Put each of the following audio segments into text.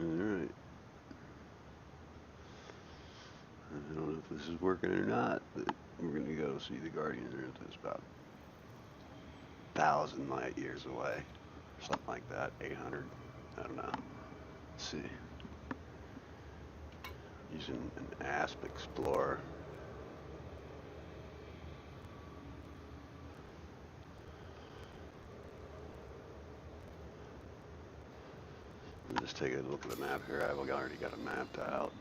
Alright. I don't know if this is working or not, but we're going to go see the Guardians. It's about 1,000 light years away. Something like that. 800. I don't know. Let's see. Using an ASP Explorer. Just take a look at the map here. I've already got it mapped out.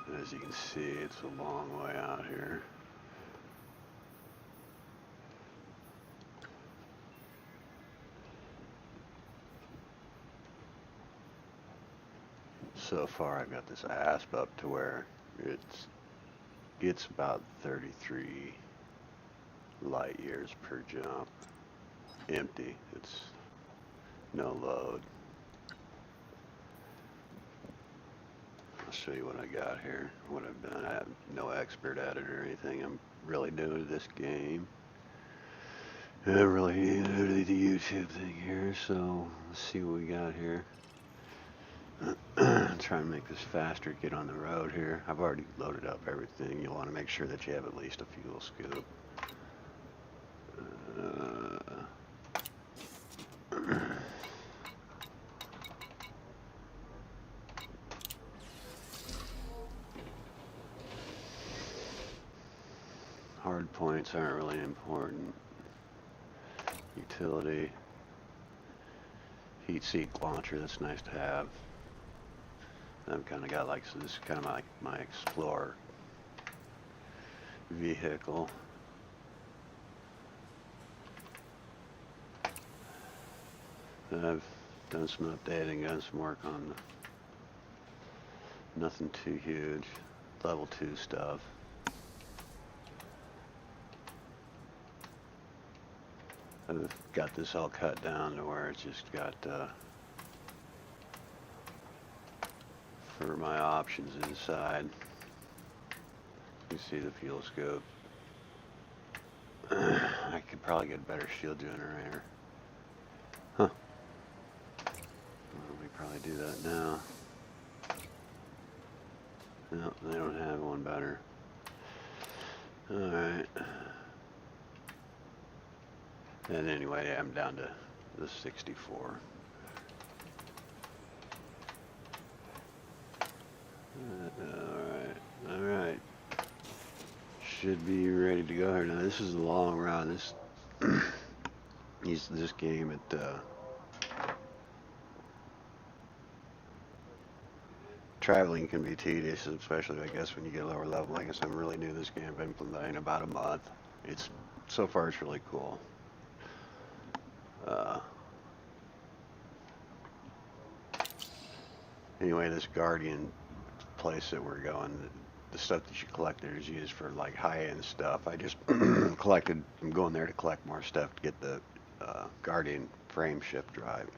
And as you can see, it's a long way out here. So far, I've got this ASP up to where it's about 33 light years per jump. Empty. It's no load. I'll show you what I got here, what I've done. I have no expert at it or anything. I'm really new to this game. I'm really new to the YouTube thing here, so let's see what we got here. Try and make this faster, get on the road here. I've already loaded up everything. You'll want to make sure that you have at least a fuel scoop. Hard points aren't really important. Utility. Heat seek launcher, that's nice to have. I've kind of got like, so this is kind of like my Explorer vehicle. I've done some updating, done some work on nothing too huge, level 2 stuff. I've got this all cut down to where it's just got for my options inside. You see the fuel scope. I could probably get a better shield generator. Huh. Well, we probably do that now. No, they don't have one better. Alright. And anyway, I'm down to the 64. Alright. Should be ready to go here. Now this is a long run. This game traveling can be tedious, especially I guess when you get lower level. I guess I'm really new to this game. I've been playing about a month. So far it's really cool. Anyway, this Guardian place that we're going, the stuff that you collect there is used for like high-end stuff. I just I'm going there to collect more stuff to get the Guardian frame shift drive.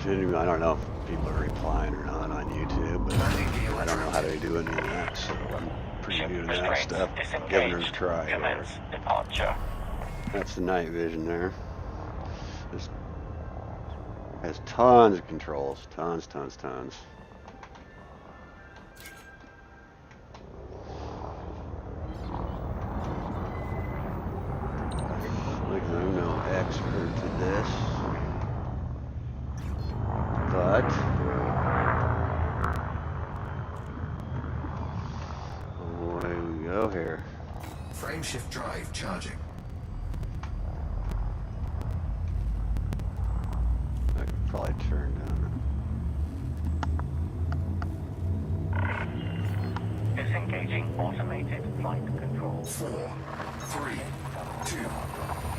I don't know if people are replying or not on YouTube, but I don't know how to do any of that, so I'm pretty new to that stuff. Giving it a try. Departure. That's the night vision there. This has tons of controls, tons. Like I'm no expert to this. But away we go here. Frame shift drive charging. I could probably turn down. Disengaging automated flight control. 4, 3, 2,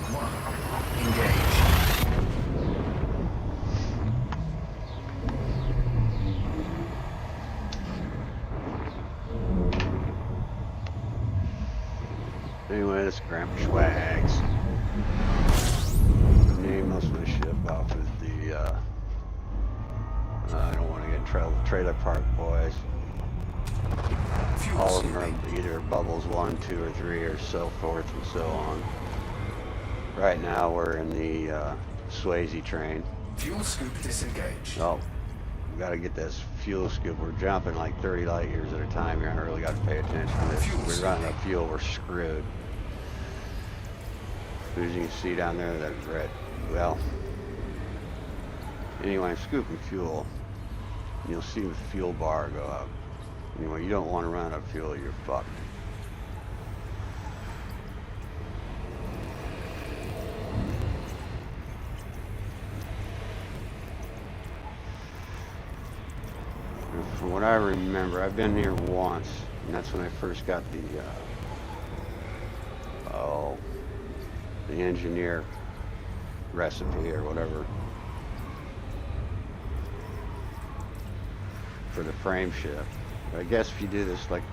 1. Engage. Anyway, this Grandpa Schwags. Name most of my ship off of the, I don't want to get in trouble, Trailer Park Boys. Fuel All of them are scooping. either Bubbles 1, 2, or 3, or so forth and so on. Right now we're in the Swayze train. Fuel scoop disengaged. Oh, we got to get this fuel scoop. We're jumping like 30 light years at a time here. I really got to pay attention to this. Fuel If we run out of scooping. fuel, we're screwed. As you can see down there, that red. Well, anyway, I'm scooping fuel. And you'll see the fuel bar go up. Anyway, you don't want to run out of fuel, you're fucked. From what I remember, I've been here once, and that's when I first got the engineer recipe or whatever for the frame shift. I guess if you do this, like,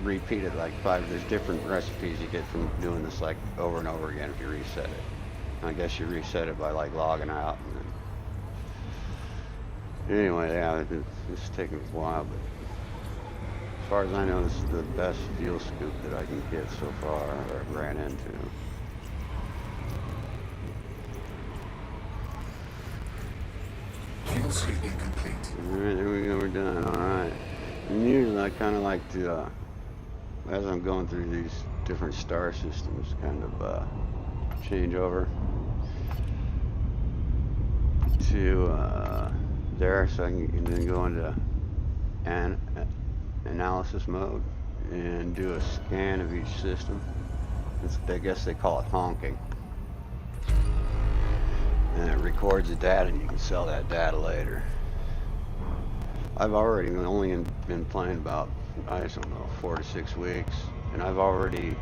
repeat it like 5, there's different recipes you get from doing this like over and over again if you reset it. I guess you reset it by like logging out. And then, anyway, yeah, it's taking a while, but as far as I know, this is the best fuel scoop that I can get so far, or I've ran into. Fuel scooping complete. Alright, there we go, we're done. Alright. And usually I kind of like to, as I'm going through these different star systems, kind of change over to there so I can then go into analysis mode and do a scan of each system. I guess they call it honking. And it records the data and you can sell that data later. I've already only been playing about, I don't know, 4 to 6 weeks, and I've already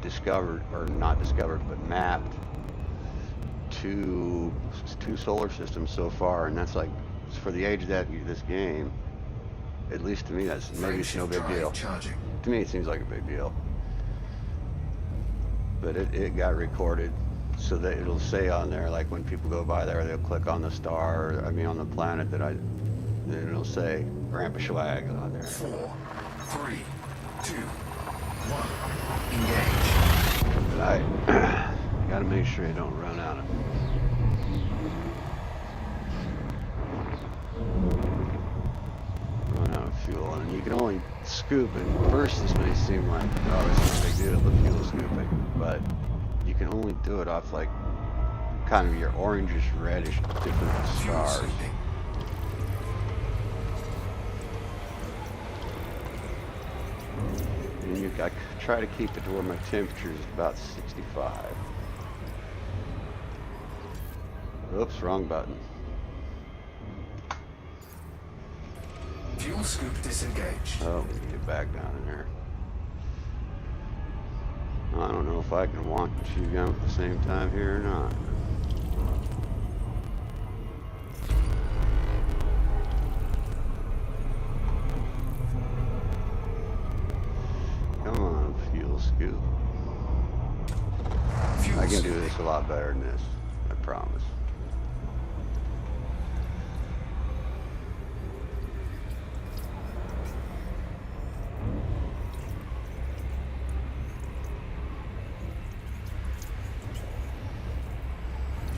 discovered, or not discovered, but mapped two solar systems so far, and that's like, for the age of this game, at least to me, that's maybe it's no big deal. Charging. To me, it seems like a big deal. But it got recorded, so that it'll say on there, like when people go by there, they'll click on the star, on the planet that it'll say Grandpa Schwag on there. 4, 3, 2, 1. Engage. But I gotta make sure you don't run out of fuel. And you can only scoop it. First, this may seem like, oh, this is a big deal, the fuel scooping. But you can only do it off like kind of your orangish, reddish, different Fuel stars. scooping. And I try to keep it to where my temperature is about 65. Oops, wrong button. Fuel scoop disengaged. Oh, we need to get back down in there. I don't know if I can walk and chew gum at the same time here or not. Come on, fuel scoop. Fuel I can do scooping. this a lot better than this, I promise.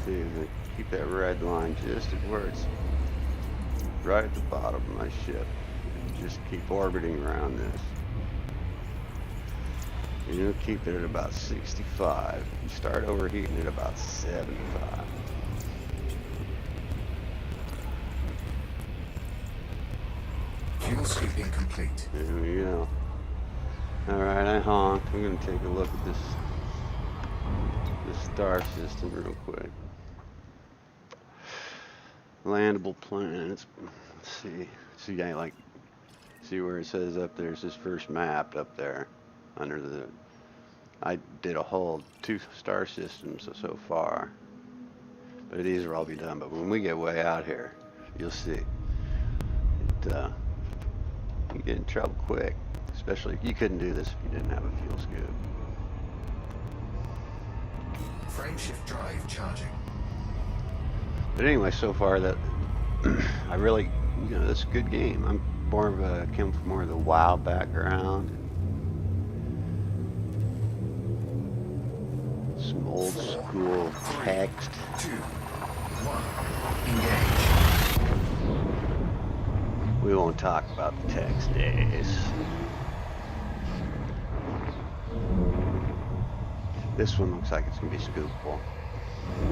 See, if I keep that red line just at where it's right at the bottom of my ship. Just keep orbiting around this. And you'll keep it at about 65. You start overheating at about 75. Fuel scooping complete. There we go. Alright, I honked. I'm going to take a look at this star system real quick. Landable planets. Let's see. See where it says up there's this first map up there under the. I did a whole 2 star systems so far, but these will all be done. But when we get way out here, you'll see. You get in trouble quick, Especially, you couldn't do this if you didn't have a fuel scoop. Frameshift drive charging. But anyway, so far that I really, that's a good game. I'm more of a, came from more of the WoW background. Some old school text. 2, 1, engage. We won't talk about the text days. This one looks like it's going to be scoopable.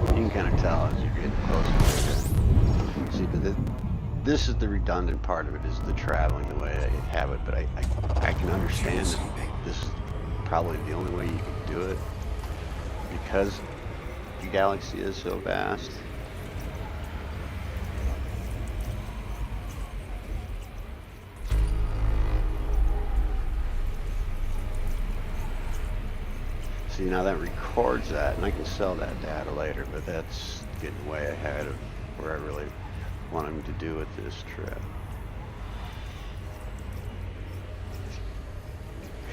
You can kind of tell as you're getting closer to it. See, but this is the redundant part of it, is the traveling the way I have it, but I can understand that this is probably the only way you can do it because the galaxy is so vast. See, now that records that, and I can sell that data later, but that's getting way ahead of where I really want him to do with this trip.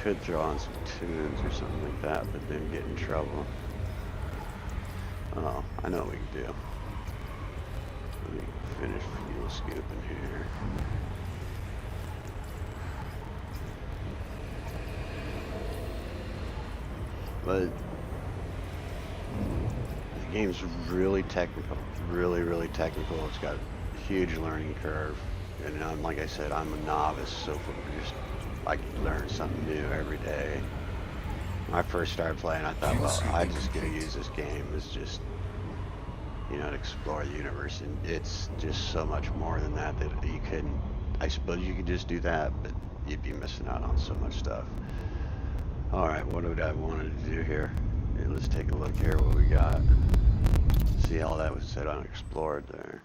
Could throw on some tunes or something like that, but then get in trouble. Oh, I know what we can do. Let me finish fuel scooping here. But the game's really technical, really technical. It's got a huge learning curve, and like I said, I'm a novice, so I learn something new every day. When I first started playing, I thought, well, I just gonna use this game as just, to explore the universe, and it's just so much more than that you couldn't. I suppose you could just do that, but you'd be missing out on so much stuff. Alright, what did I wanted to do here? Okay, let's take a look here what we got. See all that was said unexplored there.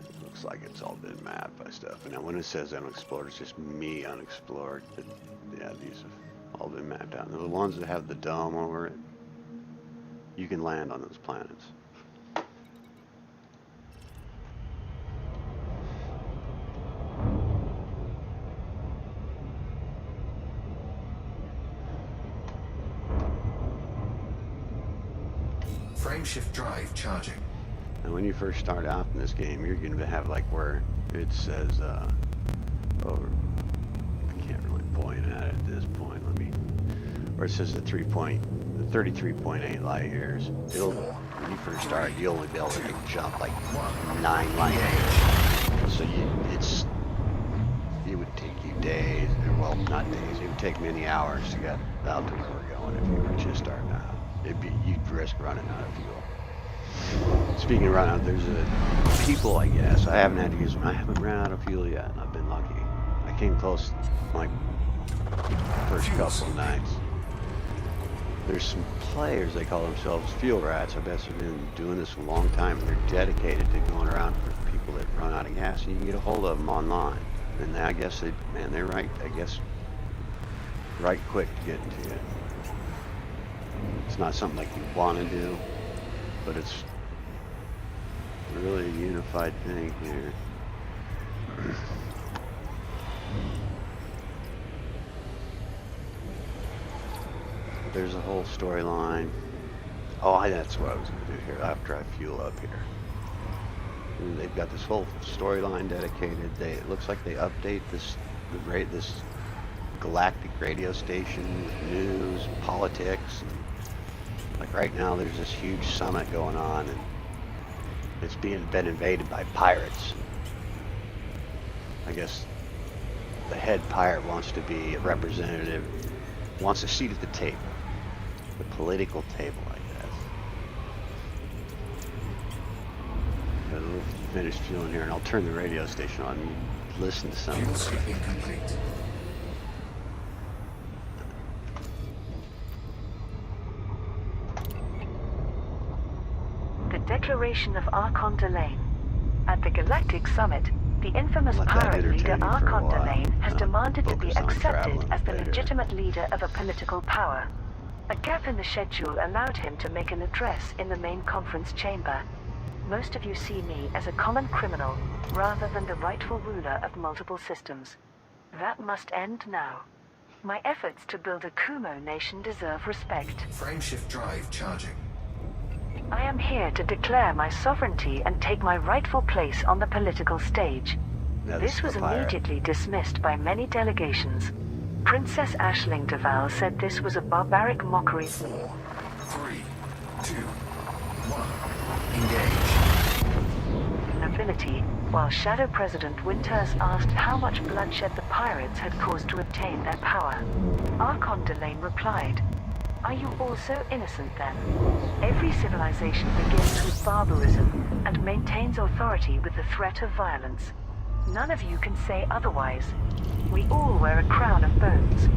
It looks like it's all been mapped by stuff. And now when it says unexplored, it's just me unexplored. But yeah, these have all been mapped out. And the ones that have the dome over it, you can land on those planets. Frameshift drive charging. And when you first start out in this game, you're going to have like where it says, I can't really point at it at this point. Where it says the 33.8 light years. When you first start, you'll only be able to jump like 9 light years. So it would take you days, well, not days. It would take many hours to get out to where we're going if you were just starting out. You'd risk running out of fuel. Speaking of running out, there's people, I guess. I haven't had to use them. I haven't ran out of fuel yet, and I've been lucky. I came close like first couple of nights. There's some players, they call themselves fuel rats. I bet they've been doing this a long time, and they're dedicated to going around for people that run out of gas, and you can get a hold of them online. And I guess they're right quick to get into it. It's not something like you want to do, but it's really a unified thing here. There's a whole storyline. Oh, that's what I was going to do here after I fuel up here. And they've got this whole storyline dedicated. It looks like they update this galactic radio station with news, politics. Like right now, there's this huge summit going on, and it's been invaded by pirates. I guess the head pirate wants to be a representative, wants a seat at the table, the political table, I guess. We'll finish fueling here, and I'll turn the radio station on and listen to something. Fuel sweeping complete. Declaration of Archon Delane. At the Galactic Summit, the infamous pirate leader Archon Delane has demanded to be accepted as the legitimate leader of a political power. A gap in the schedule allowed him to make an address in the main conference chamber. most of you see me as a common criminal, rather than the rightful ruler of multiple systems. That must end now. My efforts to build a Kumo nation deserve respect. Frameshift drive charging. I am here to declare my sovereignty and take my rightful place on the political stage. Now, This was immediately dismissed by many delegations. Princess Aisling Duval said this was a barbaric mockery. 4, 3, 2, 1. Engage. Nobility, while Shadow President Winters asked how much bloodshed the pirates had caused to obtain their power. Archon Delane replied, "Are you all so innocent then? Every civilization begins with barbarism and maintains authority with the threat of violence. None of you can say otherwise. We all wear a crown of bones."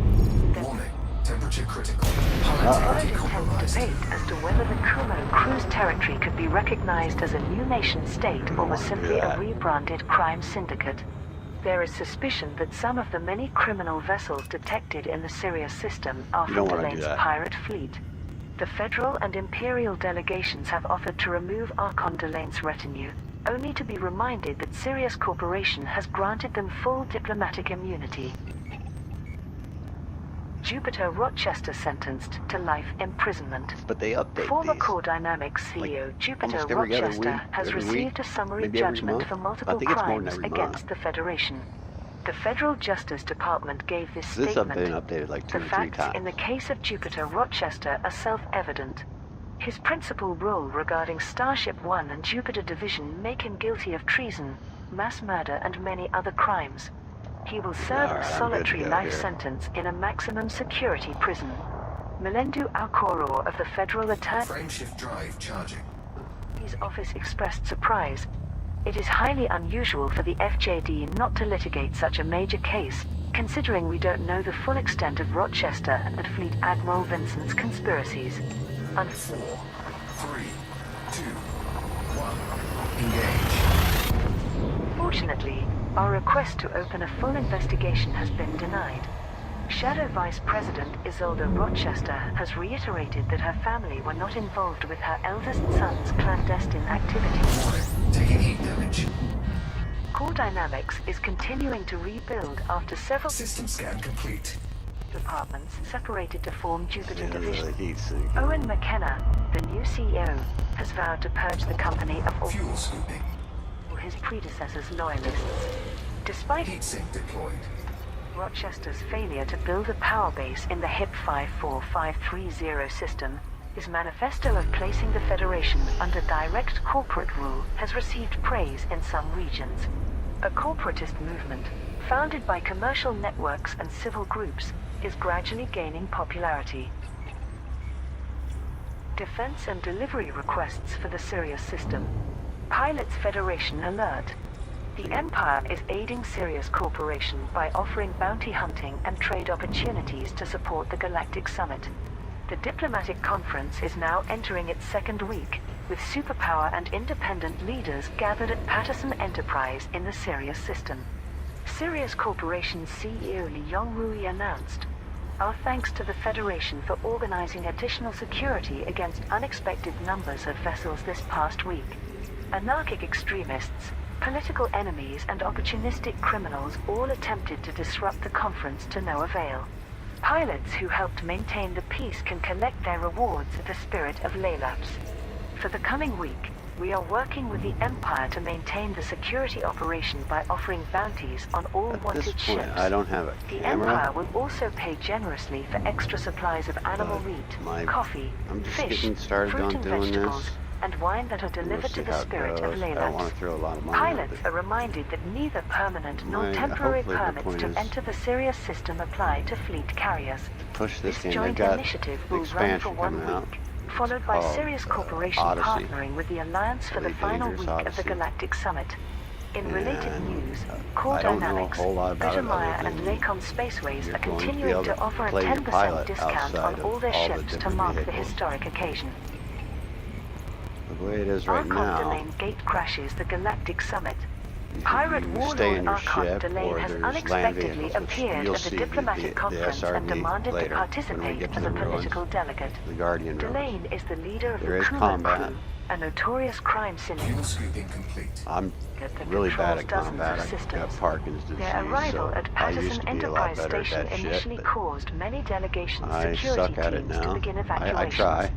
Warning. Temperature critical. High There was integrity intense compromised. debate as to whether the Kumo cruise territory could be recognized as a new nation state or was simply a rebranded crime syndicate. There is suspicion that some of the many criminal vessels detected in the Sirius system are from Delane's pirate fleet. The federal and imperial delegations have offered to remove Archon Delane's retinue, only to be reminded that Sirius Corporation has granted them full diplomatic immunity. Jupiter Rochester sentenced to life imprisonment. But they update Former these. Core Dynamics CEO Jupiter almost every other Rochester week, has every received week, a summary maybe every judgment month. for I multiple think it's more than crimes every against month. the Federation. The Federal Justice Department gave this This has statement. been updated like 2 The or 3 facts times. in the case of Jupiter Rochester are self-evident. His principal role regarding Starship One and Jupiter Division make him guilty of treason, mass murder and many other crimes. He will serve Alright, a I'm solitary good to go life here. sentence in a maximum security prison. Melendu Alcoror of the Federal Attorney's Frameshift drive charging. office expressed surprise. It is highly unusual for the FJD not to litigate such a major case, considering we don't know the full extent of Rochester and Fleet Admiral Vincent's conspiracies. 4, 3, 2, 1. Engage. Unfortunately, our request to open a full investigation has been denied. Shadow Vice President Isolde Rochester has reiterated that her family were not involved with her eldest son's clandestine activities. Warning. Taking heat damage. Core Dynamics is continuing to rebuild after several System scan complete. departments separated to form Jupiter Yeah, Division. the heat sink. Owen McKenna, the new CEO, has vowed to purge the company of all Fuel scooping. his predecessors' loyalists. Despite Heat sink deployed. Rochester's failure to build a power base in the HIP 54530 system, his manifesto of placing the Federation under direct corporate rule has received praise in some regions. A corporatist movement, founded by commercial networks and civil groups, is gradually gaining popularity. Defense and delivery requests for the Sirius system. Pilots Federation alert. The Empire is aiding Sirius Corporation by offering bounty hunting and trade opportunities to support the Galactic Summit. The diplomatic conference is now entering its second week, with superpower and independent leaders gathered at Patterson Enterprise in the Sirius system. Sirius Corporation's CEO Li Yongrui announced, "Our thanks to the Federation for organizing additional security against unexpected numbers of vessels this past week. Anarchic extremists, political enemies and opportunistic criminals all attempted to disrupt the conference to no avail. Pilots who helped maintain the peace can collect their rewards at the Spirit of Laylabs. For the coming week, we are working with the Empire to maintain the security operation by offering bounties on all At wanted this point, ships. I don't have a The camera. Empire will also pay generously for extra supplies of animal meat, coffee, I'm just fish, getting started fruit on and doing vegetables, this. and wine that are We'll delivered see to the how it Spirit of goes. I don't want Laylabs. to throw a lot of money at Pilots it. are reminded that neither permanent nor My- temporary hopefully the permits point to is enter the Sirius system apply to fleet carriers. Push this game. They've joint got initiative will run for expansion 1 coming out. week, followed by called, Sirius Corporation Odyssey. partnering with the Alliance for the Really final Dangerous week of the Odyssey. Galactic Summit. In related And, news, Core I don't know a Dynamics, whole lot about it Bittermeyer other and than Lakon Spaceways you're are going to be continuing able to to offer a play your 10% pilot discount outside on of all their all the ships to different mark the vehicles. historic occasion. The way it is right Archon now, Delane gate crashes the Galactic Summit. you Pirate stay in warlord your Archon ship, Delane or has there's land unexpectedly vehicles, which appeared you'll at the see diplomatic conference and SRD demanded later to when we participate get to as the a ruins, political delegate. the Guardian ruins. Delane is the leader of There the is Kumo combat. crew, a notorious crime Fuel syndicate. scooping complete. I'm That really bad controls at dozens combat. of I've got systems. Parkinson's disease, Their arrival so at I used Patterson to be a lot Enterprise better at Station that shit, initially but caused many delegations' I security suck at it teams to now. begin I evacuations. try.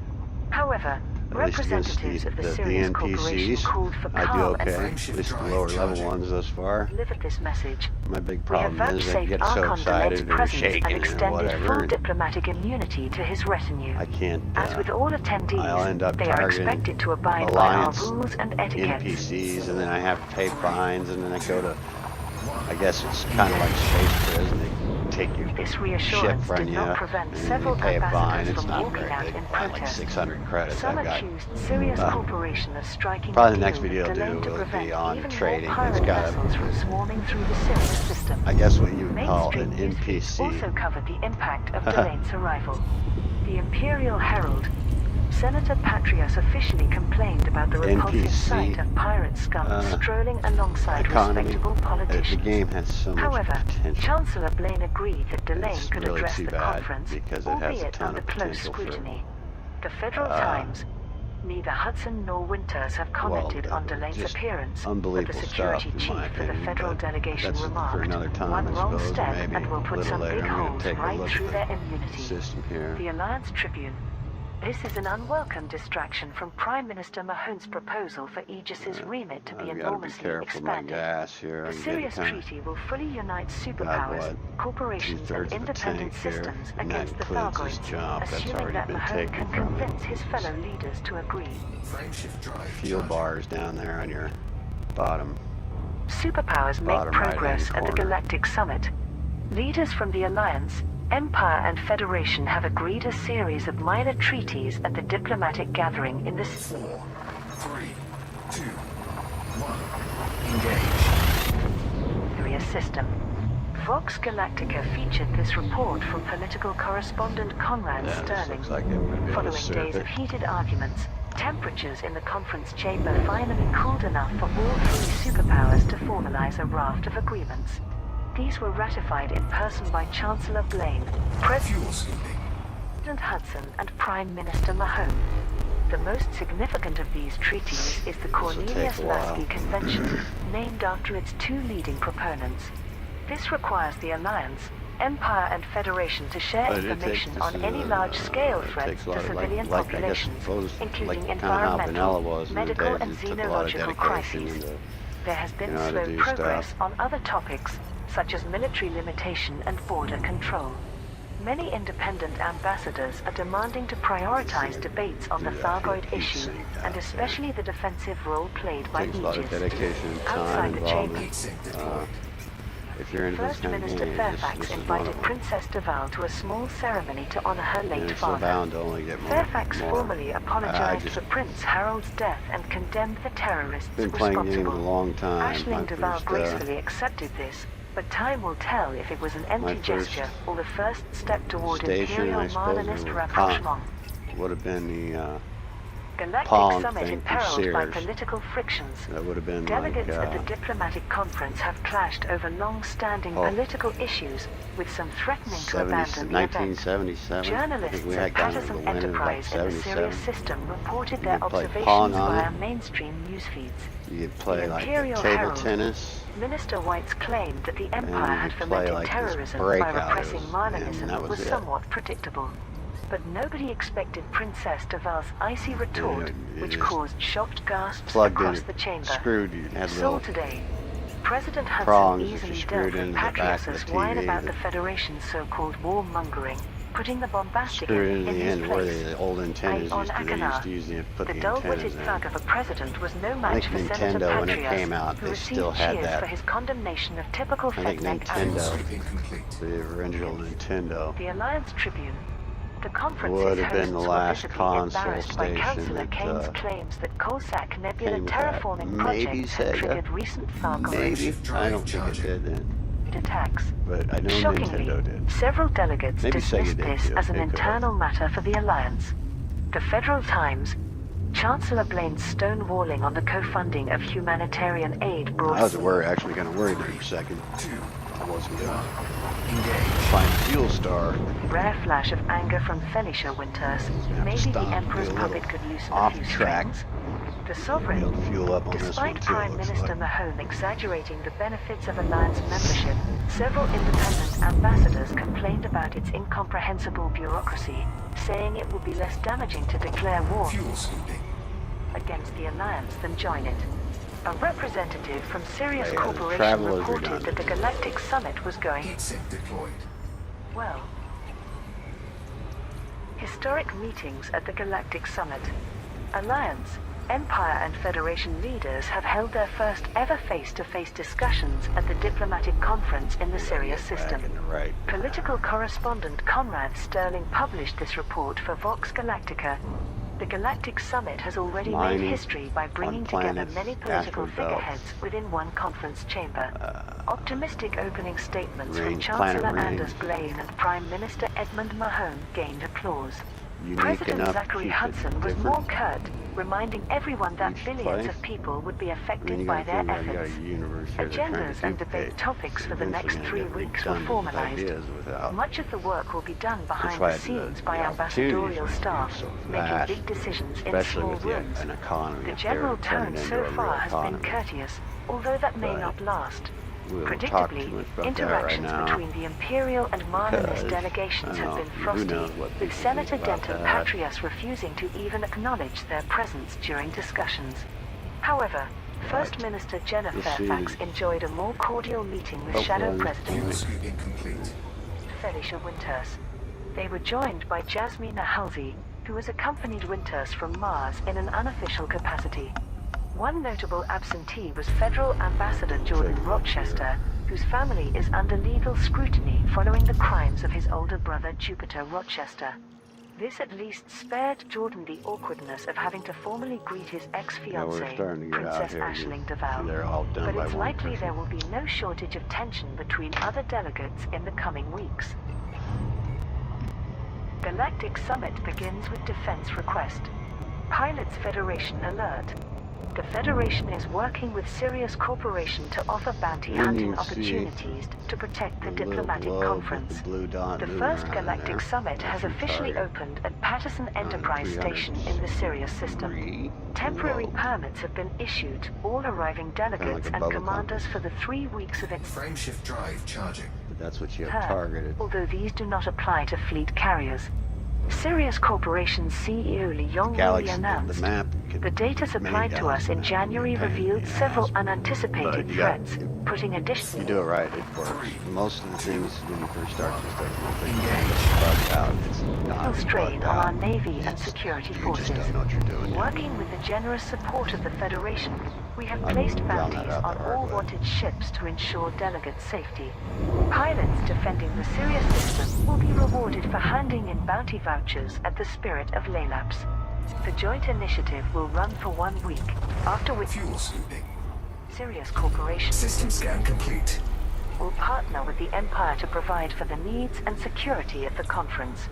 However, At least against representatives of the the Sirius Corporation NPCs, called for I do calm okay. and At least the lower level ones thus far. delivered this message. My big We have problem is I vouchsafed get so Archon Delay's excited or presence and shaking or extended whatever, full and diplomatic immunity to his retinue. I can't. As with all attendees, I'll end up they are targeting expected to abide by our Alliance rules and etiquette. NPCs, and then I have to pay fines, and then I go to. I guess it's kind of like space prison. They take your This ship reassurance from did you, not prevent and then several you pay a fine. ambassadors It's from not walking very out big. in Like protest. 600 credits. Some I've got. accused Sirius Corporation of striking Probably a the next deal video with I'll delaying do to will prevent be on even trading. more It's pirate got a, vessels from swarming through the Sirius system. I guess what you would call an Mainstream newsfeeds NPC. also covered the impact of Delane's arrival. The Imperial Herald. Senator Patrias officially complained about the repulsive NPC, sight of pirate scum strolling alongside economy. respectable The politicians. game has so much However, potential. Chancellor Blaine agreed that Delane It's could really address too the bad conference, because it has a albeit ton under of close potential for, scrutiny. The Federal Times. Neither Hudson nor Winters have commented on Delane's just appearance, but the unbelievable security stuff, in chief my for the opinion, federal but delegation that's remarked, for another time, one I wrong suppose, or step maybe and will a put little some later. big I'm going holes to take a right look through at their the immunity. system here. The Alliance Tribune. This is an unwelcome distraction from Prime Minister Mahone's proposal for Aegis's remit to be I've got to be enormously careful of my expanded. gas here. The I'm getting Sirius kind Treaty will fully unite God, superpowers, what, corporations, and 2/3 of a independent tank here, systems and that against the includes this Thargoids, jump that's assuming already that been Mahone taken can from it. convince his fellow leaders to agree. Frameshift drive Fuel charging. bars down there on your bottom. Superpowers make Bottom right-hand progress at the corner. Galactic Summit. Leaders from the Alliance, Empire, and Federation have agreed a series of minor treaties at the diplomatic gathering in the 4, 3, 2, 1. Engage. Sirius system. Vox Galactica featured this report from political correspondent Conrad Yeah, this Sterling. looks like it would be able to Following surf days it. of heated arguments, temperatures in the conference chamber finally cooled enough for all three superpowers to formalize a raft of agreements. These were ratified in person by Chancellor Blaine, Fuel scooping. President Hudson, and Prime Minister Mahone. The most significant of these treaties is the Cornelius take a while. Lasky Convention, named after its two leading proponents. This requires the Alliance, Empire, and Federation to share But information this on is, any large-scale it threats takes a to lot of, civilian like I guess, populations, suppose, including like kind of how Vanilla environmental, was in the medical, days, and it took a lot of xenological dedication crises. into, There has been to slow do progress stuff. on other topics, such as military limitation and border control. Many independent ambassadors are demanding to prioritize debates on the Do that Thargoid heat issue, sink out and there. especially the defensive role played by takes a lot of Aegis. dedication, time, Outside the chamber, involvement. Heat sink deployed. If you're into this First kind of Minister game, Fairfax this is one invited of them. Princess Deval to a small ceremony to honor her And late it's father. bound to only get more. Fairfax more. formally apologized just for Prince Harold's death and condemned the terrorists been playing games a responsible. long time. Aisling My Deval first, gracefully accepted this, but time will tell if it was an empty my first gesture or the first step toward station, Imperial I suppose, Marlinist or rapprochement. would have been the Galactic Pong Summit thing from imperiled by Sears. political frictions. that would have been Delegates like at the diplomatic conference have clashed over long-standing Oh. political issues, with some threatening to abandon the event. 1977. I Journalists think we at had down to the Patterson winter like Enterprise in the 77. Sirius system reported You their could play observations Pong on via it. mainstream news feeds. You could play The like Imperial table Herald. tennis. Minister White's claim that the And Empire you had could play fomented like this terrorism by breakout. repressing And Marlinism that was was it. somewhat predictable. But nobody expected Princess Deval's icy retort, you which just caused shocked gasps Plugged across in, the chamber. screwed. You had So little today, President Hudson prongs if easily you dealt screwed with into the back of Patrias's the whine TV. about the Federation's so-called warmongering, putting the bombastic screwed in in the his end where place. the old antennas On used to. They Akanar, used to use the put The the dull-witted antennas in. thug of a president was no I match think for Senator Nintendo, when it Patrias, came out, who they received still had cheers that. for his condemnation of typical I think fake-neck Nintendo, attitudes. Scooping complete. the original Nintendo, The Alliance Tribune. The conference's would have hosts been the were last visibly console embarrassed by station Councillor that Kane's claims that Coalsack Nebula came with that. terraforming Maybe projects had Sega. triggered recent Thargoid maybe. I don't think it did then, attacks. but I know Shockingly, Nintendo did. several delegates Maybe Sega dismissed did this too. as an They could have. internal matter for the Alliance. The Federal Times. Chancellor Blaine's stonewalling on the co-funding of humanitarian aid brought I was actually going to worry there for a second. 2, I wasn't going to 1. Engage. find a fuel star. rare flash of anger from Felicia Winters. to Maybe the stop, Emperor's be a little puppet could loosen a off few track. strings. The Sovereign, You'll fuel up on this one despite too, Prime looks Minister like. Mahone exaggerating the benefits of Alliance membership, several independent ambassadors complained about its incomprehensible bureaucracy, saying it would be less damaging to declare war Fuel scooping. against the Alliance than join it. A representative from Sirius Yeah, the Corporation travel is reported that the redundant. Galactic Summit was going Heat sink deployed. well. Historic meetings at the Galactic Summit. Alliance, Empire and Federation leaders have held their first ever face-to-face discussions at the diplomatic conference in the Sirius Back system. in the right. Political correspondent Conrad Sterling published this report for Vox Galactica. The Galactic Summit has already made Mining history by bringing on together planets, many political asteroid belts. figureheads within one conference chamber. Optimistic opening statements from range, Chancellor planet Anders range. Blaine and Prime Minister Edmund Mahone gained applause. Unique President enough to Zachary keep it Hudson was different. more curt, reminding everyone that Each billions place. of people would be I mean, affected you by gotta their figure out you got efforts. a universe here they're trying Agendas to and debate duplicate. topics for the Eventually next gonna 3 get weeks were redundant formalized. ideas without. Much of the work will be done That's behind why the scenes by the opportunities ambassadorial are staff, so making vast, big decisions in especially small with rooms. an economy The up there general turning tone into so a real far has been economy. courteous, although that may But not last. We won't talk too Predictably, much about that right interactions now. between the Imperial and Marlinist because, delegations I have don't been know, who frosty, knows what with people Senator think about Denton that. Patrias refusing to even acknowledge their presence during discussions. However, First Right. Minister Jenna We'll see. Fairfax enjoyed a more cordial meeting with Hope Shadow one. President Fuel scooping complete. Felicia Winters. They were joined by Jasmina Halsey, who has accompanied Winters from Mars in an unofficial capacity. One notable absentee was Federal Ambassador Jordan Rochester, whose family is under legal scrutiny following the crimes of his older brother Jupiter Rochester. This at least spared Jordan the awkwardness of having to formally greet his Yeah, ex-fiancée, we're starting to get out Princess here. Aisling DeVal. They're all done But by it's one likely person. there will be no shortage of tension between other delegates in the coming weeks. Galactic Summit begins with defense request. Pilots Federation alert. The Federation is working with Sirius Corporation to offer bounty When hunting you see opportunities to protect the little diplomatic globe with conference. the blue dot The moving first around Galactic there. Summit has That's your officially target. opened at Patterson Enterprise Station in the Sirius system. 303 Temporary globe. permits have been issued to all arriving delegates like a and bubble commanders compass. for the 3 weeks of its Frameshift drive charging. But that's what you have term, targeted. although these do not apply to fleet carriers. Sirius Corporation's CEO Lee Yong-Woo Galaxy, the announced, map. could "The data be supplied many to us in galaxies, January pain in revealed the several ass. unanticipated But you got- threats, putting You additional do it right, it works. Most of the things when you first start this stuff, you think it's bugged out. It's not strain bugged on our out. Navy and It's- security You just forces. don't know what you're doing. Working with the generous support of the Federation, we have I'm placed drawing that bounties out on the hard all way. wanted ships to ensure delegate safety. Pilots defending the Sirius system will be rewarded for handing in bounty vouchers at the Spirit of Laylabs. The joint initiative will run for 1 week, after which Fuel scooping. Sirius Corporation System scan complete. will partner with the Empire to provide for the needs and security of the conference.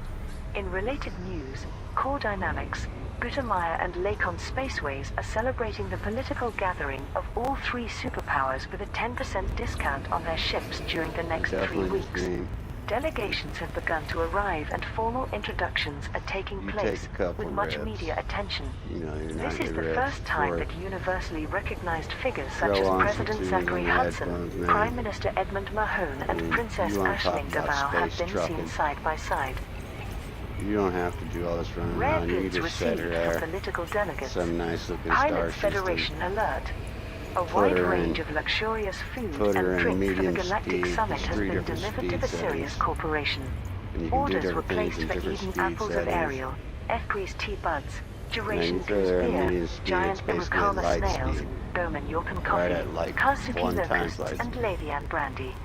In related news, Core Dynamics, Gutermeyer and Lakon Spaceways are celebrating the political gathering of all 3 superpowers with a 10% discount on their ships during the next 3 Definitely this weeks. game. Delegations have begun to arrive and formal introductions are taking You place take a couple with much reps. media attention. You know, you're not This is good the reps first time for that it. universally recognized figures such Throw as on some President tunes Zachary on the Hudson, headphones, man. Prime Minister Edmund Mahone, and mean, Princess you wanna talk Aisling about DeVal have space been trucking. seen side by side. You don't have to do all this running Rare around. You can goods just sit received there. from political delegates. Some nice looking star Pilots system. Federation alert. A Put wide her range in- of luxurious food put her and in drink for the medium Galactic speed, Summit has 3 been different delivered to speed the Sirius settings. Corporation. And you can do Orders were different things placed in for different Eden speed apples of settings. Ariel, F-Grease tea buds, Duration you throw goose there a beer, medium speed, giant it's basically Iwakama light snails, speed. Bowman York and Right coffee, at, like, Karsuki 1 times locusts, light and speed. Lavian brandy.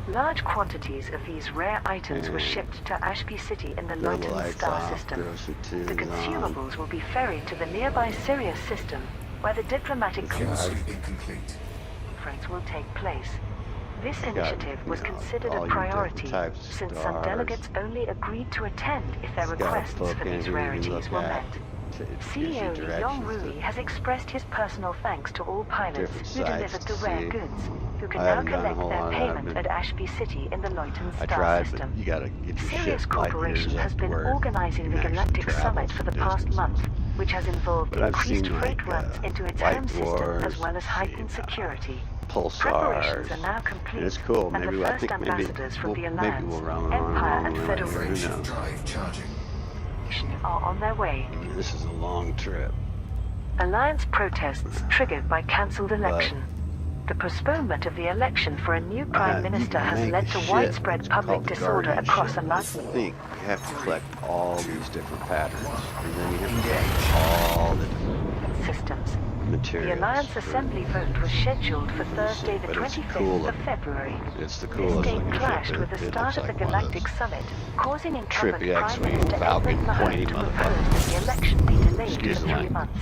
Large quantities of these rare items were And shipped to Ashby City in the Throw the Luyton lights star off, system. throw some tunes The on. consumables will be ferried to the nearby Sirius system, where the diplomatic Fuel God. scooping complete. conference will take place. This got, initiative was you know, considered all a your different priority, types of since some stars. delegates only agreed to attend if their It's got a requests book for in these here you can rarities look were at. met. It gives CEO you Lee directions Yong-Woo to has expressed his personal thanks to all pilots different who sites delivered to the rare see. goods, who can I now haven't done a collect whole their lot of that. I've payment been- at Ashby City in the Luyton I star tried, system. but you gotta get your Sirius shit light years Corporation up has to been where organizing you the can actually Galactic travel Summit for the some past distance. month, which has involved But I've increased seen, freight like, runs into its White home system Dwarfs, as well as heightened security. Preparations Pulsars. are now complete, It's cool. and Maybe the I first think maybe ambassadors from the maybe Alliance, we'll run Empire, along and the way here. Who Federation Frameshift knows? drive charging. are on their way. This is a long trip. Alliance protests triggered by cancelled election. The postponement of the election for a new prime minister has led to widespread public disorder across Alliance. I think you have to collect all these different patterns, and then you have to collect all the different systems. materials. The Alliance Assembly vote was scheduled for Thursday the But it's 25th cool. of February. It's the This coolest date looking ship. clashed with the It start looks of the like one of Galactic those Summit, causing incumbent trippy Prime X-wing Minister Falcon Edmund Mahone pointy to propose motherfucker. that the election be delayed Excuse for the 3 language. months.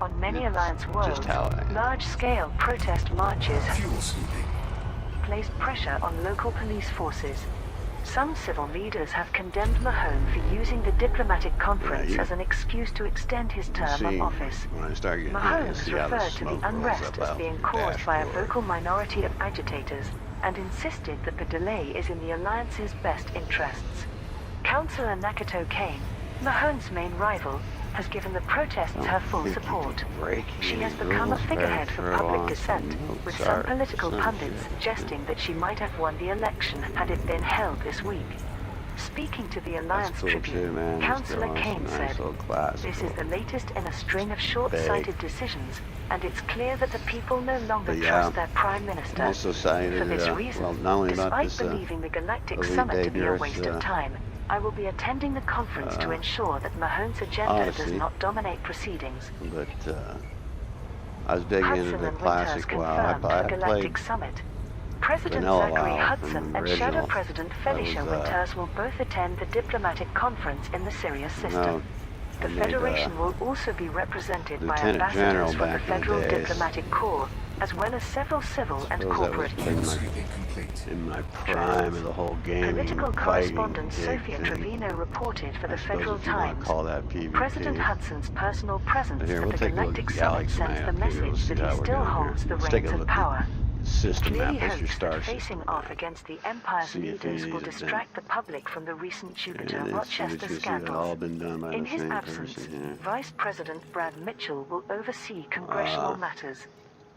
On many It's Alliance just worlds, how I am. large-scale protest marches have Fuel sweeping. placed pressure on local police forces. Some civil leaders have condemned Mahone for using the diplomatic conference you- as an excuse to extend his You term see, of office. when I start getting here, Mahone you has see how the referred to the smoke rolls unrest up as out being the caused by a dashboard. vocal minority of agitators and insisted that the delay is in the Alliance's best interests. Councillor Nakato Kane, Mahone's main rival, has given the protests I don't her full think you support. can break She any has become a rules figurehead very for thorough public on dissent, some with notes some are political some pundits shit. suggesting that she might have won the election had it been held this week. Speaking to the Alliance That's cool Tribune, too, man. Just Councillor throwing Kane some nice said, little classical. "This is the latest in a string of short-sighted decisions, and it's clear that the people no longer But yeah, trust their Prime I'm Minister. also excited, For this reason, well, not only about despite this believing the Galactic Elite Summit to be a Dangerous, waste of time, I will be attending the conference to ensure that Mahone's agenda does Odyssey. not dominate proceedings." but I was digging into Hudson the and Winters classic while confirmed I the played Galactic Summit. President Vanilla Zachary WoW Hudson from and the Shadow original. President That Felicia was, Winters will both attend the diplomatic conference in the Sirius system. No, I The made, Federation will also be represented by Lieutenant General ambassadors from the back in the Federal days. Diplomatic Corps, as well as several civil and Suppose that corporate was Fuel in my, sweeping complete. in my prime of the whole gaming Political fighting correspondent gig Sophia thing. Trevino reported for I the suppose Federal if you want Times. to call that PvP. President Hudson's personal presence Here, at we'll the take a look Galactic at the Summit galaxy sends map the here. We'll message see that how he we're still doing holds here. the Let's take reins a of look at power. the system Clearly map. What's your hopes star that facing system off map? against the Empire's See if leaders any will of these have distract the public from the recent Jupiter And let's see what Rochester you see. They've all scandals. been done by In the his same absence, person here. Vice President Brad Mitchell will oversee congressional matters.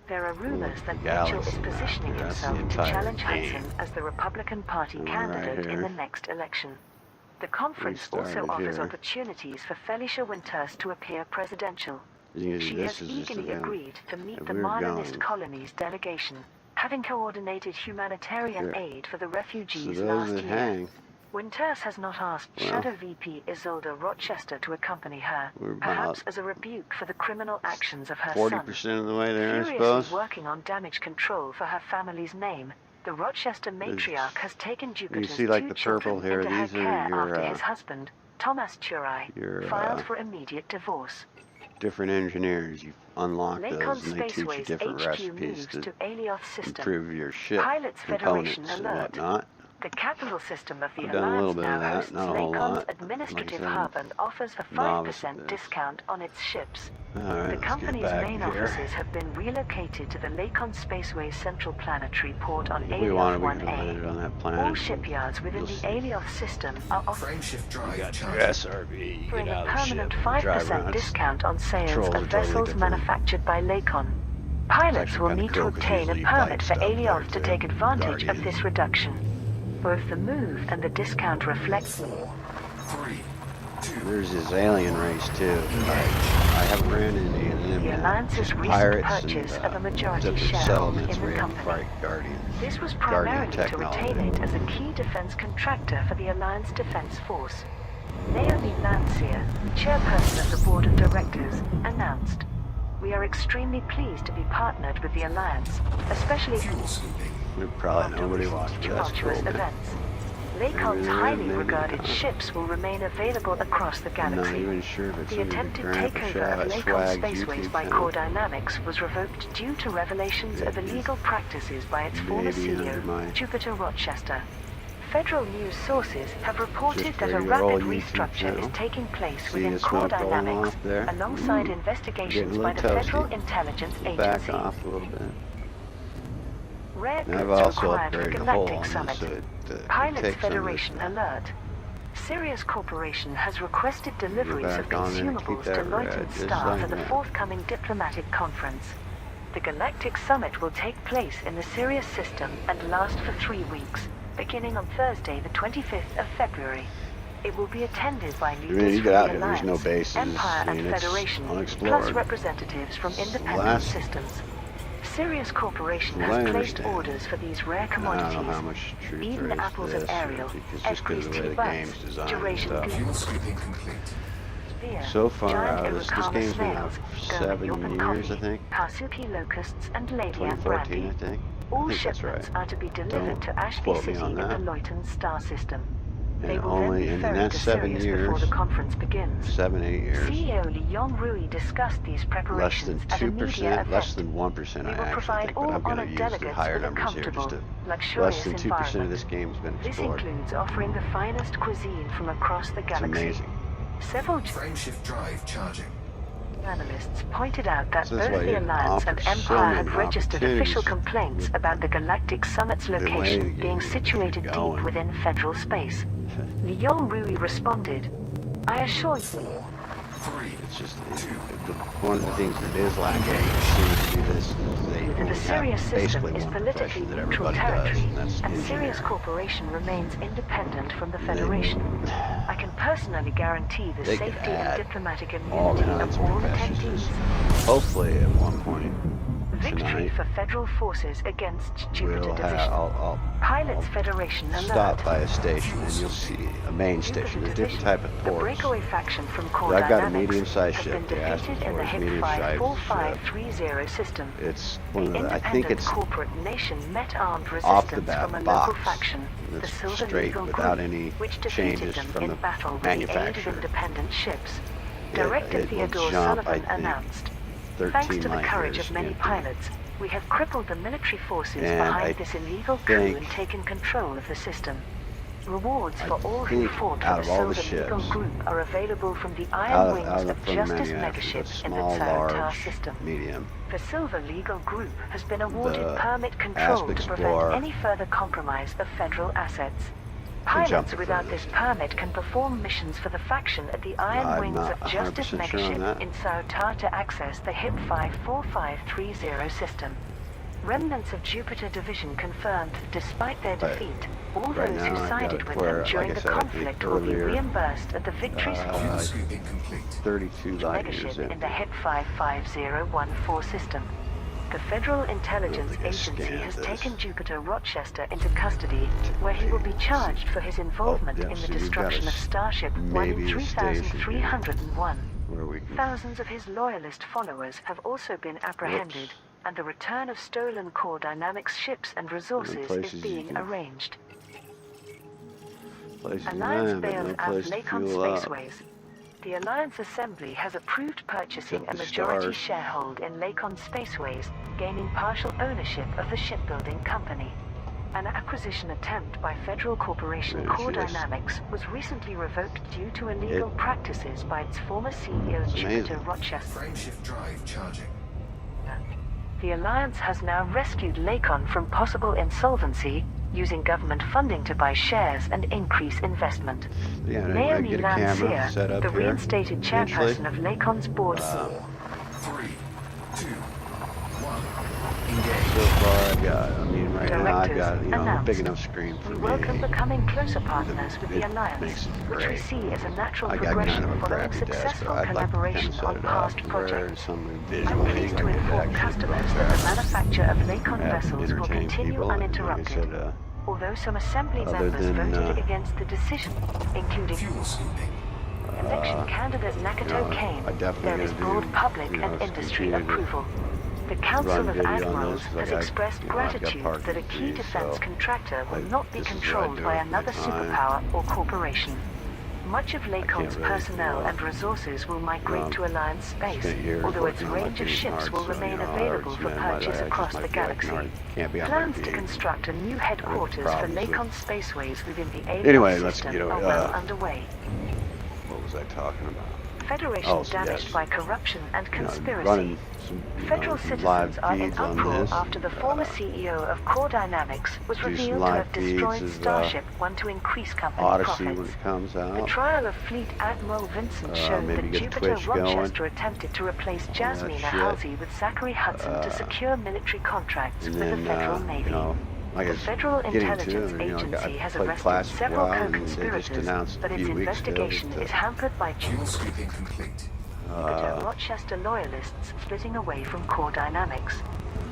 There are rumors that Mitchell is Galaxy map positioning here. That's the himself to entire challenge game. Hudson as the Republican Party And right candidate in here. the next election. The conference also started offers here. opportunities for Felicia Winters to appear presidential. She This has is just eagerly a- agreed to meet if the we were Marlinist going- colony's delegation, having coordinated humanitarian Here. aid for the So refugees those last that year. hang, Winters has not asked Well. Shadow VP Isolde Rochester to accompany her, We're perhaps about as a rebuke for the criminal actions of her 40% son. of the way there, I Furiously suppose. working on damage control for her family's name, the Rochester matriarch has taken Jupiter's see, like, two the purple children here, into her these are care your, after his husband, Thomas Turai, your, filed for immediate divorce. Different engineers, you unlock Lakon those and they teach you Spaceway's different HQ recipes moves to to Alioth system. improve your ship Pilots components Federation and alert. whatnot. The capital system of the I've done a little Alliance bit of now that, hosts not a whole Lakon's lot. administrative Like I said, hub and offers a novice 5% at this. discount on its ships. Alright, The let's get company's back main here. offices have been relocated to the Lakon Spaceway's central planetary port on If we wanted, Alioth we could have landed 1A. on that All planet. shipyards within You'll the see. Alioth system are offering Frameshift You drive got your charging. SRB, a get out of the permanent ship, drive around. 5% It's- discount on sales controls of are totally vessels different. manufactured by Lakon. Pilots actually will kinda need cool to 'cause obtain usually a you permit fight for stuff there Alioth to too. take advantage of Guardians. this reduction. Both the move and the discount reflect 4, 3, 2, There's this alien race too. I haven't ran into any of them The yet. Alliance's Just recent pirates purchase and, of a majority different sharehold settlements in where the you can company. fight Guardians. This was Guardian primarily to technology. retain it as a key defense contractor for the Alliance Defense Force. Naomi Lancier, chairperson of the board of directors, announced, "We are extremely pleased to be partnered with the Alliance, especially fuel sweeping. Probably after nobody recent watched, but that's cool, tumultuous man. events. Lakon's highly maybe regarded not. ships will remain available across the I'm not galaxy. even sure if it's The in your attempted Grandpa takeover Shaw of Lakon Swag's Spaceways YouTube by channel. Core Dynamics was revoked due to revelations of illegal practices by its former Maybe under CEO, my- Jupiter Rochester. Federal news sources have reported Just that a regular old rapid YouTube restructure channel. is taking place See within the Core smoke rolling Dynamics, off there? alongside Ooh, investigations getting a by the little Federal toasty. Intelligence Back Agency. off a little bit. Rare And I've goods also required for upgraded the hull Galactic on this Summit. so it Pilots takes some of Federation this. alert. Sirius Corporation has requested deliveries of back on there and keep consumables that to red, Leuten's just staff like for the that. forthcoming diplomatic conference. The Galactic Summit will take place in the Sirius system and last for 3 weeks, beginning on Thursday, the 25th of February. It will be attended by leaders you from get out the here, there's Alliance, no bases. Empire, I mean, and it's Federation, unexplored. plus representatives from independent last- systems. Sirius Corporation From what has I placed understand, orders for these rare I commodities. don't know how much truth Eden there is apples to and this, Ariel, because just because of the way the buds, game's designed and duration stuff. goose, Fuel scooping complete. spear, So far giant out, this Irukama game's been out snails, for German 7 Yorpen years, I coffee, think. Marsupi locusts, and Ladian 2014, brandy. I think. All I think that's shipments right. are to be delivered Don't to Ashby quote me City on in the that. Leuten star system. They And will then only be in ferried that to 7 Sirius before the years, conference begins. 7-8 years, CEO Li Yongrui discussed these less preparations than at a media 2%, event. less than 1%, We I will actually provide think, but all I'm going to honored use the delegates higher with a numbers here, just comfortable, to less luxurious than 2% of environment. this game's been This explored. includes offering the finest cuisine from across the It's galaxy. amazing. Several Frameshift drive charging. analysts pointed out that So that's both why the it Alliance and offers so Empire had many registered official opportunities complaints with about the Galactic Summit's the way the location game being is situated deep going. within federal space. Li Yongrui responded, "I assure you, 3, It's just Two. one of the things that is lacking seems to be this. Is they the only Sirius have system basically is one politically profession that neutral everybody does, territory, and that's and Sirius engineering. Corporation remains independent from the They- Federation. I can personally guarantee the They could safety and add diplomatic all immunity kinds of of all professions. attendees. Hopefully, at one point Victory tonight, for Federal forces against Jupiter we'll Division. have. I'll Pilots Federation alert. stop by a station, and you'll see a main station, a different type of The force. breakaway faction from Core But I've got a Dynamics medium-sized has ship. been They asked me defeated in for the a HIP medium-sized 54530 system. It's The one of the. I think independent it's corporate nation met armed off the resistance bat from a box. local faction, the It's Silver straight Legal without Group, any which defeated changes them from in the battle with the aid of manufacturer. independent ships. It Director will Theodore jump, I Sullivan think, announced, 13 "Thanks to the light courage years of many into pilots, we have crippled the military forces And behind I this illegal coup think- and taken control of the system. Rewards I for all who think fought out for of the all the Silver Legal ships, Group are available from the out Iron of Wings from the of Justice manufacturer, the Megaship in the small, Tsar large, system. medium. The Silver Legal Group has been awarded The permit control Asp to prevent Explorer any further compromise of federal assets. can jump Pilots the without furthest. this permit can perform missions for the faction at the Iron I'm Wings not of Justice 100% sure on Megaship that. in Sautar to access the HIP 54530 system. Remnants of Jupiter Division confirmed that despite their But defeat, all right those now who I've got sided it with where, them like during I the said, I think conflict will be earlier, reimbursed at the victory's Fuel scooping complete. 32 light years Megaship in. in the HIP 55014 system. The Federal Intelligence think I Agency scanned has this. taken Jupiter Rochester into custody, where he will be charged for his involvement yeah, in so the you've got destruction a of Starship maybe a station 13301. where we can. Thousands of his loyalist followers have also been apprehended, and the return of stolen Core Dynamics ships and resources places is you being can- arranged. Places to Alliance land, but bailed no out place to Lakon fuel up. Spaceways. The Alliance Assembly has approved purchasing Except a the majority stars. sharehold in Lakon Spaceways, gaining partial ownership of the shipbuilding company. An acquisition attempt by Federal Corporation Really, Core see this? Dynamics was recently revoked due to illegal practices by its former CEO It's Jupiter amazing. Rochester. Frameshift drive charging. The Alliance has now rescued Lakon from possible insolvency, using government funding to buy shares and increase investment. Yeah, and anyway, Naomi get a camera Lancia, set up the here. reinstated Eventually. chairperson of Lakon's board, 3, 2, 1. So Engage. far, I've got. I mean, right now I've got a Announced. big enough screen for we me. welcome becoming closer partners with the It Alliance, makes it which we great. see as a natural I got progression kind of a following crappy desk, so successful I'd like to kind collaboration of set on it up past to where projects. something I'm visually pleased I to could inform actually customers that the broadcast. manufacture of Lakon Have vessels will entertain continue people, and like I uninterrupted. said, Although some assembly other members than, voted against the decision, including Fuel scooping. election candidate Nakato Kane, I definitely there is gotta broad do, public you know, and industry continue to approval. The Council run of video on Admirals this, has like expressed I've got gratitude parking that a key fees, defense so contractor will not be this is what I controlled do by with my another time. superpower or corporation. Much of Lakon's really personnel feel, and resources will migrate to Alliance space, spent years although its working on range of these ships cards, will so, remain you know, available for purchase across the galaxy. Can't be on my Plans to feet. construct a new headquarters for problems with- Lakon Spaceways within the alien Anyway, let's system get are over. well underway. What was I talking about? Federation damaged yes. by corruption and conspiracy. Running some, Federal some citizens live are in feeds on uproar this. after the former CEO of Core Dynamics was Do some revealed to live have destroyed feeds of, Starship One to increase company Odyssey when profits. it comes The out. trial of Fleet Admiral Vincent showed maybe that get Jupiter Twitch going. Rochester attempted to replace All that Jasmine shit. Halsey with Zachary Hudson to secure military contracts And with then, the Federal Navy. like The it's Federal getting Intelligence to, Agency I has played arrested Classic several WoW, and they just co-conspirators, announced but a its few weeks ago investigation that is hampered by Fuel scooping complete. Jupiter Rochester loyalists splitting away from Core Dynamics.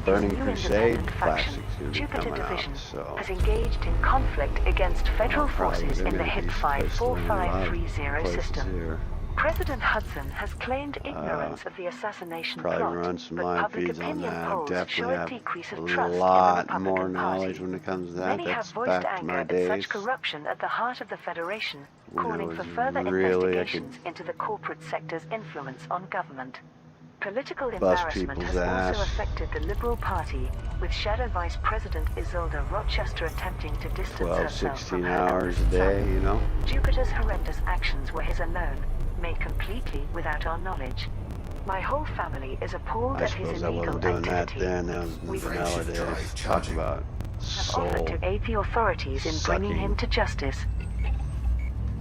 Burning His new Crusade independent faction, Classic's gonna be Jupiter coming Division, out, so has engaged in conflict against federal probably forces they're in the gonna HIP be supposed to run a lot of 54530 places system. here. President Hudson has claimed ignorance of the assassination Probably plot, run some but live public feeds on opinion that. I polls show definitely a have decrease of a trust in the lot more Republican knowledge Party. when it comes to that. Many have That's voiced back to anger my at days. such corruption at the heart of the Federation, when I calling for was further really, investigations into the corporate sector's influence on government. Political bust embarrassment people's has also ass. affected the Liberal Party, with Shadow Vice President Isolde Rochester attempting to distance 12, herself from 16 her hours a eldest day, son. Jupiter's horrendous actions were his alone, made completely without our knowledge. My whole family is appalled I at his suppose I illegal wasn't doing that activity. then. That was We nowadays. Talk about have offered soul to aid the authorities in bringing him to justice.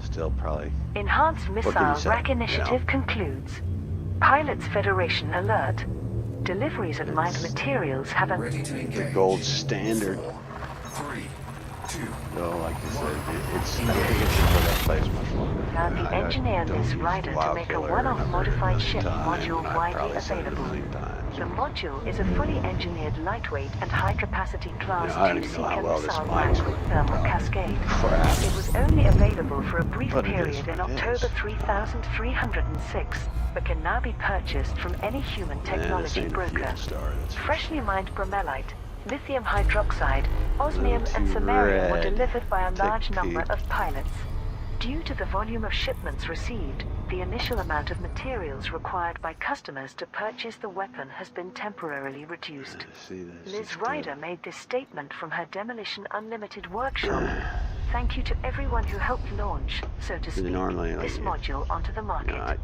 still probably. Enhanced can Missile you say, Rack you Initiative know? concludes. Pilots Federation alert. Deliveries of mined It's materials have an... Ready to the engage. gold standard. 3, 2, Though, like I said, it's I don't think it's been for that place much longer. Now the engineer don't Liz use Ryder to make a Wildkiller one-off number modified 1,000,000 ship times, module and I've widely probably said it a available. million times. The module is a fully engineered lightweight and high-capacity Class I don't 2 even know how Seeker well this missile mic rack with thermal cascade. Crap. It was only available for a brief But it is period in what it October is. 3306, but can now be purchased from any human Man, this technology ain't a broker. fuel star, that's for Freshly mined bromelite, lithium hydroxide, osmium and Little samarium were red. delivered by a Take large a number peek. of pilots. Due to the volume of shipments received, the initial amount of materials required by customers to purchase the weapon has been temporarily reduced. See this? Liz Ryder made this statement from her Demolition Unlimited workshop. Thank you to everyone who helped launch, so to speak, Normally, like, this module onto the market.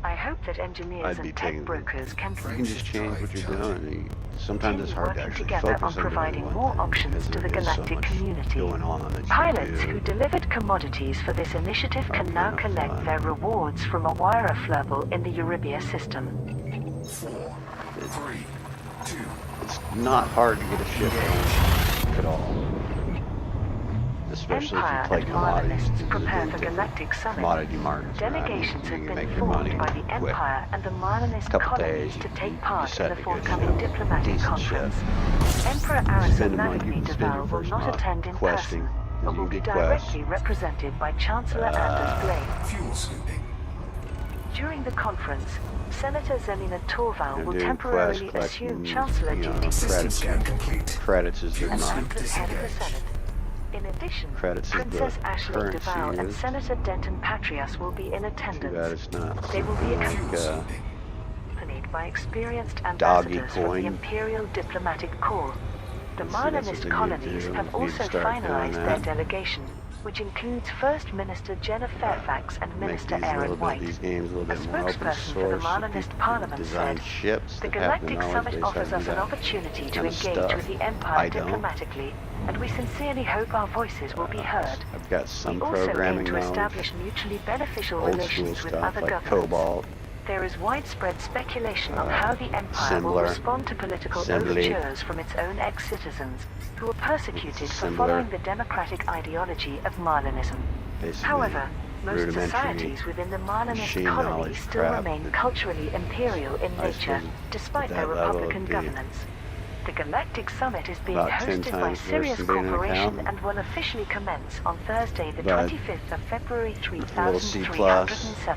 I hope that I'd engineers be and taking tech brokers can You can just change what you're doing. Sometimes it's hard to working actually together focus on providing one more thing options because to the there is so galactic much community. going on that you Pilots do. who delivered commodities for this initiative can Oh, now yeah, collect fine. their rewards from a wire flurble in the Eurybia system. 4, 3, 2, It's not hard to get a ship going at all. Especially if Empire you play and commodities. Marlinists because prepare there's for different Galactic Summit. commodity markets. around. Delegations You have can been make your money formed by the quick. Empire and the Marlinist Couple colonies days, to you take part in set the to get forthcoming some diplomatic decent conference. shit. Emperor Arison Spend the money, you Nagini can spend your Deval will first not month attend in questing, person, and but you will be get quests. directly represented by Chancellor Anders Blake. fuel scooping. During the conference, Senator Zelina Torval They're will doing temporarily quest assume collecting, Chancellor you know, duties System credits. scan complete. Credits is their Fuel and money. act as head of the Senate. In addition, Credits is Princess the Ashley currency Deval and is. Senator Denton Patrias will be in Too bad attendance. it's not. They will be Fuel accompanied scooping. by experienced Doggy ambassadors from coin. the Imperial Diplomatic Corps. The See, that's what Marlinist they colonies need to have do. Need to also start doing finalized their that. delegation, which includes First Minister Jenna Fairfax and Make Minister these Aaron White. these games a little A bit more open spokesperson for the source. Marlinist People Parliament design said, ships "The that have the Galactic knowledge Summit base offers us having an that opportunity to kind of engage stuff. with the I Empire don't. diplomatically, and we sincerely hope our voices will be heard. I've got some We also aim programming to knowledge, establish mutually beneficial old school relations with stuff other like governments. Cobalt. There is widespread speculation on how the Empire will Similar. respond to political Assembly. overtures from its own ex-citizens, who are persecuted for Similar. following the democratic ideology of Marlinism. Basically, However, most rudimentary societies within the Marlinist machine colonies knowledge still crap remain that culturally imperial in I nature, suppose despite at their that level Republican it'd be governance. The Galactic Summit is being about 10 hosted by times worse Sirius than being an Corporation accountant. and will officially commence on Thursday, the But 25th of February a little C+. 3307.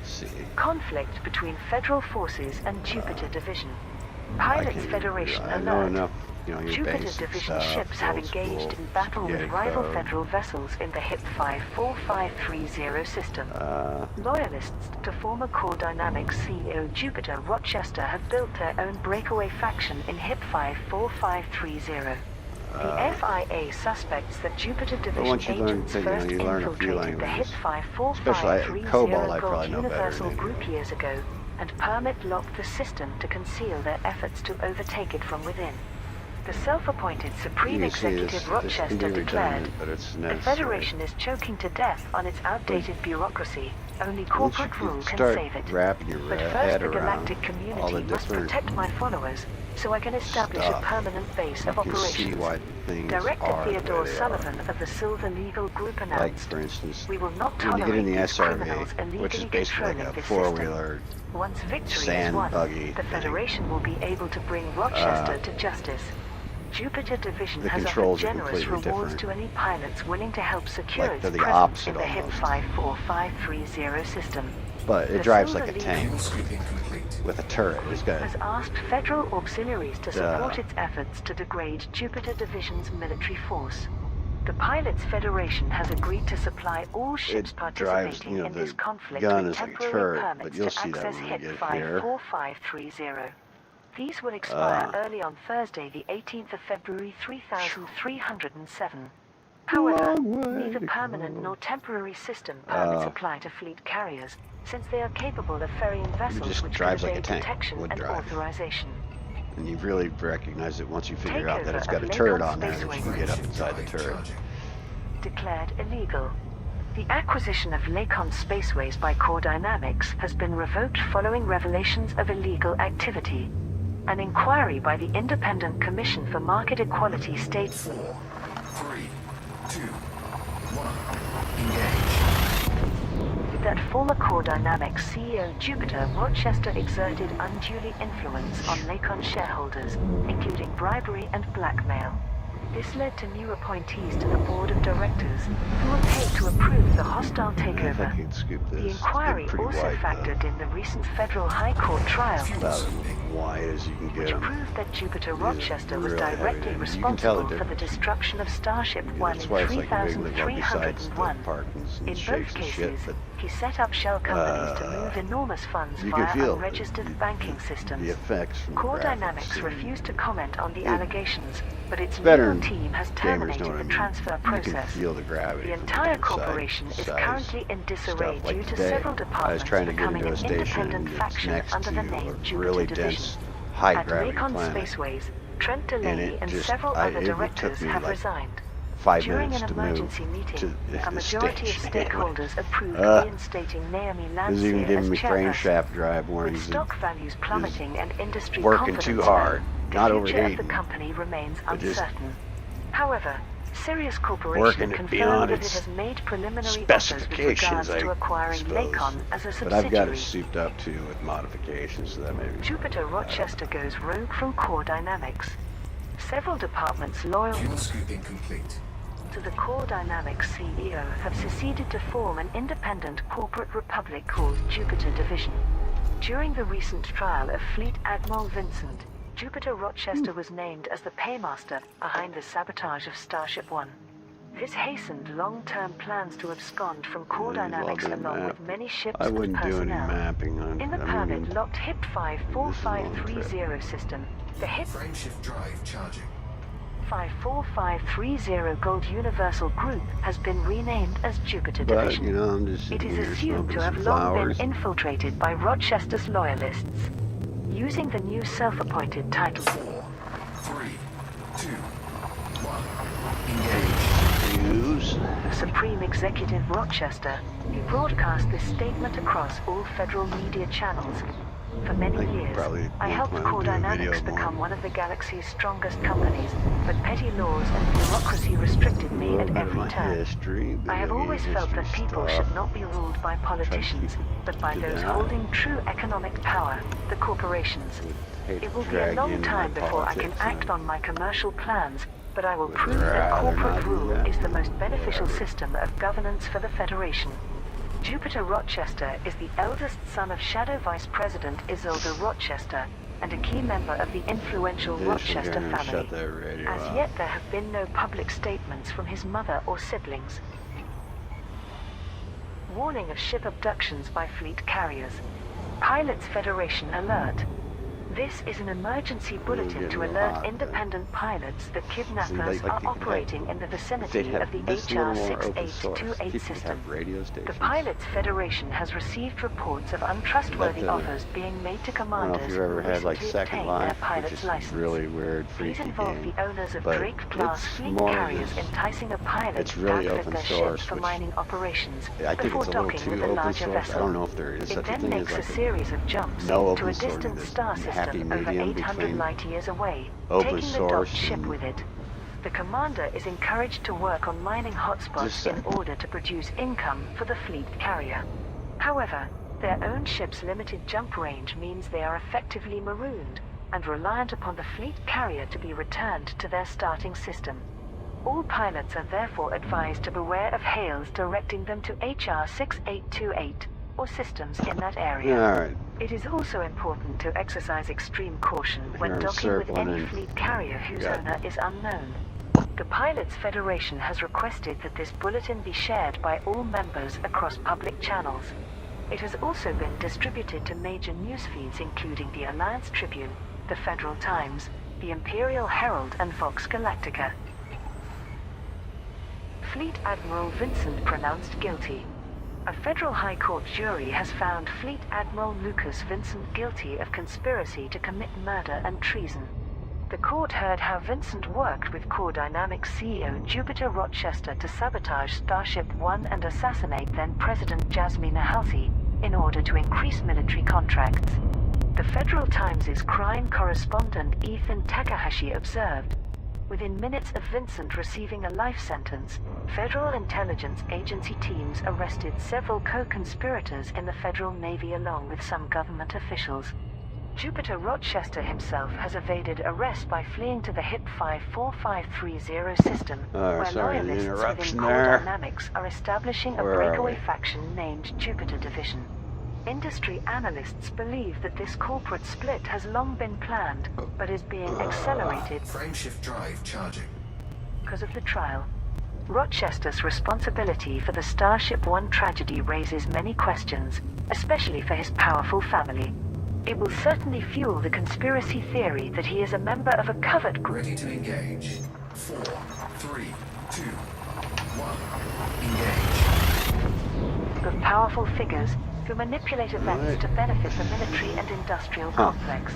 See. Conflict between Federal Forces and Jupiter Division. I Pilots can't Federation I know alert. enough, you know, your Jupiter basic Division stuff, ships have old engaged school in battle with spaghetti rival code. Federal vessels in the HIP 54530 system. Loyalists to former Core Dynamics CEO Jupiter Rochester have built their own breakaway faction in HIP 54530. The FIA suspects that Jupiter Division once you learn agents to, first you learn a few infiltrated the HIP languages. Especially Cobalt, I 54530 probably Gold know better Universal than Group anyone. years ago and permit-locked the system to conceal their efforts to overtake it from within. The self-appointed Supreme You can see Executive this can Rochester be declared, redundant, but it's the necessary. Federation is choking to death on its outdated bureaucracy. Only Once corporate you rule can start save it. wrapping your But first head the around galactic all the community must different protect my followers so I can establish a stuff, permanent base of you can see operations. why things Director are the Theodore way they Sullivan of the Silver Legal Group are. Like, announced, for instance, "We will not when you get in tolerate the these criminals SRV, which is illegally basically like controlling a this system. four-wheeler Once victory is sand won, buggy the thing. Federation will be able to bring Rochester to justice." Jupiter Division The has offered controls are generous completely rewards different. to any pilots willing to help secure Like, its they're the presence opposite in the HIP almost. 54530 system. But it The drives like Silver a Legal tank Fuel scooping complete. with a turret. It's got has asked federal auxiliaries to support its efforts to degrade Jupiter Division's military force. The Pilots Federation has agreed to supply all ships it participating drives, you know, in the this conflict gun with is like a temporary turret, but permits you'll to see that access when we HIP get here. 54530. These will expire early on Thursday, the 18th of February 3307. However, Long way neither to permanent go. nor temporary system permits apply to fleet carriers, since they are capable of ferrying vessels just which drives can like a evade tank, detection would and drive. authorization. And you really recognize it once you figure out that Takeover it's got a of turret Lakon on there that you can Spaceway. get up inside the turret. Charging. Declared illegal. The acquisition of Lakon Spaceways by Core Dynamics has been revoked following revelations of illegal activity. An inquiry by the Independent Commission for Market Equality states 4, 3, 2, 1. Engage. that former Core Dynamics CEO Jupiter Rochester exerted unduly influence on Lakon shareholders, including bribery and blackmail. This led to new appointees to the board of directors, who were paid to approve the hostile If I takeover. can scoop this, The inquiry it's getting also pretty wide, factored in the recent federal high court trial, about as wide as you can get which them. proved that Jupiter These Rochester are was really heavy, directly and you can tell the responsible for the difference. destruction of Starship 1 That's in why it's like a wiggly one besides the 3301. Parkins and In shakes both and shit, cases, but he set up shell companies to move enormous funds you can via feel unregistered banking systems. the effects from Core the graphics. Dynamics refused to comment on the It- allegations, but its Veteran legal team has gamers know terminated what I the mean. transfer You can process. feel the gravity. The from entire different corporation is size currently in disarray stuff. Like due to today, several I was departments trying to get becoming into an a station independent that's faction next under to the name a Jupiter really Division. dense, high At gravity Lakon planet. Spaceways, Trent And Delaney it and just, several it other took directors me have like resigned. 5 During minutes an to move emergency to meeting, the a majority of station. stakeholders approved Uh, reinstating Naomi It was even Lancier giving as me frame chairperson. shaft drive With warnings. stock values plummeting and industry working confidence too low, hard, the not future of overheating, the company remains but just uncertain. However, Sirius Corporation working it confirmed beyond that it its has made preliminary offers with specifications, regards to I acquiring suppose. Lakon as a But I've got subsidiary. it souped up too with modifications, so that maybe. Jupiter Rochester goes rogue from Core Dynamics. Several departments loyal Fuel scooping complete. to the Core Dynamics CEO have seceded to form an independent corporate republic called Jupiter Division. During the recent trial of Fleet Admiral Vincent, Jupiter Rochester was named as the paymaster behind the sabotage of Starship 1. This hastened long-term plans to abscond from Core Yeah, Dynamics well, along map. with many ships I and wouldn't do any personnel. mapping on. In the I mean, permit-locked HIP this is a long 54530 system, the HIP Frameshift drive charging. 54530 Gold Universal Group has been renamed as Jupiter but Division. you know, I'm just It sitting is here assumed smoking to have some long flowers. been infiltrated by Rochester's loyalists. Using the new self-appointed title 4, 3, 2, 1. Engage. Use. Supreme Executive Rochester, he broadcast this statement across all federal media channels. For many I could years, probably I helped want to Core do a Dynamics video more. become one of the galaxy's strongest companies, but petty laws and bureaucracy restricted A me little at bit of every my turn. history, I have video game always felt that history people stuff. should not be ruled by politicians, but by to those that. holding true economic power, the corporations. Hate to It will be a drag you long into time my before I can politics, act and on my commercial plans, but I will Would prove that rather corporate not do rule that. is the most beneficial Whatever. system of governance for the Federation. Jupiter Rochester is the eldest son of Shadow Vice President Isolde Rochester and a key member of the influential This Rochester is gonna family. shut that radio As off. yet, there have been no public statements from his mother or siblings. Warning of ship abductions by fleet carriers. Pilots Federation alert. This is an emergency bulletin getting to a little alert hot, independent pilots that kidnappers like are you could operating in the if they'd vicinity have of the this little more open source, HR-6828 people system. have radio stations. The Pilots Federation has received reports of untrustworthy offers being made to I don't know commanders if you've who ever had like recently Second obtained their Life, which pilot's is license. really weird, These freaky involve game. the owners of But Drake-class it's fleet more carriers just- enticing a pilot it's really back open their source, ship for which mining operations I think before it's a little docking too with a open larger source. vessel. I don't know if there is It such a then thing makes as like a series of jumps no into a open source, distant this star happy system over medium 800 between light years away, open taking the source docked ship and with it. The commander is encouraged to work on mining hotspots Just in order to produce income for the fleet carrier. However, their own ship's limited jump range means they are effectively marooned and reliant upon the fleet carrier to be returned to their starting system. All pilots are therefore advised to beware of hails directing them to HR-6828 or systems in that area. Alright, It is also important to exercise extreme caution when Here I'm docking with circling any in. fleet carrier whose Got- owner is unknown. The Pilots Federation has requested that this bulletin be shared by all members across public channels. It has also been distributed to major news feeds including the Alliance Tribune, the Federal Times, the Imperial Herald and Vox Galactica. Fleet Admiral Vincent pronounced guilty. A federal high court jury has found Fleet Admiral Lucas Vincent guilty of conspiracy to commit murder and treason. The court heard how Vincent worked with Core Dynamics CEO Jupiter Rochester to sabotage Starship One and assassinate then-President Jasmina Halsey in order to increase military contracts. The Federal Times' crime correspondent Ethan Takahashi observed, within minutes of Vincent receiving a life sentence, Federal Intelligence Agency teams arrested several co-conspirators in the Federal Navy along with some government officials. Jupiter Rochester himself has evaded arrest by fleeing to the HIP 54530 system, where sorry, the loyalists interruption within Core there. Dynamics are establishing a Where are breakaway we? faction named Jupiter Division. Industry analysts believe that this corporate split has long been planned, but is being accelerated Frameshift drive charging. because of the trial. Rochester's responsibility for the Starship One tragedy raises many questions, especially for his powerful family. It will certainly fuel the conspiracy theory that he is a member of a covert group. Ready to engage. 4, 3, 2, 1. Engage. Of powerful figures who manipulate events Right. to benefit the military and industrial complex.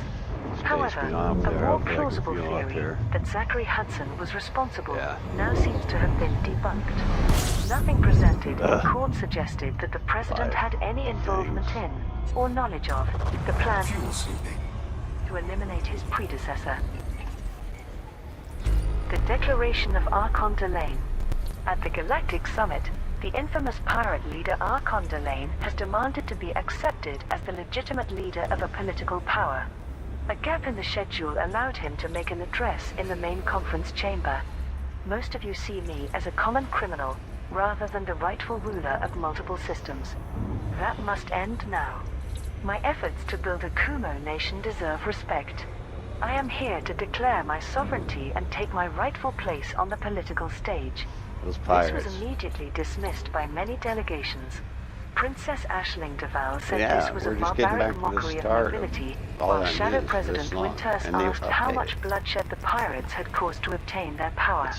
However, me off a there. more Hopefully I can plausible feel up theory here. that Zachary Hudson was responsible Yeah. now seems to have been debunked. Nothing presented in court suggested that the president Five had any involvement in, or knowledge of, the plan Fuel sweeping. to eliminate his predecessor. The Declaration of Archon Delane. At the Galactic Summit, the infamous pirate leader Archon Delane has demanded to be accepted as the legitimate leader of a political power. A gap in the schedule allowed him to make an address in the main conference chamber. Most of you see me as a common criminal, rather than the rightful ruler of multiple systems. That must end now. My efforts to build a Kumo nation deserve respect. I am here to declare my sovereignty and take my rightful place on the political stage. those This pirates. was immediately dismissed by many delegations. Princess Ashling Deval said Yeah, this was a we're just getting barbaric back to the mockery of start of nobility, all while that Shadow news President this long, Winters and they've asked how updated. much bloodshed the pirates had caused to obtain their power.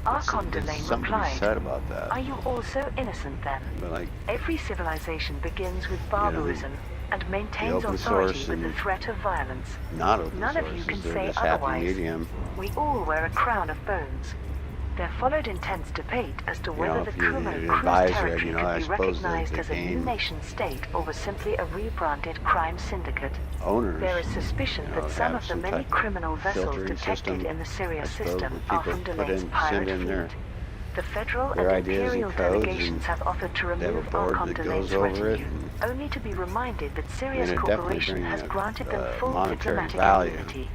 Archon There's Delane something to be replied, said about that. "Are you also innocent then? But like, Every civilization begins with barbarism and maintains open authority source with the and threat of violence. not open None of you sources, can they're say this happy otherwise. medium. We all wear a crown of bones." There followed intense debate as to whether the if you Kumo advise cruise it, territory I could be suppose recognized the as a new game nation-state or was simply a rebranded crime syndicate. Owners. There is suspicion that some have of the some many type of criminal vessels filtering detected system, in the Syria I suppose, system where are people from put Delane's in- pirate send in their- fleet. The federal their and ideas and imperial codes, delegations and have offered to they have a remove board Archon that Delane's goes over it, retinue, and- only to be reminded that I Sirius mean, it definitely Corporation brings has a- granted them a full monetary diplomatic value. immunity.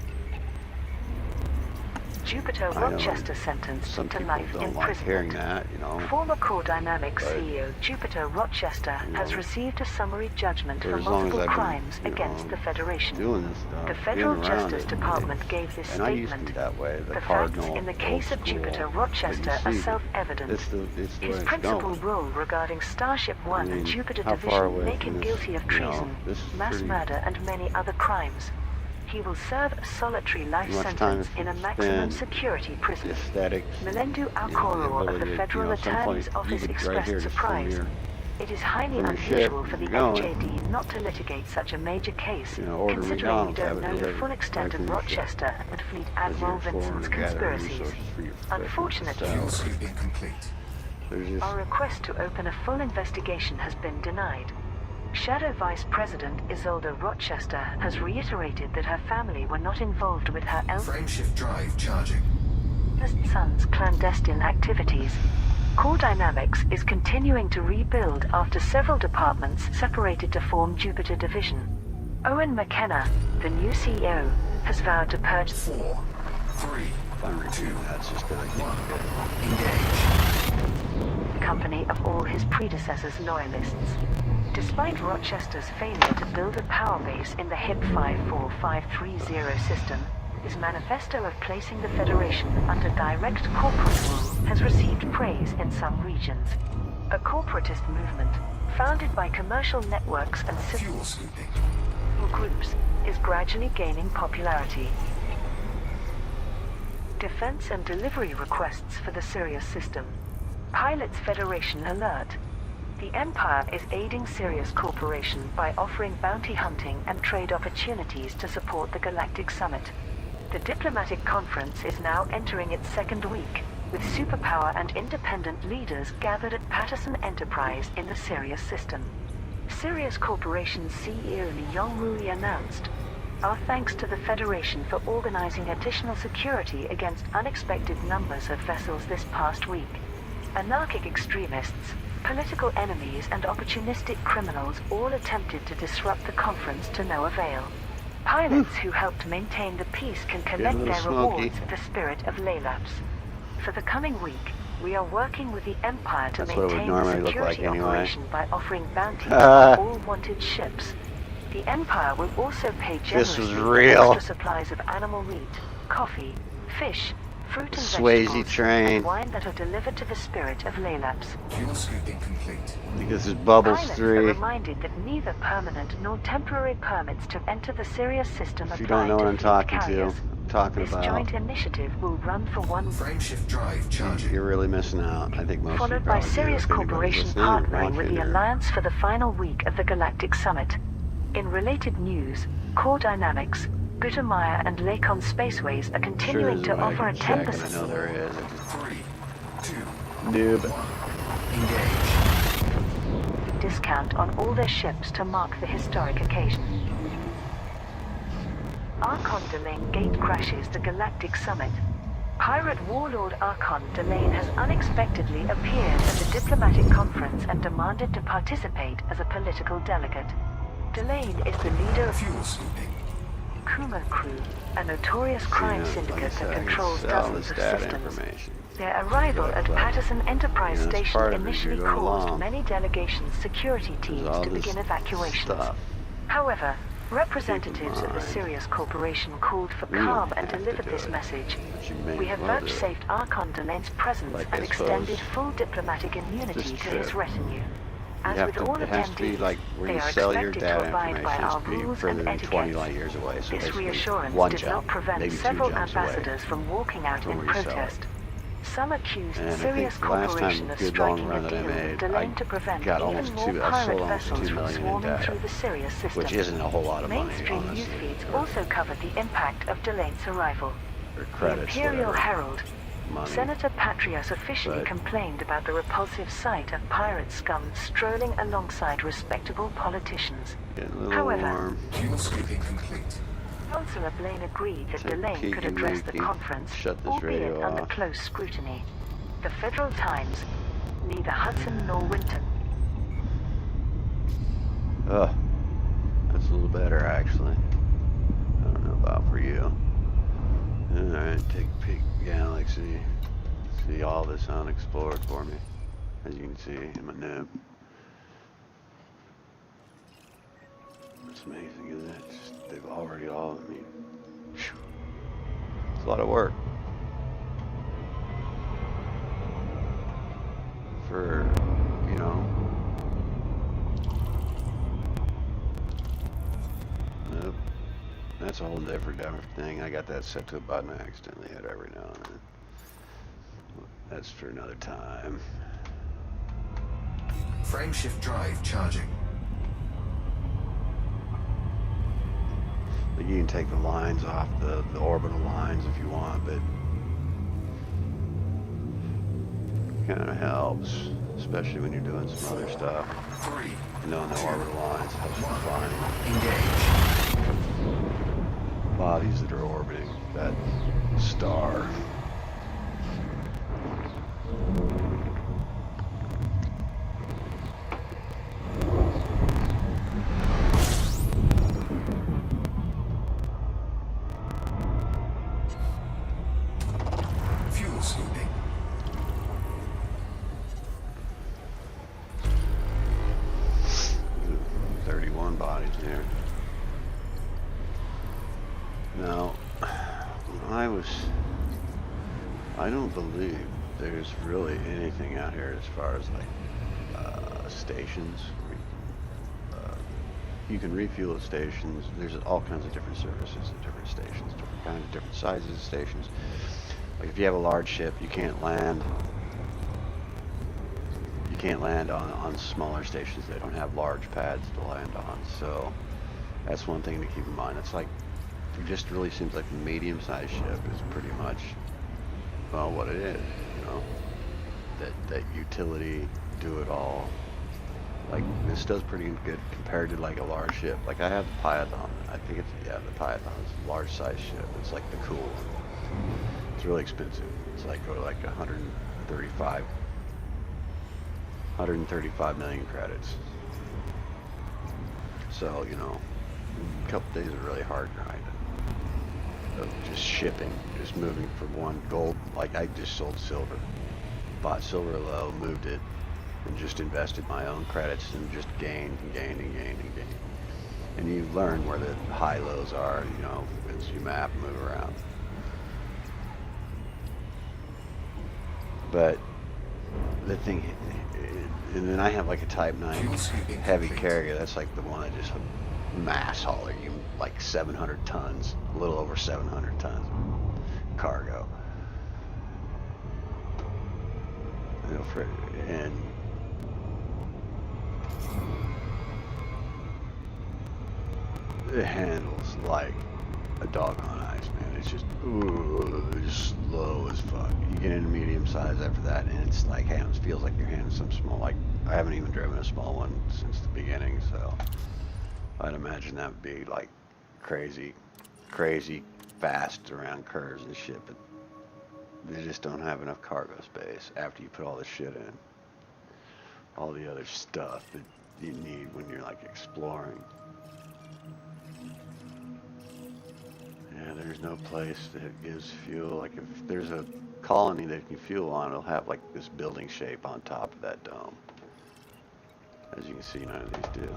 Jupiter I know Rochester sentenced some to people life don't like hearing imprisonment. that, Former Core Dynamics But, CEO Jupiter Rochester has know, received a summary judgment for for as long as multiple I've been, crimes you against know, the Federation. doing this stuff, The Federal being around Justice it, Department gave this and I used to statement. be that way, the The facts cardinal, in the case old of Jupiter school, Rochester but are you see, self-evident. it's the His way principal it's going. role regarding Starship One I mean, and Jupiter how far Division away make from him this, guilty of you know, treason, this is mass pretty- murder, and many other crimes. He will serve a solitary life Too much time sentence in a to maximum spend. security prison. Aesthetics. Melendu You know, the Alcoror of ability the to, Federal at some Attorney's point, Office you could expressed right here just from surprise. your, It is highly from your ship, unusual for the going. FJD not to litigate such a major case, You know, order considering we McDonald's, have don't it know the delivered full right extent from of your ship. Rochester and Fleet As Admiral you're exploring Vincent's and gathering conspiracies. resources for your Unfortunately, Fuel scooping complete. There's just, our request to open a full investigation has been denied. Shadow Vice President Isolde Rochester has reiterated that her family were not involved with her Frameshift drive charging. eldest son's clandestine activities. Core Dynamics is continuing to rebuild after several departments separated to form Jupiter Division. Owen McKenna, the new CEO, has vowed to purge 4, 3, if I'm reading that's just gonna keep engage. the company of all his predecessors' loyalists. Despite Rochester's failure to build a power base in the HIP 54530 system, his manifesto of placing the Federation under direct corporate rule has received praise in some regions. A corporatist movement, founded by commercial networks and civil Fuel scooping. groups, is gradually gaining popularity. Defense and delivery requests for the Sirius system. Pilots Federation alert. The Empire is aiding Sirius Corporation by offering bounty hunting and trade opportunities to support the Galactic Summit. The diplomatic conference is now entering its second week, with superpower and independent leaders gathered at Patterson Enterprise in the Sirius system. Sirius Corporation's CEO Li Yongrui announced, "Our thanks to the Federation for organizing additional security against unexpected numbers of vessels this past week. Anarchic extremists, political enemies and opportunistic criminals all attempted to disrupt the conference to no avail. Pilots who helped maintain the peace can collect little their smoky. rewards at the Spirit of Laylabs. For the coming week, we are working with the Empire to That's what it would maintain the normally look security like anyway. operation by offering bounties on all wanted ships. The Empire will also pay This was generously for real. extra supplies of animal meat, coffee, fish, fruit and Swayze vegetables, train. and wine that are delivered to the Spirit of Laylabs. Fuel scooping complete. I think this is Bubbles Pilots are 3. reminded that neither permanent nor temporary permits to enter the Sirius system If you apply don't know to what I'm fleet talking to, carriers. I'm talking This about, joint initiative will run for 1 week. Frameshift drive charging. you're really missing out. I think most of you Followed by probably do. Sirius If anybody's Corporation listening or partnering with the watching or- Alliance for the final week of the Galactic Summit. In related news, Core Dynamics, Gutermeyer and Lakon Spaceways are Sure continuing there's to a way I offer a can check, and I 10% know there is. 3, 2, Noob. 1. Engage. discount on all their ships to mark the historic occasion. Archon Delane gate crashes the Galactic Summit. Pirate warlord Archon Delane has unexpectedly appeared at the diplomatic conference and demanded to participate as a political delegate. Delane is the leader of Fuel scooping. Kuma Crew, a notorious crime You know, syndicate like I said, that I can controls sell dozens this of data systems. information. Their arrival at But, Patterson Enterprise you know, it's Station part of it, initially you're going caused along. many delegations' security There's teams all to this begin evacuations. stuff. However, representatives of the mind, Sirius Corporation called for we don't calm and have to delivered do this it, message. but you may We have as well do it. vouchsafed Archon Delane's presence Like, and I extended suppose, full diplomatic immunity this to his trip, retinue. As have with to, all it has to be attendees, like where they you are sell your expected to data abide by information. It our has to be rules further and than 20 etiquette. light years away. So This basically reassurance one did jump, not prevent maybe 2 several jumps away. ambassadors from walking out from in where you sell it. protest. Some accused And I Sirius think the last Corporation time, of good long striking run a that I deal with made, Delane I to prevent got even almost more 2, I pirate sold almost vessels 2 from million in swarming data, through the Sirius system. which isn't a whole lot of money, Mainstream news honestly. feeds or- also covered the impact of Delane's arrival. or The credits, Imperial whatever, Herald. money. Senator Patrias officially But- complained about the repulsive sight of pirate scum strolling alongside respectable politicians. Getting a little However, warm. Fuel scooping complete. Councillor Blaine agreed that Take a Delane could address the peeky-weeky. conference, Shut this albeit radio under off. close scrutiny. The Federal Times. Neither Hudson nor Winton. Ugh. That's a little better, actually. I don't know about for you. Alright, take a peek at the galaxy. See all this unexplored for me. As you can see, I'm a noob. It's amazing, isn't it? Just, they've already all, I mean, phew. It's a lot of work. For, you know, nope. That's that's a whole different thing. I got that set to a button I accidentally hit every now and then. That's for another time. Frameshift drive charging. Like you can take the lines off, the orbital lines if you want, but kind of helps, especially when you're doing some other stuff. 3, Knowing the orbital lines helps you find engage. bodies that are orbiting that star. Fuel scooping. Ooh, 31 bodies here. Now, I don't believe there's really anything out here as far as like stations. You can refuel at stations. There's all kinds of different services at different stations, different kinds of different sizes of stations. Like if you have a large ship, you can't land. You can't land on smaller stations. They don't have large pads to land on. So that's one thing to keep in mind. It's like it just really seems like a medium-sized ship is pretty much well what it is. You know, that utility, do it all. Like this does pretty good compared to like a large ship. Like I have the Python. I think it's the Python. It's a large size ship. It's like the cool one. It's really expensive. It's like go to like 135 million credits. So you know, a couple days of really hard grinding of just shipping, just moving from one gold. Like I just sold silver, bought silver low, moved it. And just invested my own credits and just gained and gained and gained and gained. And you learn where the high lows are, you know, as you map and move around. But the thing, and then I have like a Type 9 heavy carrier. That's like the one that just mass hauler you like 700 tons, a little over 700 tons of cargo. You know, and it handles like a dog on ice, man. It's just, just slow as fuck. You get into medium size after that, and it's like, it feels like you're handling some small, like, I haven't even driven a small one since the beginning, so I'd imagine that would be like crazy fast around curves and shit, but they just don't have enough cargo space after you put all the shit in. All the other stuff that you need when you're like exploring. Yeah, there's no place that gives fuel. Like if there's a colony that you can fuel on, it'll have like this building shape on top of that dome. As you can see, none of these do.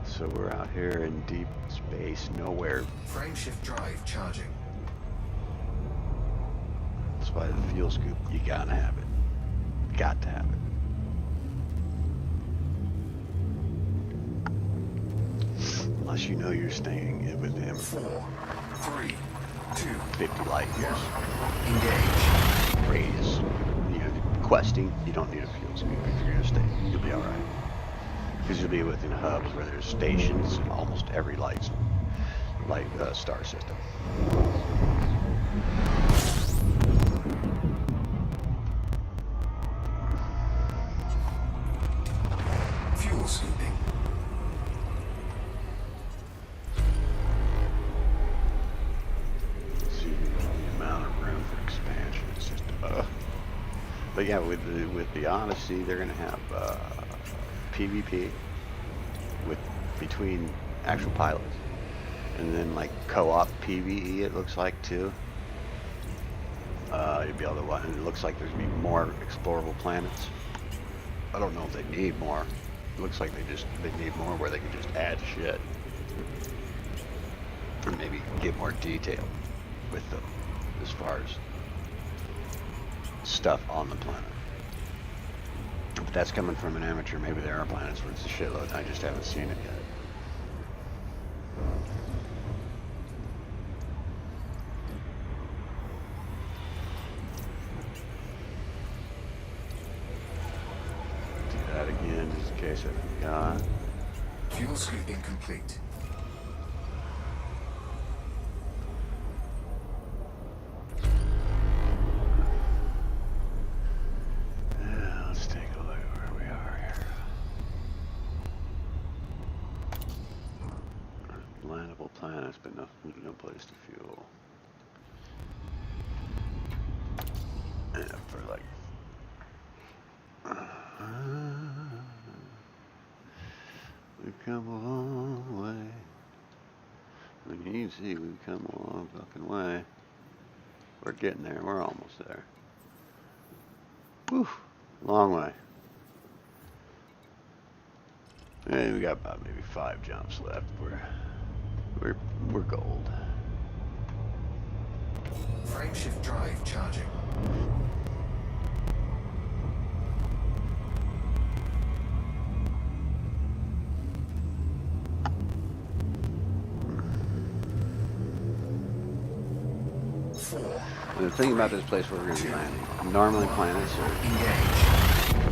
So we're out here in deep space, nowhere. Frameshift drive charging. That's why the fuel scoop, you gotta have it. Got to have it. Unless you know you're staying within 4, 3, 2, 50 light years. engage. Radius. You know, questing, you don't need a fuel scoop. If you're gonna stay, you'll be alright. Because you'll be within hubs where there's stations in almost every star system. Fuel scooping. See the amount of room for expansion. It's just But yeah, with the Odyssey, they're gonna have PvP between actual pilots, and then like co-op PvE. It looks like too. You'd be able to. And it looks like there's gonna be more explorable planets. I don't know if they need more. It looks like they need more where they can just add shit, or maybe get more detail with them as far as stuff on the planet. But that's coming from an amateur. Maybe there are planets where it's a shitload. I just haven't seen it yet. place have we got? Fuel scooping complete. Yeah, let's take a look at where we are here. Landable planets, but no place to fuel. Yeah, for like. We've come a long way. I mean, you can see we've come a long fucking way. We're getting there. We're almost there. Whew. Long way. Hey, we got about maybe 5 jumps left. We're gold. Frameshift drive charging. The thing about this place where we're going to be landing, normally planets are,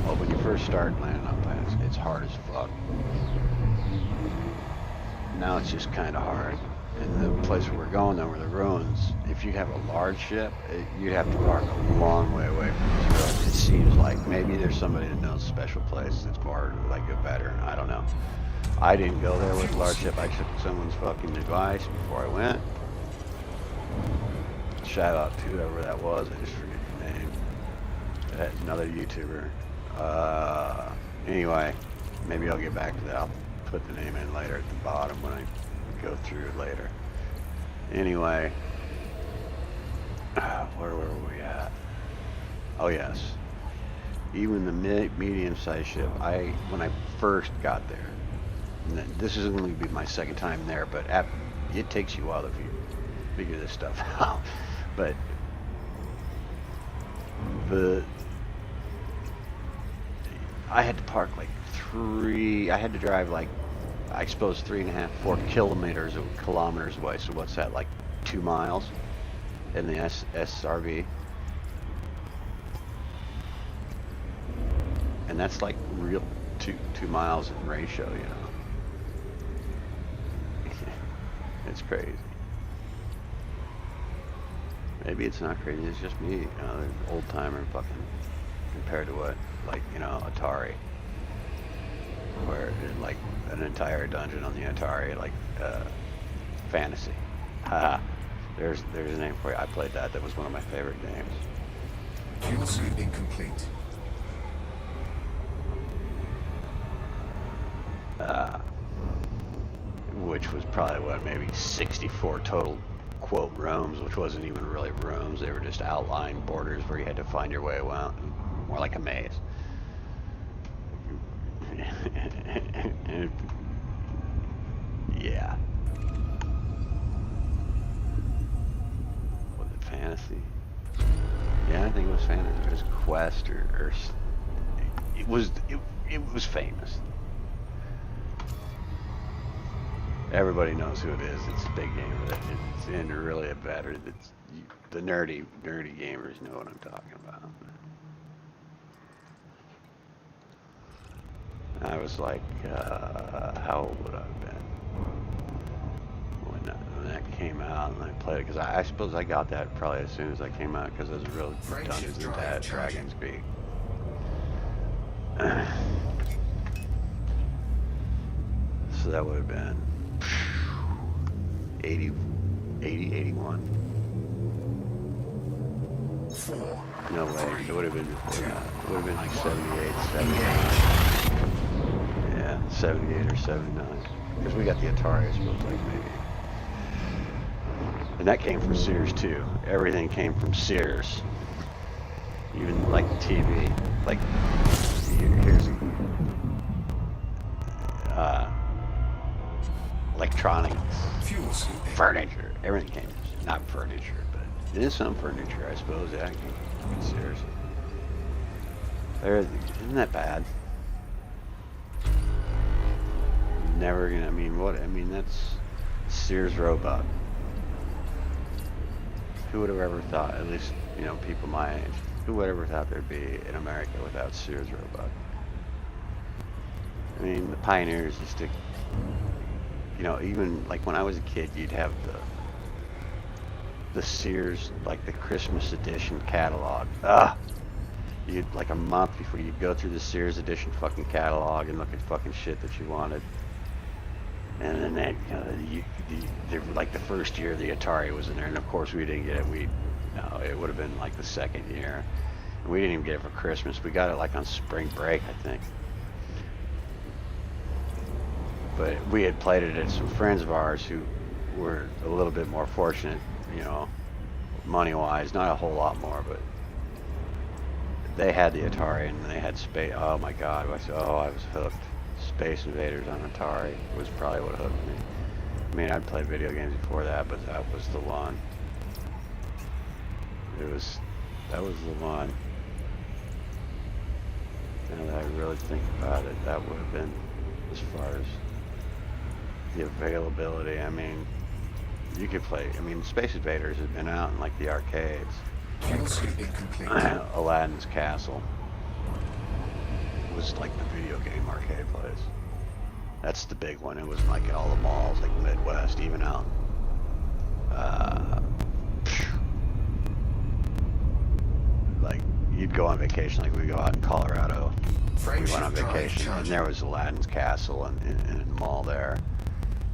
well, when you first start landing on planets, it's hard as fuck. Now it's just kind of hard. And the place where we're going, though, where the ruins, if you have a large ship, you'd have to park a long way away from this road. It seems like maybe there's somebody that knows a special place that's more like a veteran. I don't know. I didn't go there with a large ship. I took someone's fucking advice before I went. Shout out to whoever that was. I just forget the name. That's another YouTuber. Anyway, maybe I'll get back to that. I'll put the name in later at the bottom when I go through it later. Anyway, where were we at? Oh yes, even the medium-sized ship. When I first got there, and this is going to be my second time there, but it takes you a while to figure this stuff out. But I had to park like I had to drive like, I suppose 3.5, 4 kilometers away. So what's that, like 2 miles in the SRV? And that's like real 2 miles in ratio, you know. It's crazy. Maybe it's not crazy, it's just me, you know, old timer fucking, compared to what, like, you know, Atari, where like an entire dungeon on the Atari, like, fantasy. Haha, there's a name for you. I played that was one of my favorite games. Fuel scooping complete. Which was probably, what, maybe 64 total quote rooms, which wasn't even really rooms. They were just outline borders where you had to find your way around, more like a maze. Yeah. Was it fantasy? Yeah, I think it was fantasy. It was Quest or it was famous. Everybody knows who it is. It's a big game. It's and really a veteran. The nerdy gamers know what I'm talking about. I was like, how old would I have been when that came out and I played it? Because I suppose I got that probably as soon as I came out, because it was a real Dungeons and Dragons geek. So that would have been 80, 81. 4. No way. It would have been before that. It would have been like 78, 79. Yeah, 78 or 79. Because we got the Atari, I suppose, like maybe. And that came from Sears too. Everything came from Sears. Even like the TV. Like, here's electronics, furniture, everything came, not furniture, but it is some furniture, I suppose. Yeah, seriously. Isn't that bad? Never gonna, that's Sears Roebuck. Who would have ever thought, at least, you know, people my age, who would have ever thought there'd be in America without Sears Roebuck? I mean, the Pioneers used to, you know, even like when I was a kid, you'd have the Sears, like the Christmas edition catalog. You'd like a month before you'd go through the Sears edition fucking catalog and look at fucking shit that you wanted. And then that, like the first year the Atari was in there, and of course we didn't get it. No, it would have been like the second year. And we didn't even get it for Christmas. We got it like on spring break, I think. But we had played it at some friends of ours who were a little bit more fortunate, you know, money-wise, not a whole lot more, but they had the Atari and they had Space. Oh my God, I was hooked. Space Invaders on Atari was probably what hooked me. I mean, I'd played video games before that, but that was the one. That was the one. Now that I really think about it, that would have been, as far as the availability, I mean, you could play, I mean, Space Invaders had been out in like the arcades. Fuel sweeping complete. Aladdin's Castle was like the video game arcade place. That's the big one. It was like all the malls, like Midwest, even out. Like you'd go on vacation, like we go out in Colorado. We went on vacation, and there was Aladdin's Castle and in the mall there.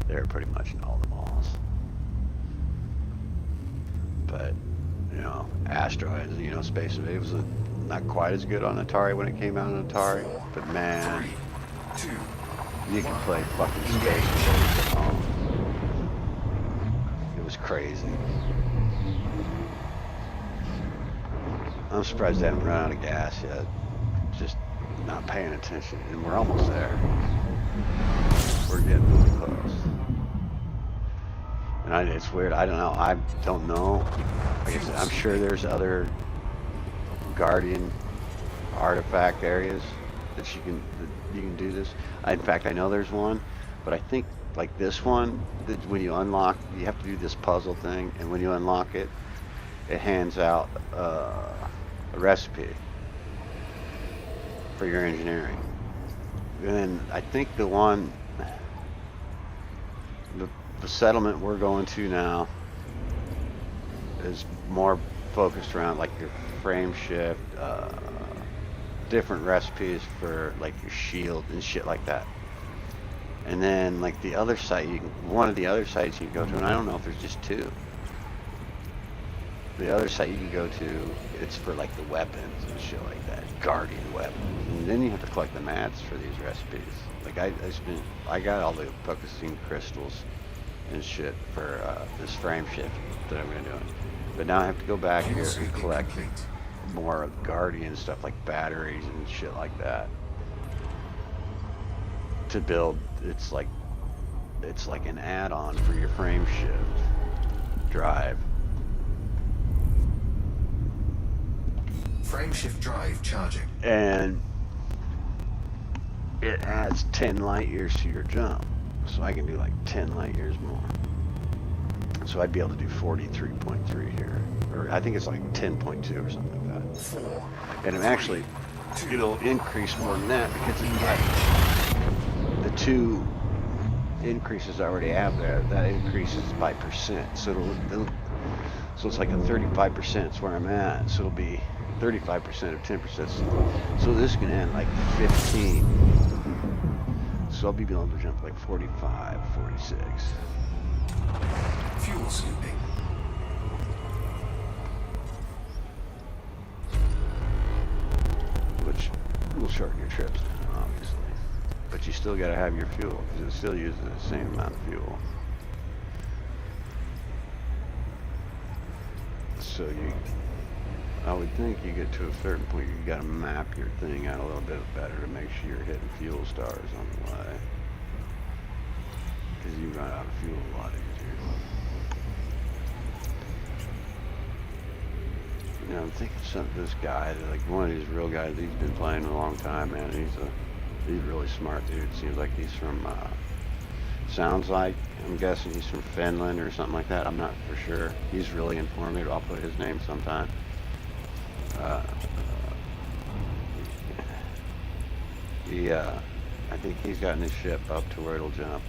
They were pretty much in all the malls. But you know, Asteroids, you know, Space Invaders was not quite as good on Atari when it came out on Atari, but man, you can play fucking Space Invaders at home. It was crazy. I'm surprised they haven't run out of gas yet. Just not paying attention, and we're almost there. We're getting really close. And it's weird. I don't know. Like I said, I'm sure there's other Guardian artifact areas that you can do this. In fact, I know there's one, but I think like this one, that when you unlock, you have to do this puzzle thing, and when you unlock it, it hands out a recipe for your engineering. And then I think the one, the settlement we're going to now is more focused around like your frame shift, different recipes for like your shield and shit like that. And then like the other site, one of the other sites you can go to, and I don't know if there's just two. The other site you can go to, it's for like the weapons and shit like that, Guardian weapons. And then you have to collect the mats for these recipes. Like I got all the focusing crystals and shit for this frame shift that I'm gonna do. But now I have to go back here and collect more of Guardian stuff like batteries and shit like that to build. It's like an add-on for your frame shift drive. Frame shift drive charging. And it adds 10 light years to your jump. So I can do like 10 light years more. So I'd be able to do 43.3 here. Or I think it's like 10.2 or something like that. 4. And it actually, it'll increase more than that because it's like the two increases I already have there, that increases by percent. So so it's like a 35% is where I'm at. So it'll be 35% of 10%. So this can end like 15. So I'll be able to jump like 45, 46. Fuel scooping. Which will shorten your trips down, obviously. But you still gotta have your fuel, because it still uses the same amount of fuel. So I would think you get to a certain point, you gotta map your thing out a little bit better to make sure you're hitting fuel stars on the way. Because you run out of fuel a lot easier. You know, I'm thinking this guy, like one of these real guys, he's been playing a long time, man. He's a really smart dude. Seems like he's from, sounds like, I'm guessing he's from Finland or something like that. I'm not for sure. He's really informative. I'll put his name sometime. I think he's gotten his ship up to where it'll jump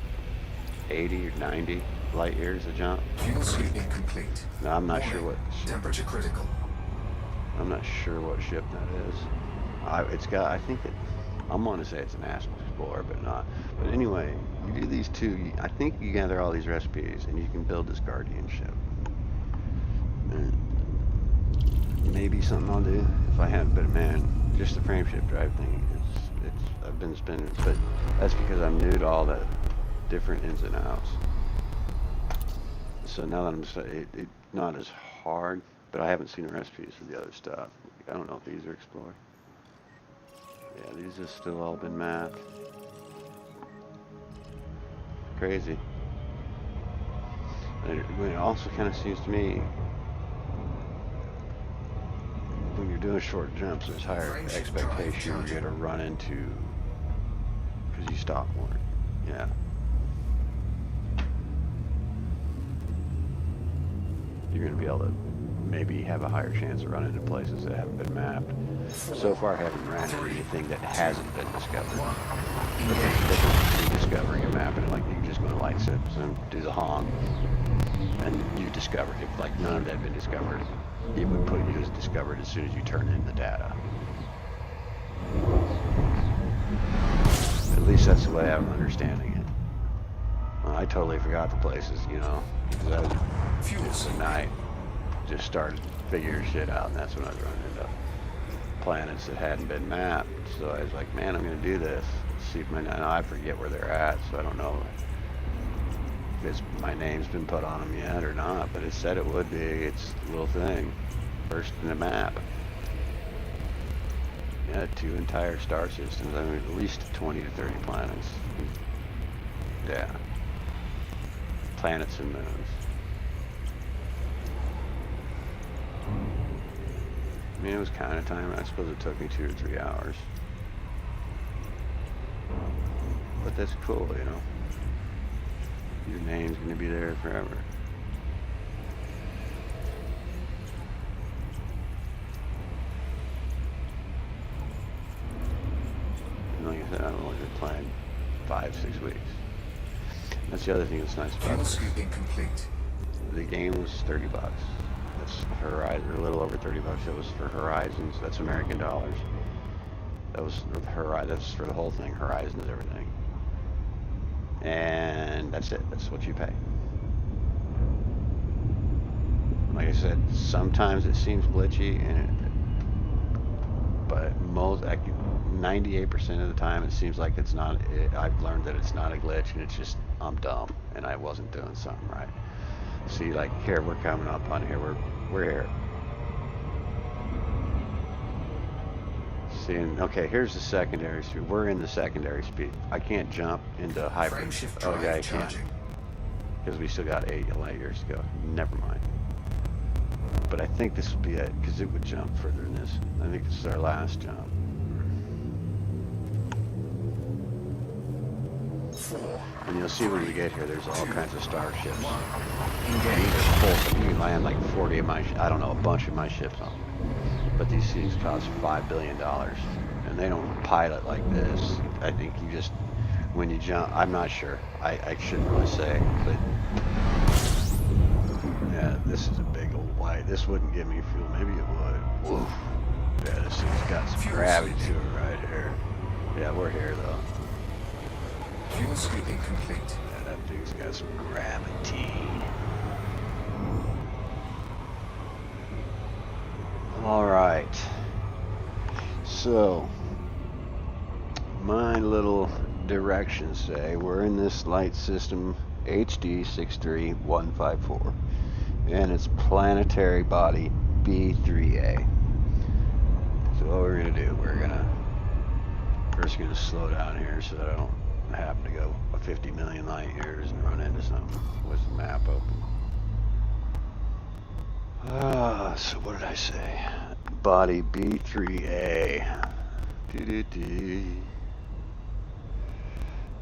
80 or 90 light years to jump. Fuel sweeping complete. Now I'm not Warning. sure what ship, Temperature critical. I'm not sure what ship that is. It's got, I think it, I'm going to say it's an Astral Explorer, but not. But anyway, you do these two. I think you gather all these recipes, and you can build this Guardian ship. And maybe something I'll do if I have. But man, just the frameshift drive thing. I've been spinning, but that's because I'm new to all the different ins and outs. So now that I'm it's not as hard, but I haven't seen the recipes for the other stuff. I don't know if these are explored. Yeah, these have still all been mapped. Crazy. And it also kind of seems to me when you're doing short jumps, there's higher expectation you're going to run into because you stop more. Yeah. You're going to be able to maybe have a higher chance of running into places that haven't been mapped. So far, I haven't ran into anything that hasn't been discovered. But there's a difference between discovering and mapping. Like, you just go to light sips and do the honk, and you discover it. Like, none of that had been discovered. It would put you as discovered as soon as you turn in the data. At least that's the way I'm understanding it. Well, I totally forgot the places, you know, because I was at night, just started figuring shit out, and that's when I was running into planets that hadn't been mapped. So I was like, man, I'm going to do this. See if I forget where they're at, so I don't know if my name's been put on them yet or not, but it said it would be. It's a little thing. First in the map. Yeah, 2 entire star systems. I mean, at least 20 to 30 planets. Yeah. Planets and moons. I mean, it was kind of time. I suppose it took me 2 or 3 hours. But that's cool, you know. Your name's going to be there forever. And like I said, I've only been playing 5-6 weeks. That's the other thing that's nice about this. Complete. The game was $30. That's Horizon, or a little over $30. It was for Horizons. That's American dollars. That was Horizon. That's for the whole thing. Horizon is everything. And that's it. That's what you pay. Like I said, sometimes it seems glitchy, but most, 98% of the time, it seems like it's not. I've learned that it's not a glitch, and it's just I'm dumb, and I wasn't doing something right. See, like here, we're coming up on here. We're here. Seeing, okay, here's the secondary speed. We're in the secondary speed. I can't jump into hyper. Oh yeah, I can. Because we still got 8 light years to go. Never mind. But I think this will be it, because it would jump further than this. I think this is our last jump. 4. And you'll see when we get here, there's all kinds of starships. These are full. You can land like 40 of my, I don't know, a bunch of my ships on them. But these things cost $5 billion, and they don't pilot like this. I think you just, when you jump, I'm not sure. I shouldn't really say, but yeah, this is a big old light. This wouldn't give me fuel. Maybe it would. Woof. Yeah, this thing's got some gravity to it right here. Yeah, we're here though. Fuel sweeping complete. Yeah, that thing's got some gravity. All right. So, my little directions say we're in this light system HD 63154, and it's planetary body B3A. So what we're gonna do, we're gonna first gonna slow down here so that I don't happen to go 50 million light years and run into something with the map open. So what did I say? Body B3A.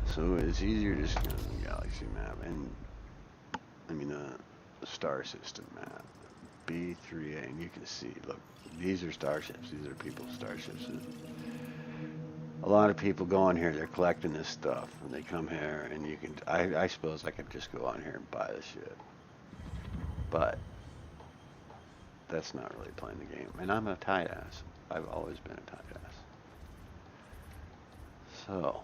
So it's easier to just go to the galaxy map, and I mean the star system map. B3A, and you can see, look, these are starships. These are people's starships. a lot of people go on here, they're collecting this stuff, and they come here, and you can, I suppose I could just go on here and buy this shit. But that's not really playing the game. And I'm a tight ass. I've always been a tight ass. So.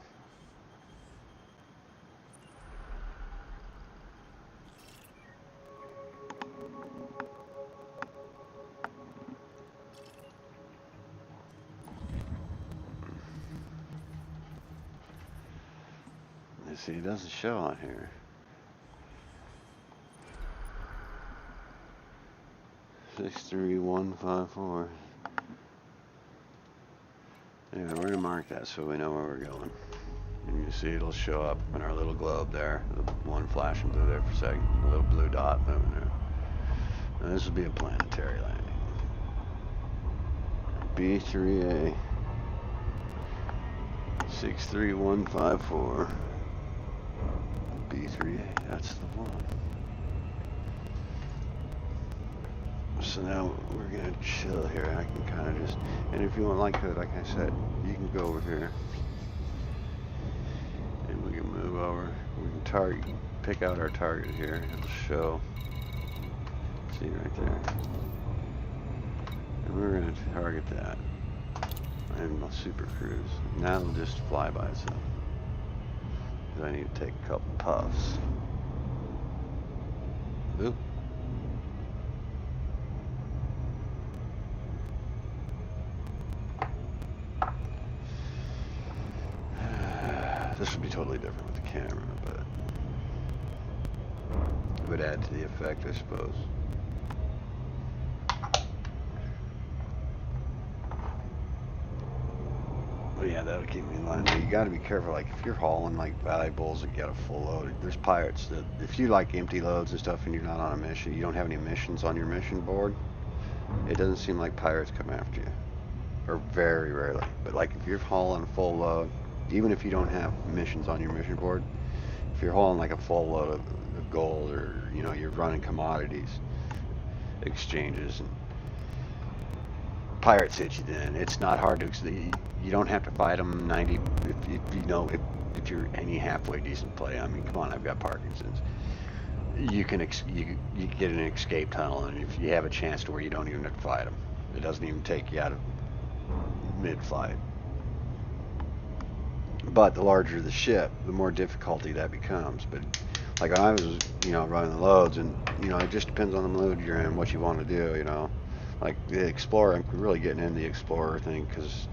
You see, it doesn't show on here. Six, 3, 1, 5, 4. Yeah, we're gonna mark that so we know where we're going. And you see it'll show up in our little globe there. The one flashing blue there for a second. A little blue dot moving there. Now this will be a planetary landing. B3A 63154. B3A, that's the one. So now we're gonna chill here. I can kind of just, and if you want, like I said, you can go over here, and we can move over. We can target, pick out our target here. It'll show. See right there. And we're gonna target that. And the super cruise. Now it'll just fly by itself. Because I need to take a couple puffs. Oop. This would be totally different with the camera, but it would add to the effect, I suppose. But yeah, that'll keep me in line. But you got to be careful. Like if you're hauling like valuables and get a full load, there's pirates that if you like empty loads and stuff and you're not on a mission, you don't have any missions on your mission board. It doesn't seem like pirates come after you, or very rarely. But like if you're hauling a full load, even if you don't have missions on your mission board, if you're hauling like a full load of gold, or you know you're running commodities exchanges, and pirates hit you, then it's not hard to. You don't have to fight them 90. If you know if you're any halfway decent play. I mean, come on, I've got Parkinson's. You can you get an escape tunnel, and if you have a chance to where you don't even have to fight them, it doesn't even take you out of mid-flight. But the larger the ship, the more difficulty that becomes. But like when I was, running the loads, and it just depends on the mood you're in, what you want to do. Like the Explorer, I'm really getting into the Explorer thing because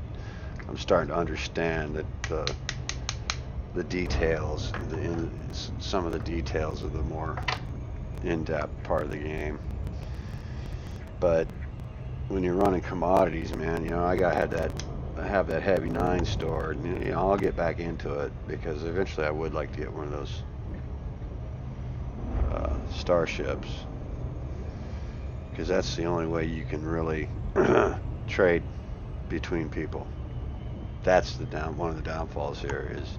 I'm starting to understand that the details, some of the details of the more in-depth part of the game. But when you're running commodities, man, I have that heavy 9 stored, and I'll get back into it because eventually I would like to get one of those starships, because that's the only way you can really trade between people. That's one of the downfalls here is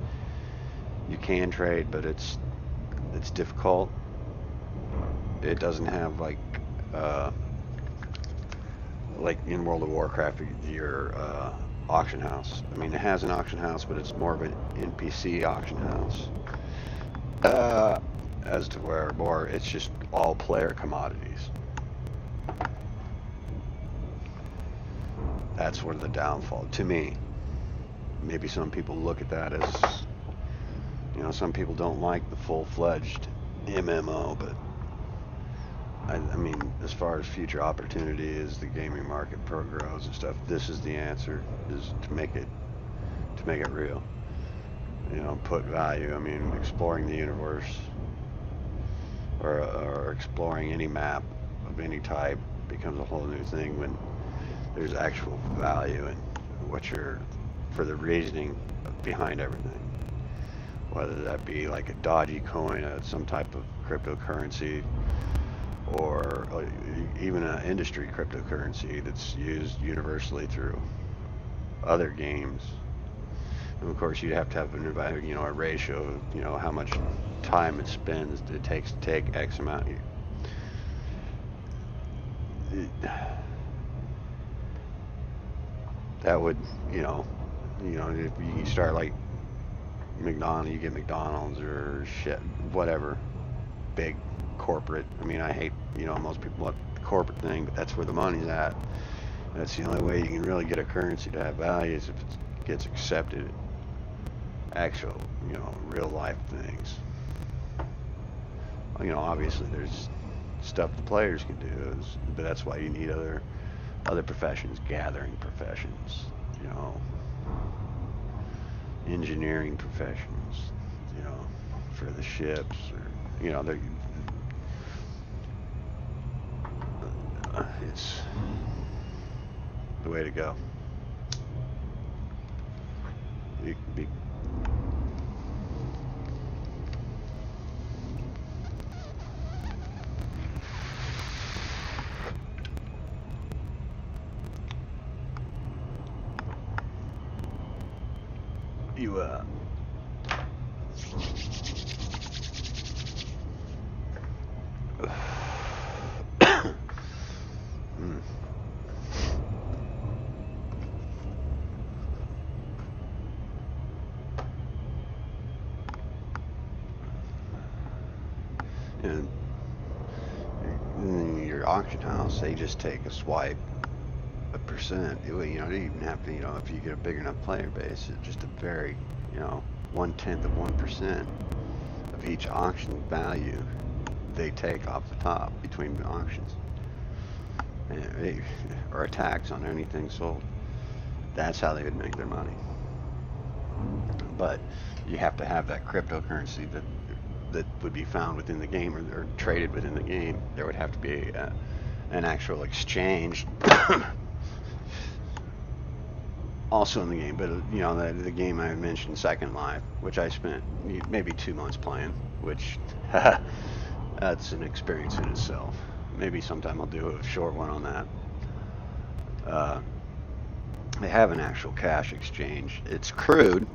you can trade, but it's difficult. It doesn't have like in World of Warcraft your auction house. I mean, it has an auction house, but it's more of an NPC auction house, as to where more it's just all player commodities. That's one of the downfall to me. Maybe some people look at that as, some people don't like the full-fledged MMO, but I mean, as far as future opportunity as the gaming market grows and stuff, this is the answer: is to make it real. Put value. I mean, exploring the universe or exploring any map of any type becomes a whole new thing when there's actual value in what you're, for the reasoning behind everything. Whether that be like a dodgy coin, some type of cryptocurrency, or even an industry cryptocurrency that's used universally through other games. And of course, you'd have to have a ratio of how much time it takes to take X amount. That would You know, if you start like McDonald's, you get McDonald's or shit, whatever, big corporate. I mean, I hate, you know, most people want the corporate thing, but that's where the money's at. That's the only way you can really get a currency to have value is if it gets accepted. Actual, you know, real life things. You know, obviously there's stuff the players can do, but that's why you need other professions, gathering professions, you know, engineering professions, you know, for the ships, or, you know, it's the way to go. You can be you mm. And in your auction house, they just take a swipe, a percent. You know, you don't even have to, you know, if you get a big enough player base, it's just a very, you know, 1/10 of 1% of each auction value they take off the top between the auctions. Or a tax on anything sold. That's how they would make their money. But you have to have that cryptocurrency that would be found within the game or traded within the game. There would have to be an actual exchange also in the game. But you know, the game I mentioned, Second Life, which I spent maybe 2 months playing, which that's an experience in itself. Maybe sometime I'll do a short one on that. They have an actual cash exchange. It's crude,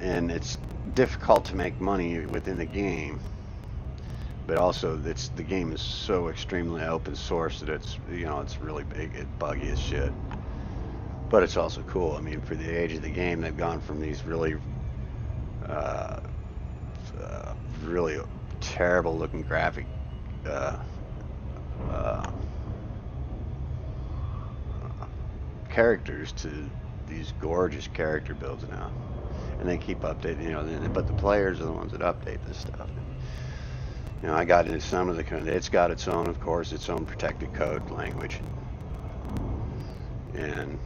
and it's difficult to make money within the game, but also the game is so extremely open source that it's, you know, it's really big, it's buggy as shit, but it's also cool. I mean, for the age of the game, they've gone from these really really terrible looking graphic characters to these gorgeous character builds now, and they keep updating, you know, but the players are the ones that update this stuff. You know, I got into some of it's got its own, of course, its own protected code language, and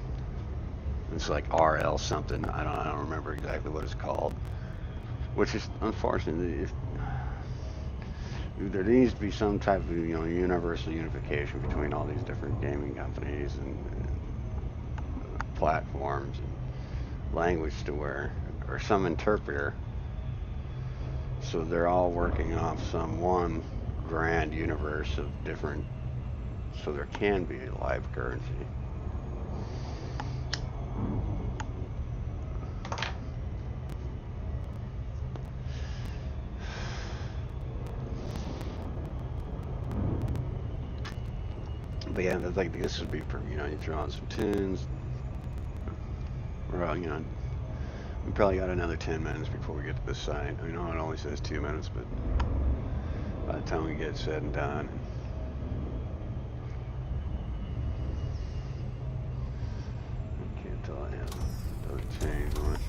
it's like RL something, I don't remember exactly what it's called, which is unfortunate. There needs to be some type of, you know, universal unification between all these different gaming companies and platforms and language to where, or some interpreter, so they're all working off some one grand universe of different, so there can be a live currency. But yeah, like this would be for, you know, you throw on some tunes. Well, you know, we probably got another 10 minutes before we get to the site. I know it only says 2 minutes, but by the time we get said and done, I can't tell you. It doesn't change much.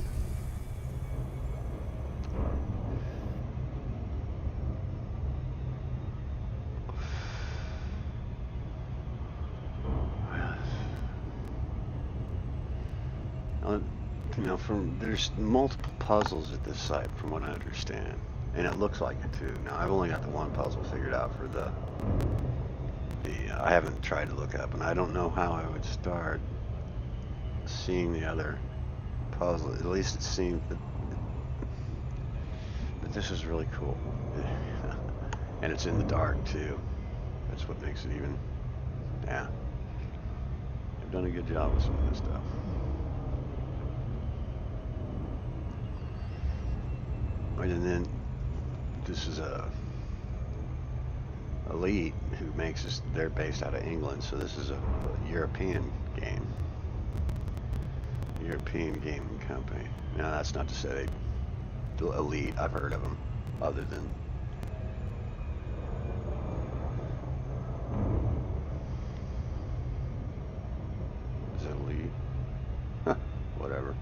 You know, there's multiple puzzles at this site, from what I understand, and it looks like it too. Now, I've only got the one puzzle figured out for the I haven't tried to look up, and I don't know how I would start seeing the other puzzle. At least it seems that, but this is really cool, and it's in the dark too. That's what makes it even. Yeah, they've done a good job with some of this stuff. And then this is a Elite who makes this. They're based out of England, so this is a European game. European gaming company. Now that's not to say they elite. I've heard of them, other than. Is it elite? Huh, whatever.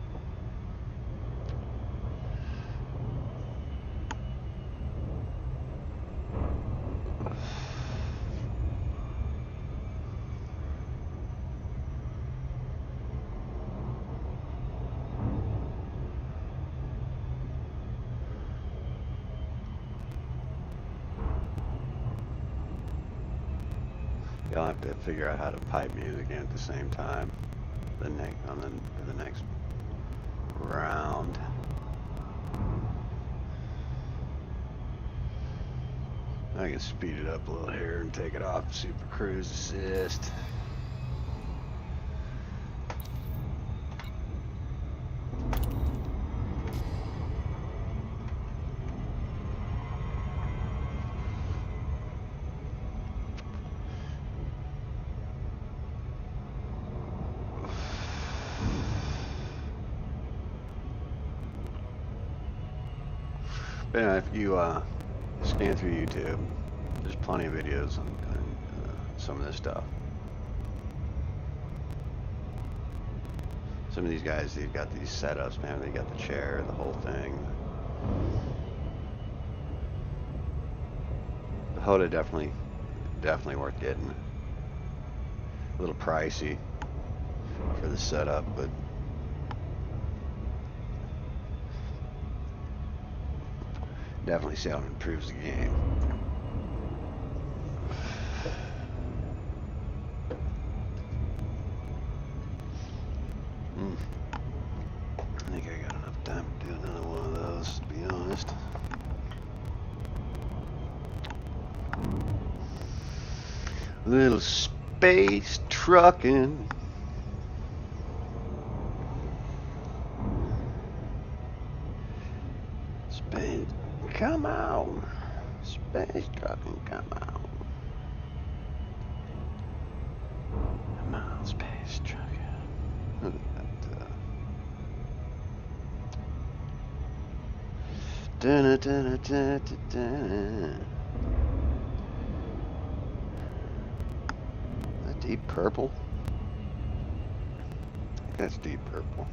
You'll have to figure out how to pipe music in at the same time. The next round. I can speed it up a little here and take it off Super Cruise Assist. But if you scan through YouTube, there's plenty of videos on some of this stuff. Some of these guys, they've got these setups, man. They got the chair, the whole thing. The Hoda definitely worth getting. A little pricey for the setup, but definitely see how it improves the game. I think I got enough time to do another one of those, to be honest. Little space trucking. Space, come on. Space trucking, come on. Come on, space trucking. Look at that. That deep purple? I think that's deep purple.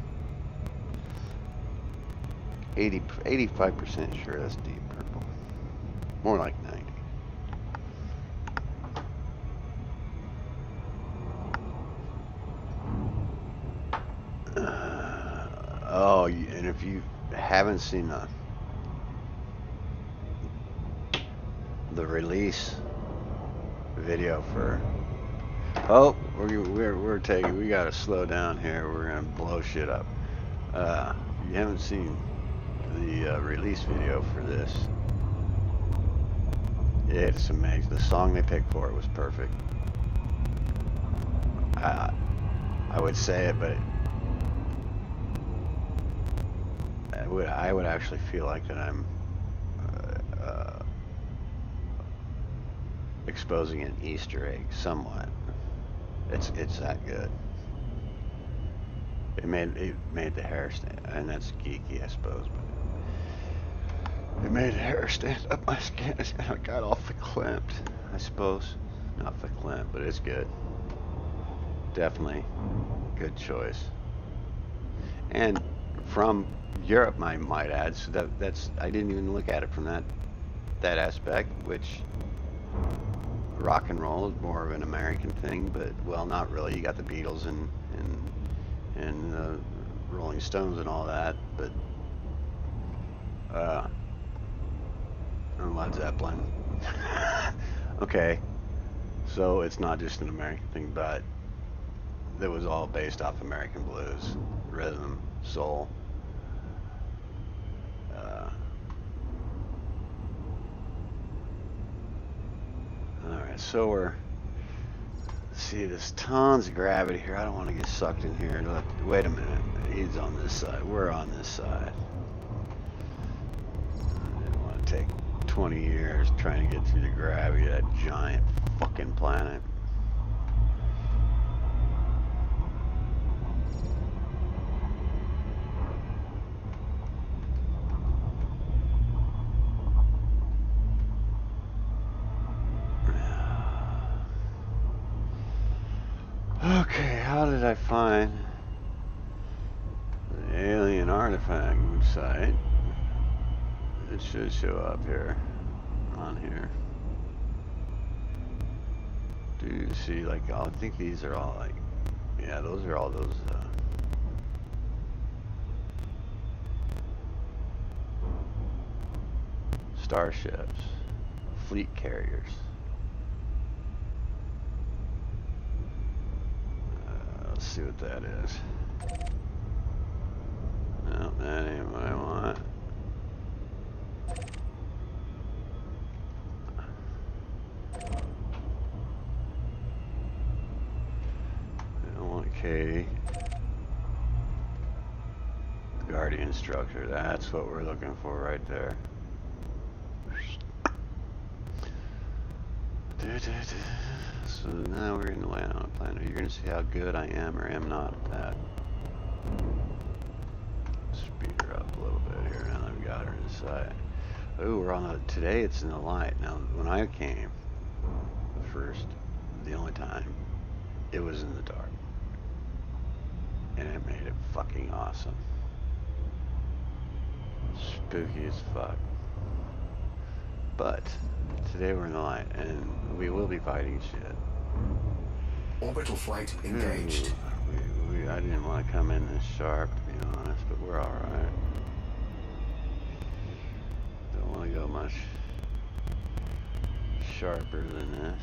85% sure that's deep purple. More like 90. Oh, and if you haven't seen the release video for, oh, we gotta slow down here. We're gonna blow shit up. If you haven't seen the release video for this, it's amazing. The song they picked for it was perfect. I would say it, but I would actually feel like that I'm exposing an Easter egg somewhat. It's that good. It made the hair stand, and that's geeky, I suppose. But it made the hair stand up my skin. I got all verklempt, I suppose. Not verklempt, but it's good. Definitely good choice. And from Europe, I might add. So that's I didn't even look at it from that aspect, which rock and roll is more of an American thing, but well, not really. You got the Beatles and Rolling Stones and all that, but and Led Zeppelin. Okay, so it's not just an American thing, but it was all based off American blues, rhythm, soul. Alright, so see, there's tons of gravity here. I don't want to get sucked in here. Wait a minute. He's on this side. We're on this side. I didn't want to take 20 years trying to get through the gravity of that giant fucking planet. Okay, how did I find the alien artifact site? It should show up here, on here. Do you see, like, I think these are all, like, yeah, those are all those, starships, fleet carriers. Let's see what that is. No, that ain't what I want. I don't want K. Guardian structure, that's what we're looking for right there. So now we're going to land on a planet. You're going to see how good I am or am not at that. Speed her up a little bit here now that I've got her in sight. Oh, we're on a, today it's in the light. Now, when I came, the only time, it was in the dark. And it made it fucking awesome. Spooky as fuck. But today we're in the light, and we will be fighting shit. Orbital flight engaged. I didn't want to come in this sharp, to be honest, but we're all right. Don't want to go much sharper than this.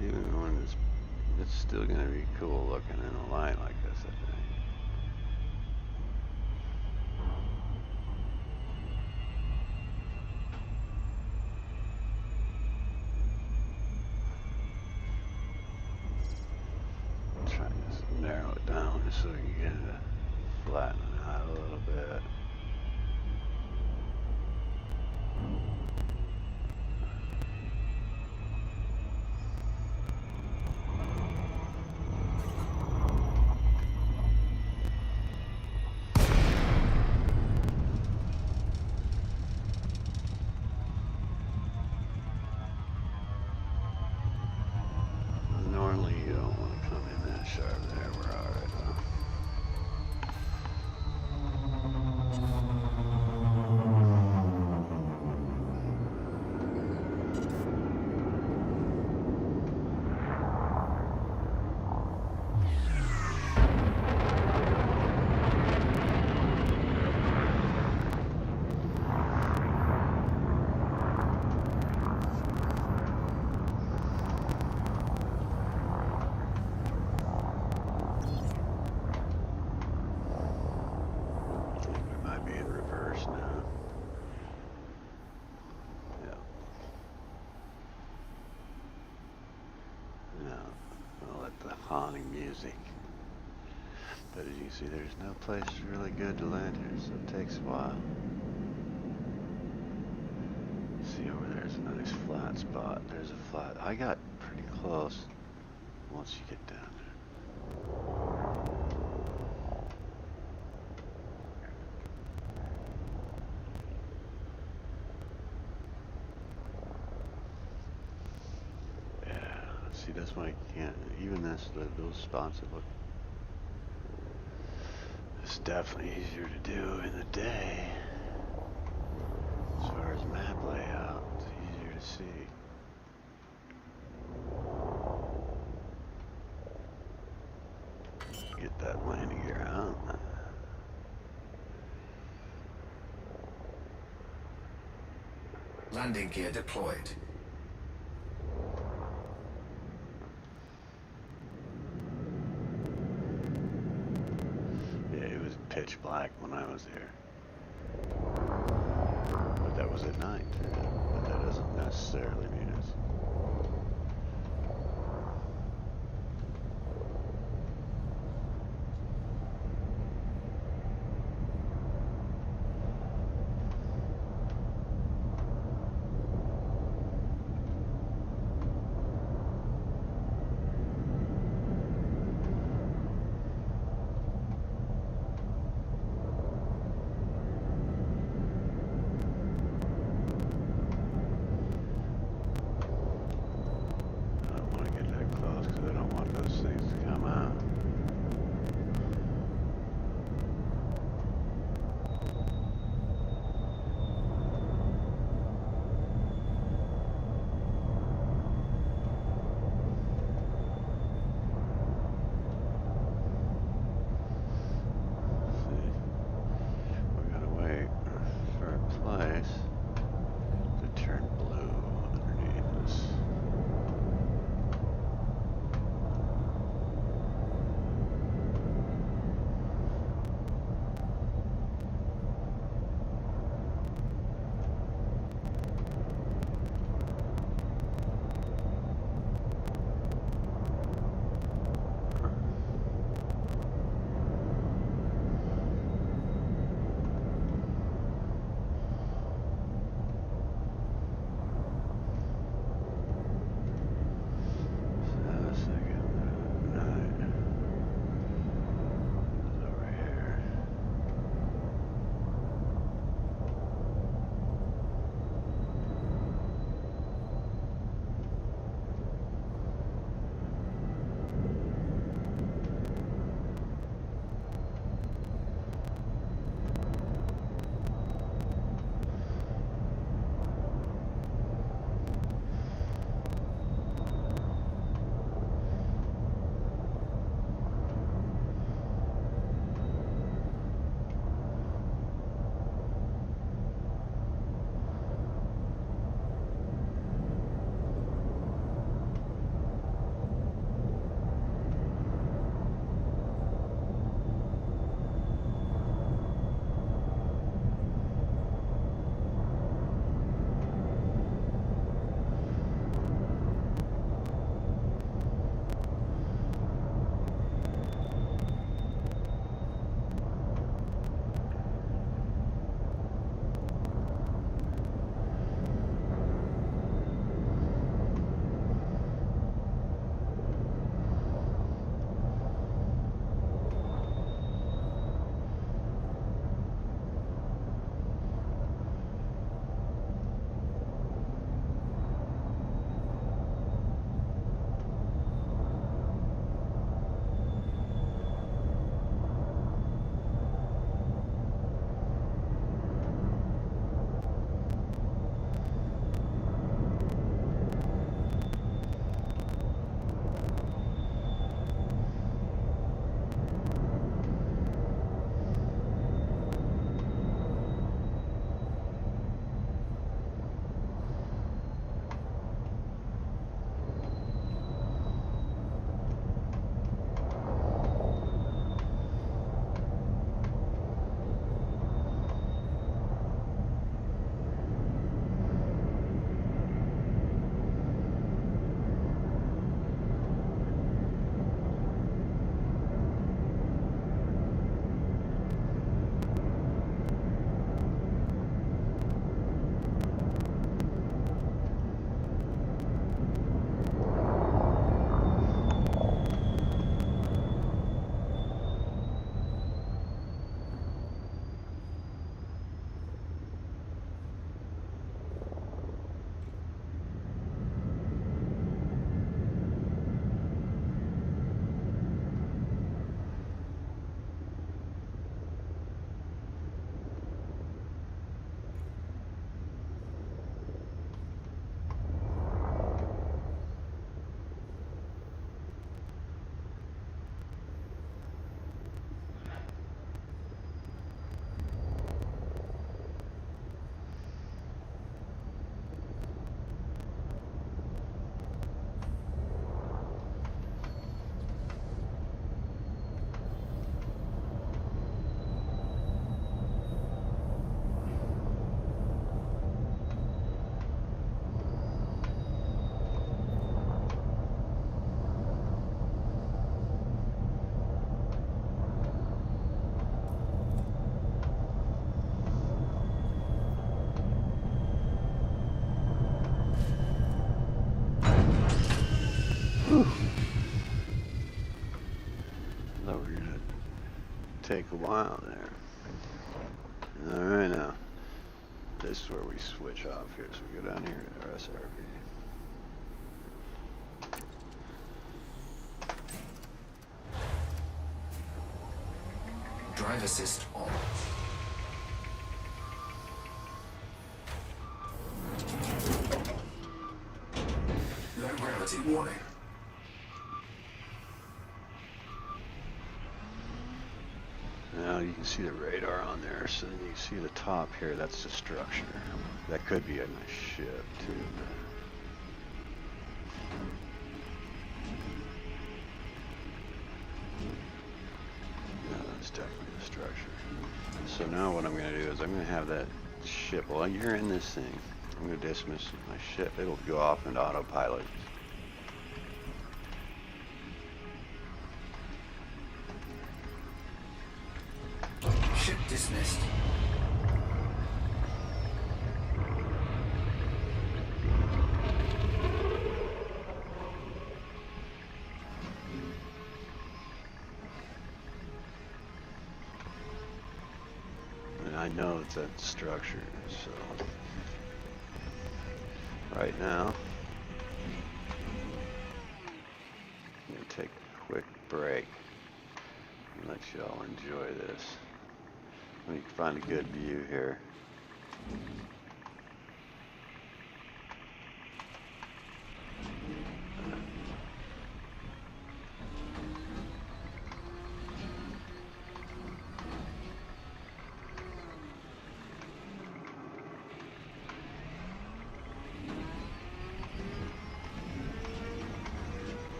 Even when it's still going to be cool looking in a light like this, I think. Try to just narrow it down just so we can get it to flatten it out a little bit. Normally you don't want to come in that sharp there. We're all right though. We might be in reverse now. Yeah. Now, I'll let the haunting music. But as you see, there's no place really good to land here, so it takes a while. See over there's a nice flat spot. There's a flat. I got pretty close once you get down there. Yeah, see, that's why I can't. Even those spots that look. It's definitely easier to do in the day. As far as map layout, it's easier to see. Get that landing gear out. Landing gear deployed. Yeah, it was pitch black when I was there. But that was at night. But that doesn't necessarily mean it's... take a while there. Alright now. This is where we switch off here. So we go down here to our SRV. Drive assist on. Low gravity warning. Now you can see the radar on there, so you can see the top here, that's the structure. That could be a nice ship too. No, that's definitely the structure. So now what I'm going to do is I'm going to have that ship, while you're in this thing, I'm going to dismiss my ship. It'll go off into autopilot. Ship dismissed. And I know it's that structure, so right now I'm going to take a quick break and let y'all enjoy this. Let me find a good view here.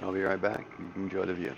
I'll be right back. You can enjoy the view.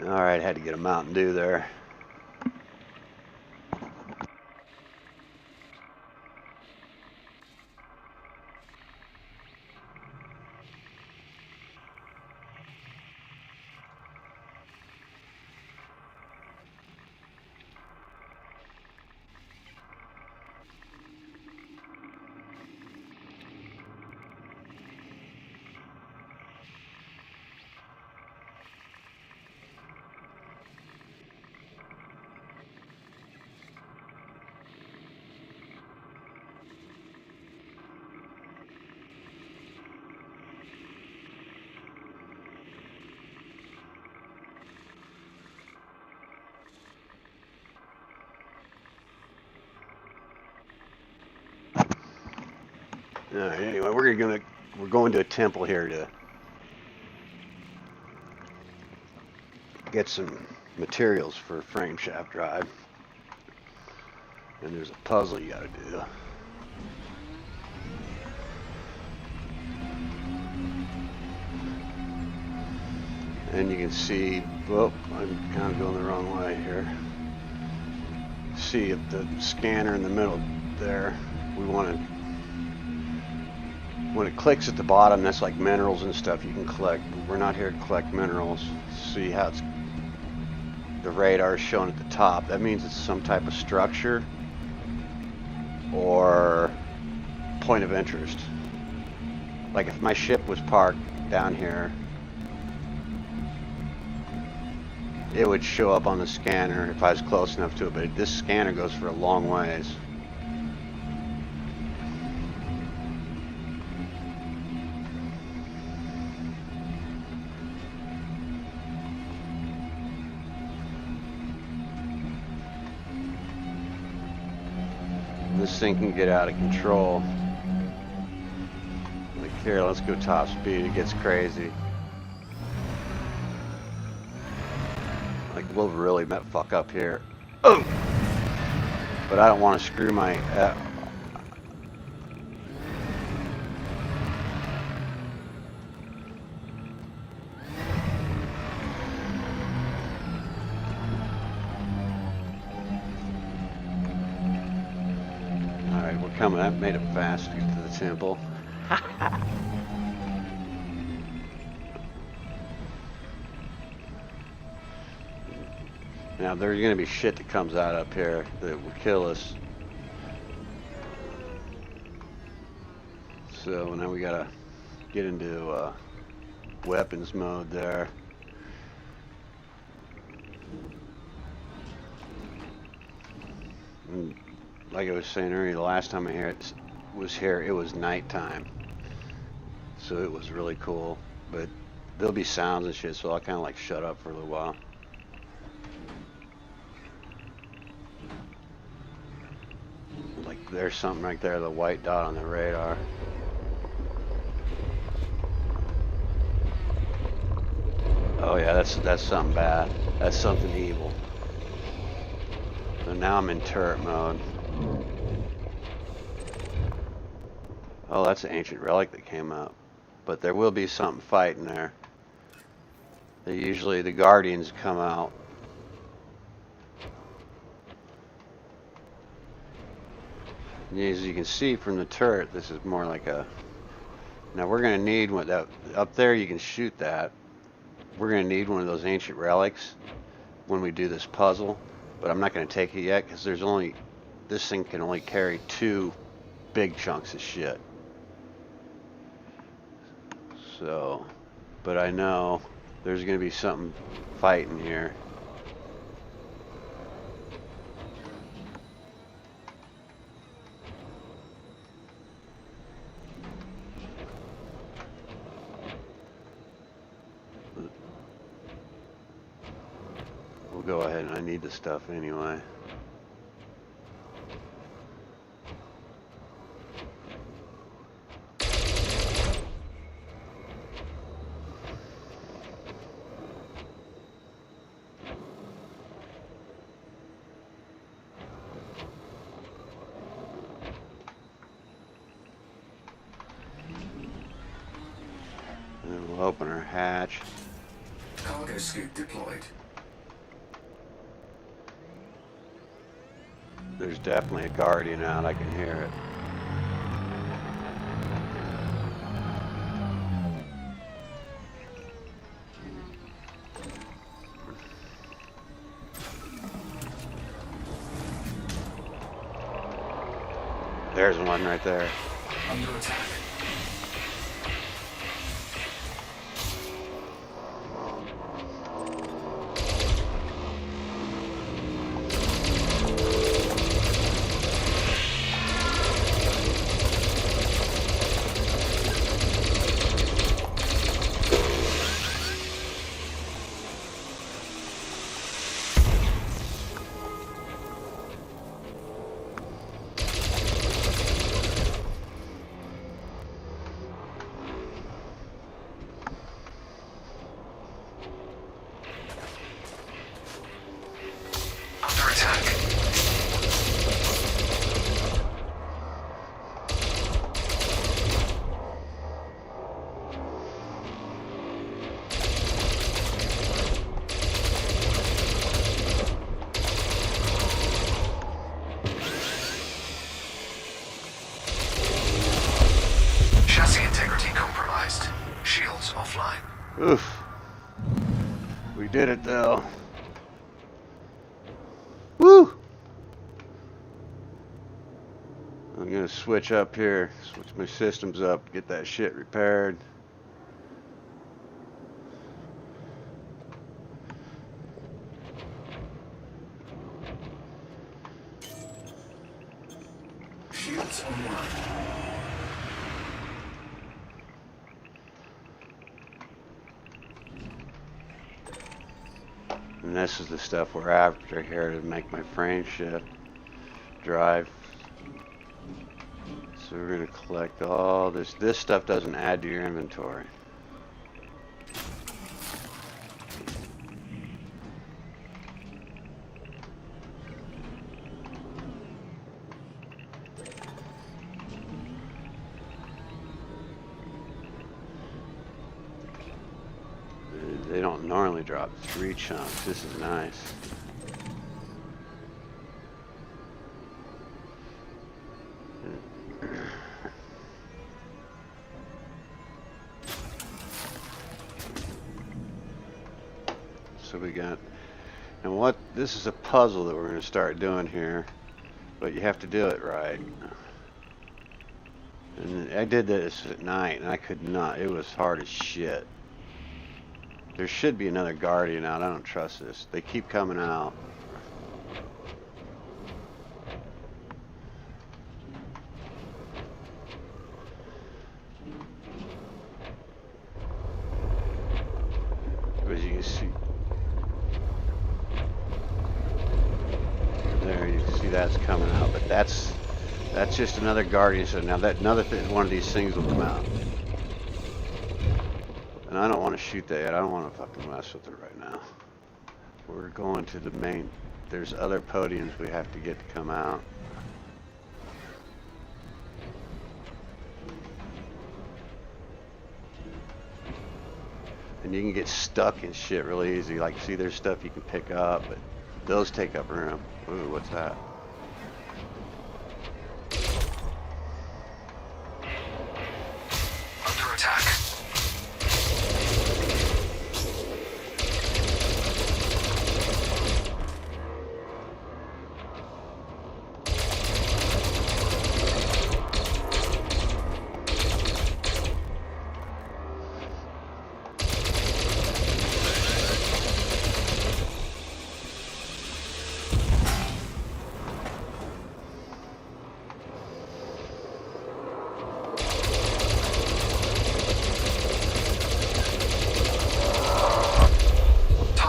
Alright, had to get a Mountain Dew there. Alright, anyway, we're going to a temple here to get some materials for frame shaft drive. And there's a puzzle you gotta do. And you can see, oh, I'm kind of going the wrong way here. See if the scanner in the middle there, we want to, when it clicks at the bottom, that's like minerals and stuff you can collect. We're not here to collect minerals. See how it's, the radar is shown at the top. That means it's some type of structure or point of interest. Like if my ship was parked down here, it would show up on the scanner if I was close enough to it, but this scanner goes for a long ways. This thing can get out of control. Like here, let's go top speed, it gets crazy. Like we'll really fuck up here. Oh! But I don't want to screw my Alright, we're coming. That made it fast to get to the temple. Now there's gonna be shit that comes out up here that will kill us. So now we gotta get into weapons mode there. And like I was saying earlier, the last time I was here, it was nighttime. So it was really cool. But there'll be sounds and shit, so I'll kind of like shut up for a little while. Like there's something right there, the white dot on the radar. Oh yeah, that's something bad. That's something evil. So now I'm in turret mode. Oh, that's an ancient relic that came up. But there will be something fighting there. Usually the guardians come out. As you can see from the turret, this is more like a... Now we're going to need one that up there. You can shoot that. We're going to need one of those ancient relics when we do this puzzle. But I'm not going to take it yet because there's only... This thing can only carry 2 big chunks of shit. So... But I know there's going to be something fighting here. We'll go ahead, and I need the stuff anyway. And then we'll open our hatch. Cargo scoop deployed. There's definitely a Guardian out. I can hear it. There's one right there. Under attack. Chassis integrity compromised. Shields offline. Oof. We did it though. Woo! I'm gonna switch up here, switch my systems up, get that shit repaired. Shields online. And this is the stuff we're after here to make my frame shift drive. So we're going to collect all this. This stuff doesn't add to your inventory. They don't normally drop 3 chunks. This is nice. So we got, and what, this is a puzzle that we're going to start doing here, but you have to do it right. And I did this at night and I could not, it was hard as shit. There should be another Guardian out. I don't trust this. They keep coming out. As you can see, there you can see that's coming out. But that's just another Guardian. So now that one of these things will come out. And I don't want to shoot that yet. I don't want to fucking mess with it right now. We're going to the main. There's other podiums we have to get to come out. And you can get stuck in shit really easy. Like, see, there's stuff you can pick up, but those take up room. Ooh, what's that? Under attack.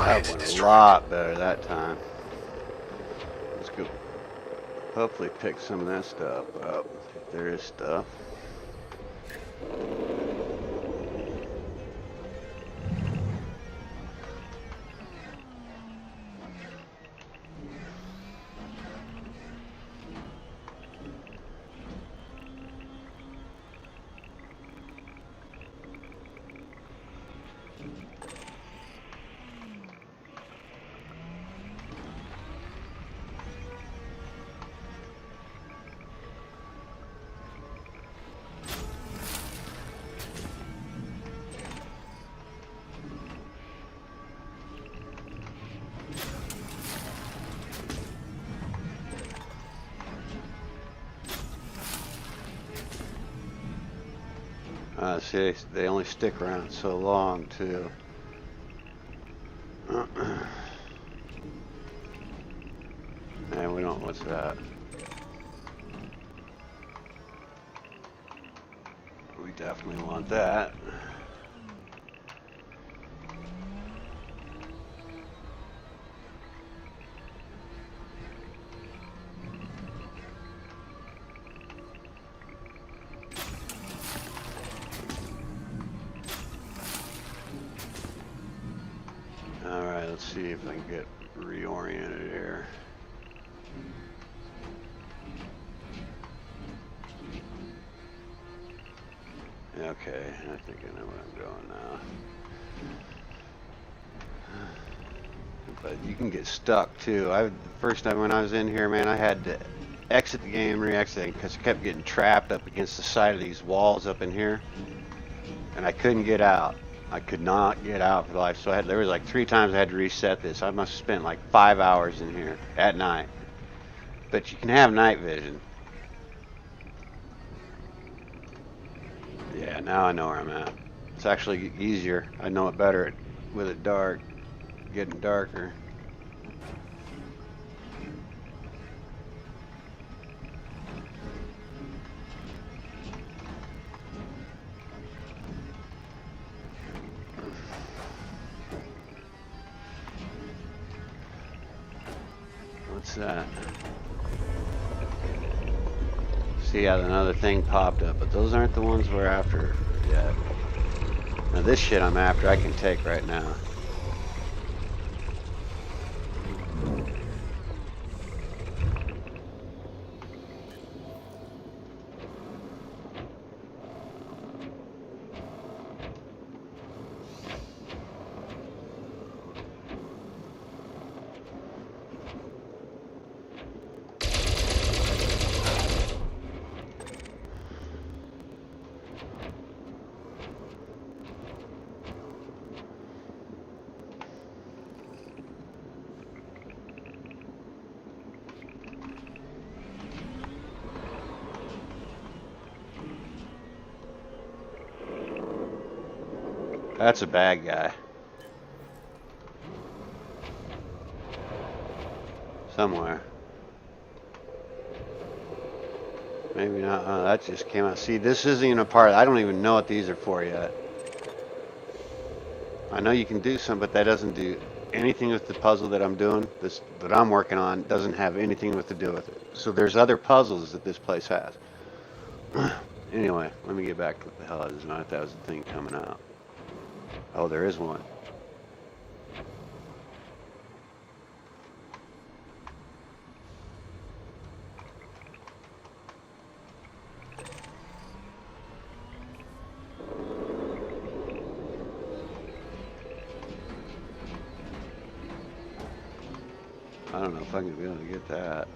That went a lot better that time. Let's go. Hopefully pick some of that stuff up. If there is stuff. See, they only stick around so long, too. And we don't, what's that? We definitely want that. Alright, let's see if I can get reoriented here. Okay, I think I know where I'm going now. But you can get stuck too. The first time when I was in here, man, I had to exit the game, re-exit, because I kept getting trapped up against the side of these walls up in here, and I couldn't get out. I could not get out for life. So there was like 3 times I had to reset this. I must have spent like 5 hours in here at night. But you can have night vision. Yeah, now I know where I'm at. It's actually easier. I know it better with it dark, getting darker. What's that? See how another thing popped up, but those aren't the ones we're after yet. Now this shit I'm after I can take right now. That's a bad guy. Somewhere. Maybe not. Oh, that just came out. See, this isn't even a part. I don't even know what these are for yet. I know you can do some, but that doesn't do anything with the puzzle that I'm doing. This that I'm working on doesn't have anything to do with it. So there's other puzzles that this place has. Anyway, let me get back to what the hell it is. Not that was the thing coming out. Oh, there is one. I don't know if I'm going to be able to get that.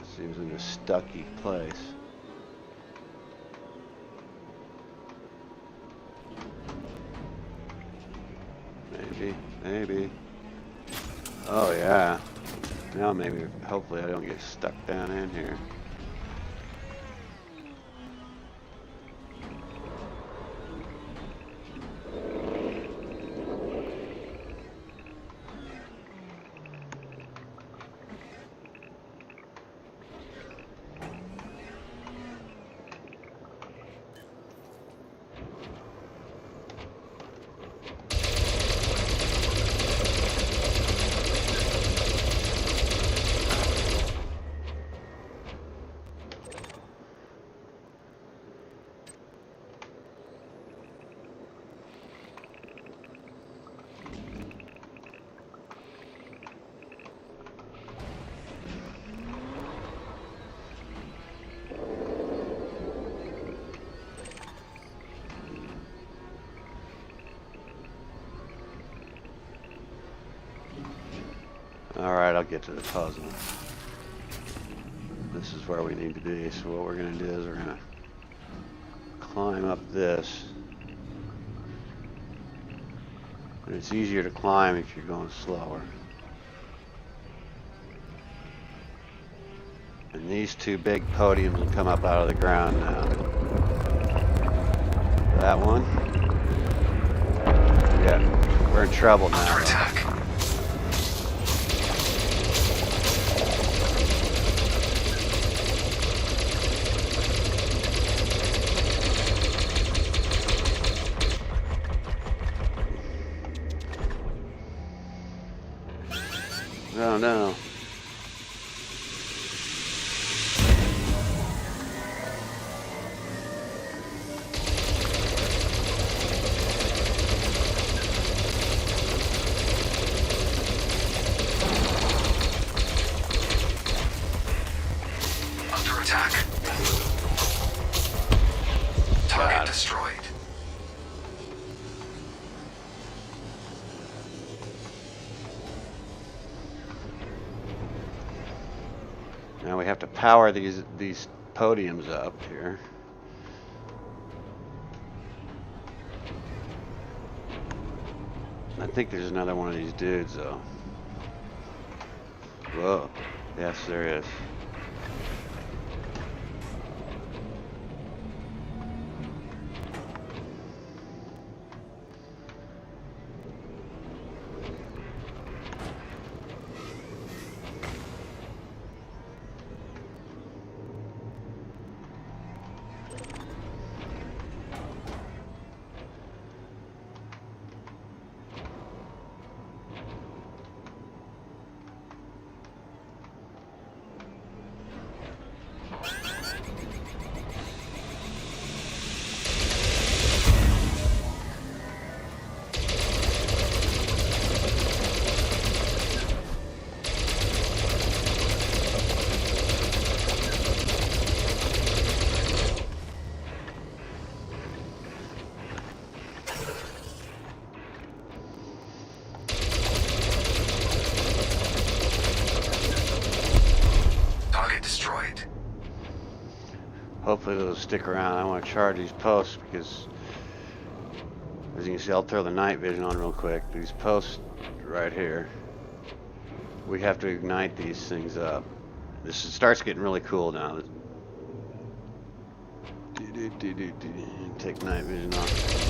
It seems in a stucky place. Maybe. Oh yeah. Now maybe, hopefully I don't get stuck down in here. Alright, I'll get to the puzzle. This is where we need to be, so what we're going to do is we're going to climb up this. But it's easier to climb if you're going slower. And these 2 big podiums will come up out of the ground now. That one. Yeah, we're in trouble now. Under attack. Oh no. Under attack. Target destroyed. Now we have to power these podiums up here. I think there's another one of these dudes though. Whoa. Yes, there is. Hopefully they'll stick around. I want to charge these posts because, as you can see, I'll throw the night vision on real quick. These posts right here, we have to ignite these things up. This starts getting really cool now. Take night vision off.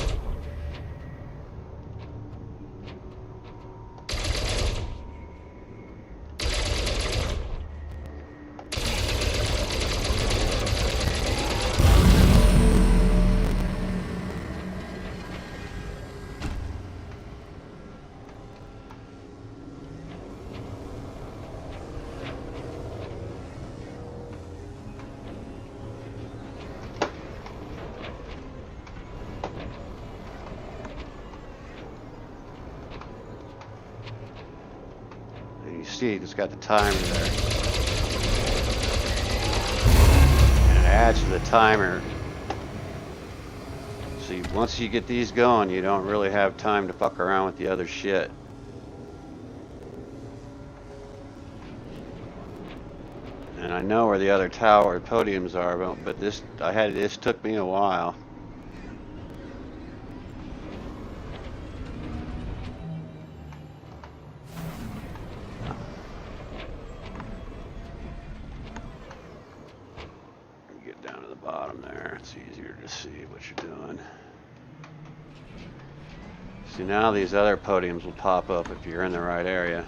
You see, it's got the timer there. And it adds to the timer. So once you get these going, you don't really have time to fuck around with the other shit. And I know where the other tower podiums are, but this took me a while. See, now these other podiums will pop up if you're in the right area.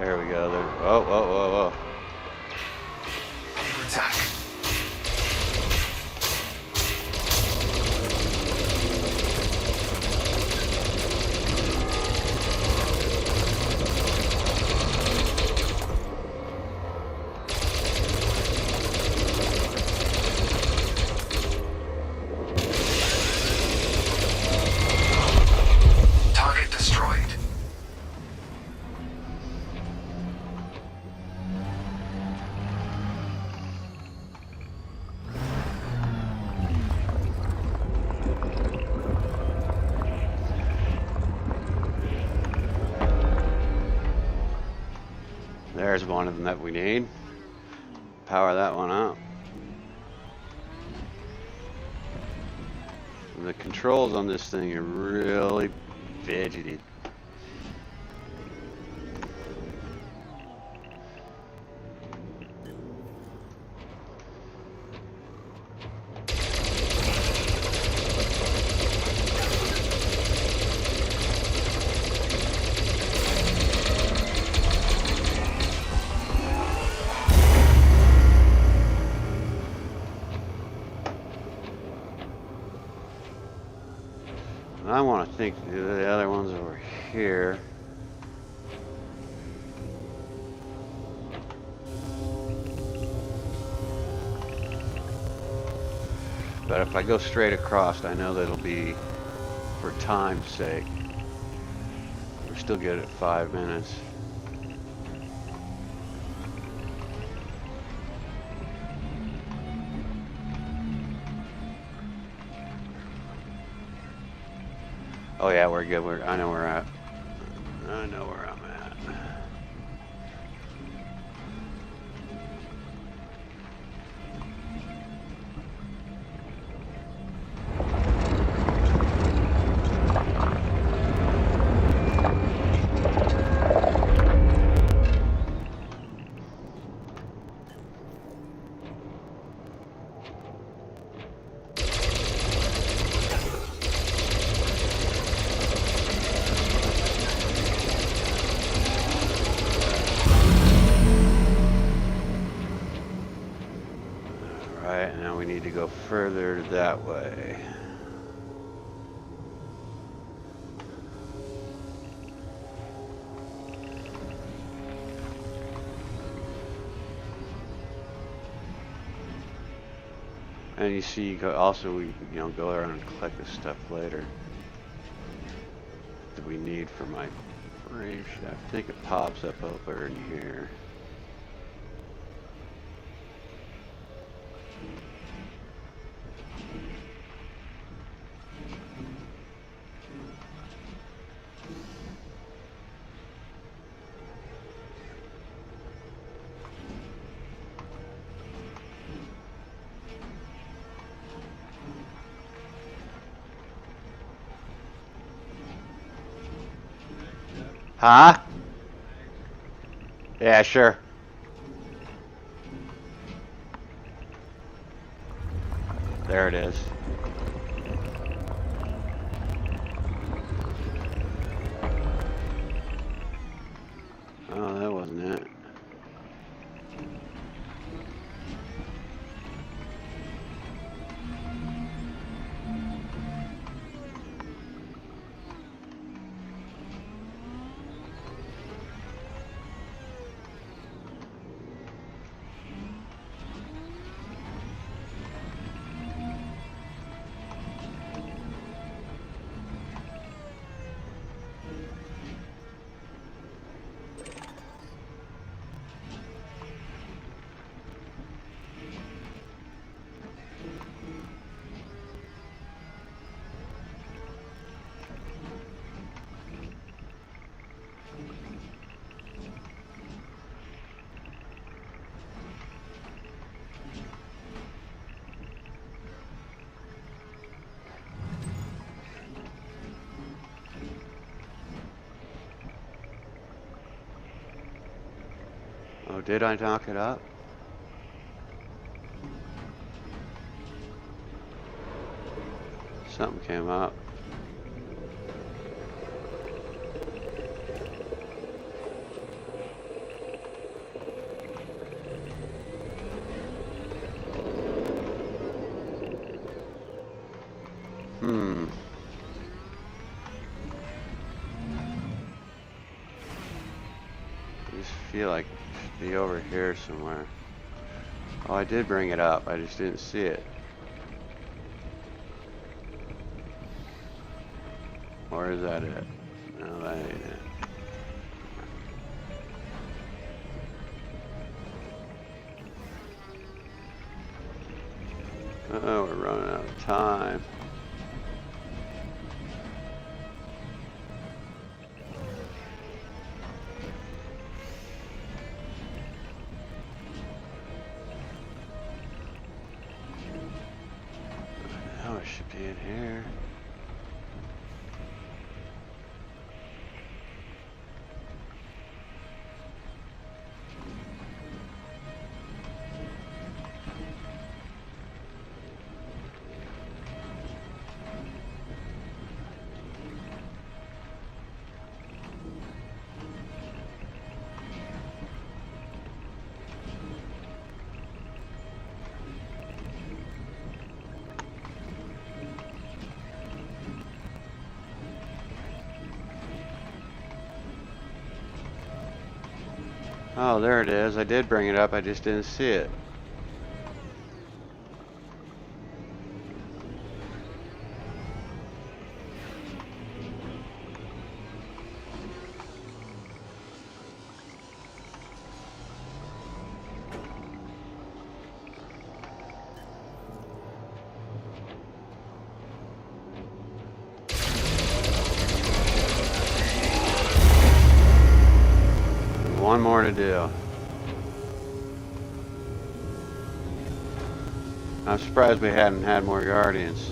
There we go. There. Whoa, whoa, whoa, whoa. Under attack. Target destroyed. There's one of them that we need. Power that one up. The controls on this thing are really fidgety. I want to think the other one's over here. But if I go straight across, I know that it'll be for time's sake. We're still good at 5 minutes. Oh yeah, we're good. I know where we're at. I know where I'm at. Alright, now we need to go further that way. And you see, you go, also we go around and collect this stuff later that we need for my frame shaft. I think it pops up over in here. Huh? Yeah, sure. There it is. Oh, that wasn't it. Oh, did I knock it up? Something came up. I just feel like it should be over here somewhere. Oh, I did bring it up. I just didn't see it. Or is that it? No, that ain't it. Oh, we're running out of time. Oh, it should be in here. Oh, there it is. I did bring it up. I just didn't see it. One more to do. I'm surprised we hadn't had more Guardians.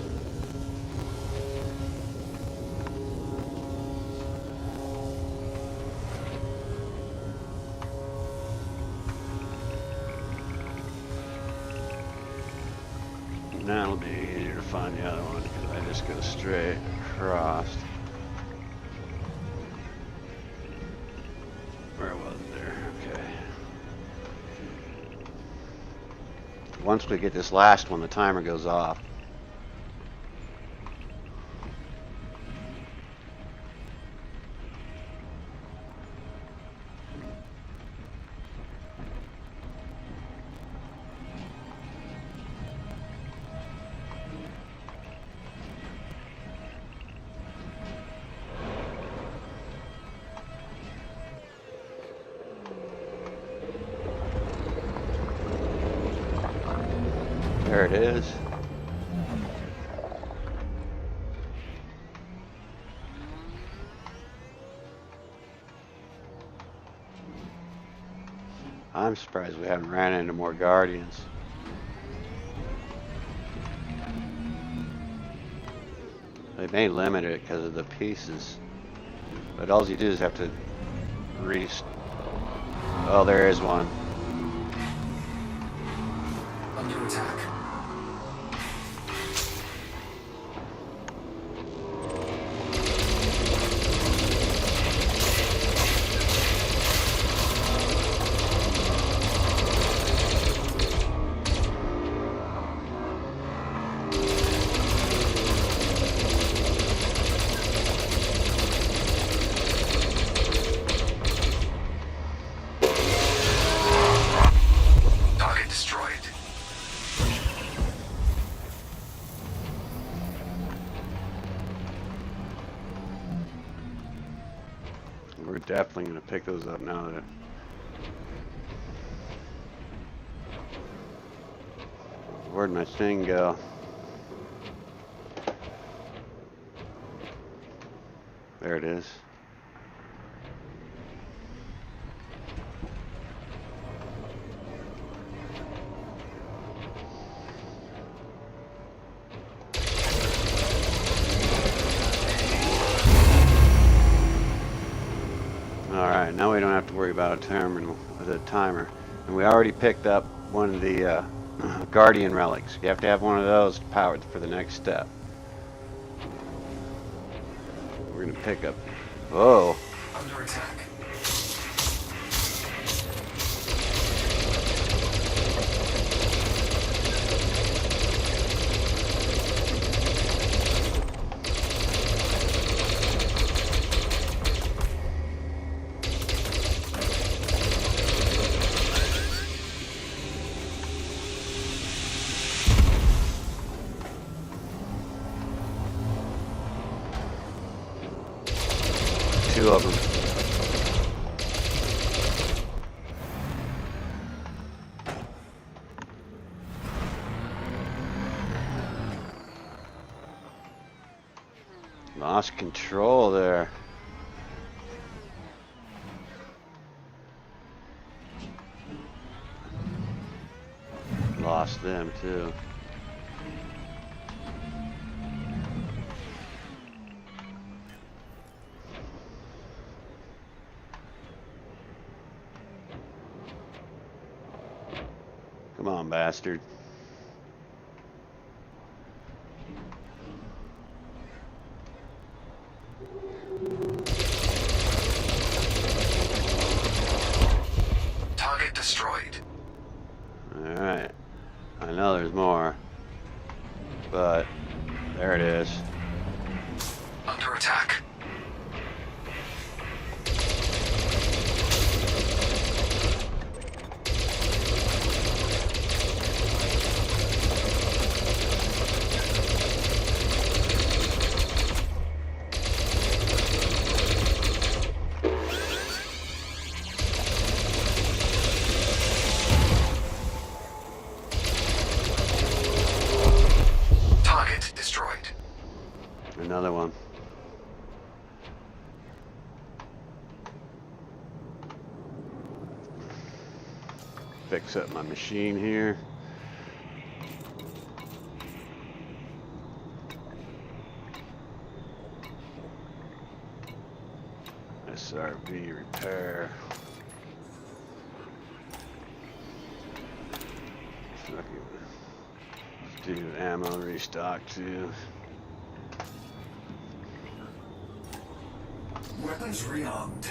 Now it'll be easier to find the other one because I just go straight across. Where was it there? Okay. Once we get this last one, the timer goes off. There it is. I'm surprised we haven't ran into more Guardians. They may limit it because of the pieces, but all you do is have to Oh, there is one. Under attack. Target destroyed. We're definitely going to pick those up now that where'd my thing go? There it is. Alright, now we don't have to worry about a terminal with a timer. And we already picked up one of the Guardian relics. You have to have one of those powered for the next step. We're going to pick up... Whoa! Under attack. Two of them. Lost control there. Lost them too. on, bastard. Target destroyed. Alright. I know there's more. But there it is. Under attack. Target destroyed. Another one. Fix up my machine here. SRV repair. Let's do ammo restock too. Weapons rearmed.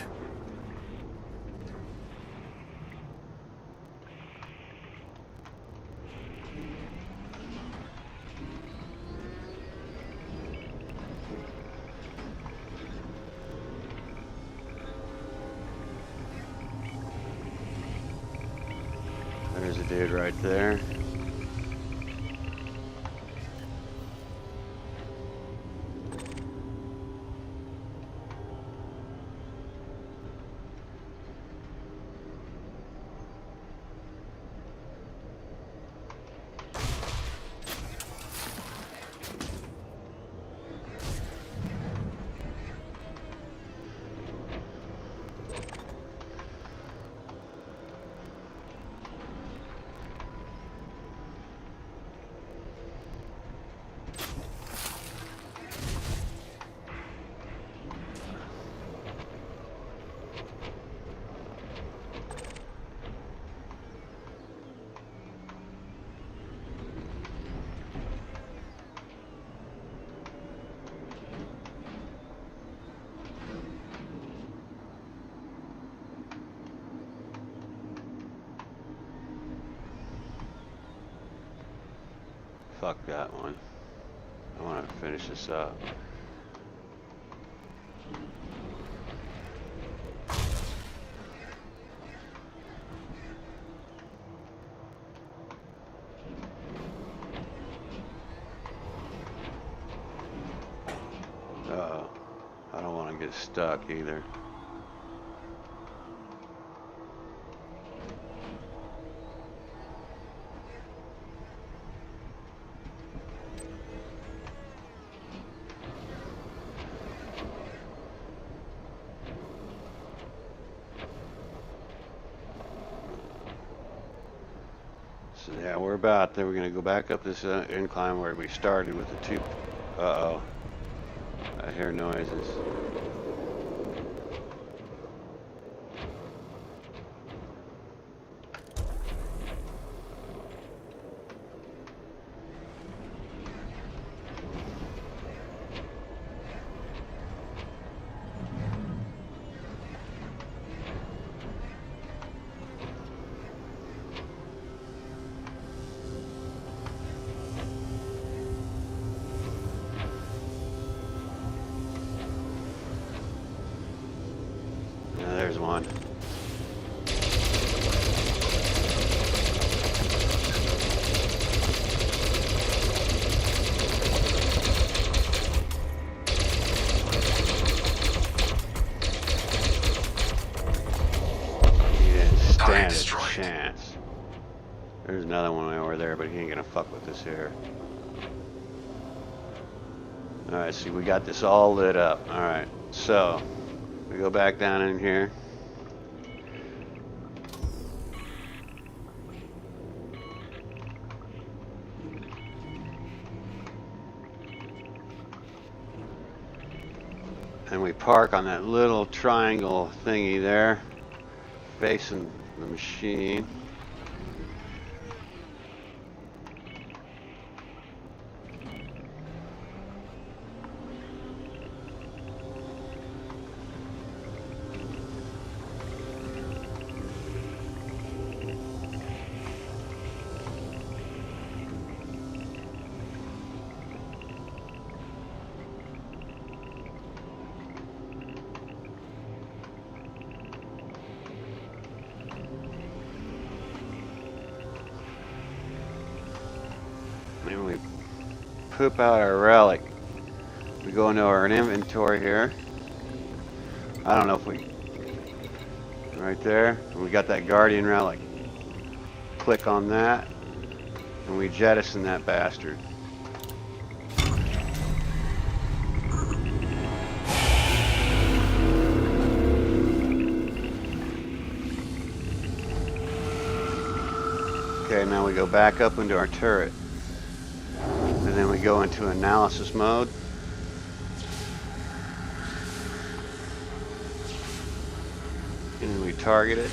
There's a dude right there. Fuck that one. I want to finish this up. Uh-oh. I don't want to get stuck either. So yeah, we're about there. We're gonna go back up this incline where we started with the two. Uh-oh. I hear noises. There's one. He didn't stand a chance. There's another one over there, but he ain't gonna fuck with us here. Alright, see, we got this all lit up. Alright, so we go back down in here. And we park on that little triangle thingy there, facing the machine. poop out our relic. We go into our inventory here. I don't know if we... Right there. We got that Guardian relic. Click on that. And we jettison that bastard. Okay, now we go back up into our turret. And then we go into analysis mode. And we target it.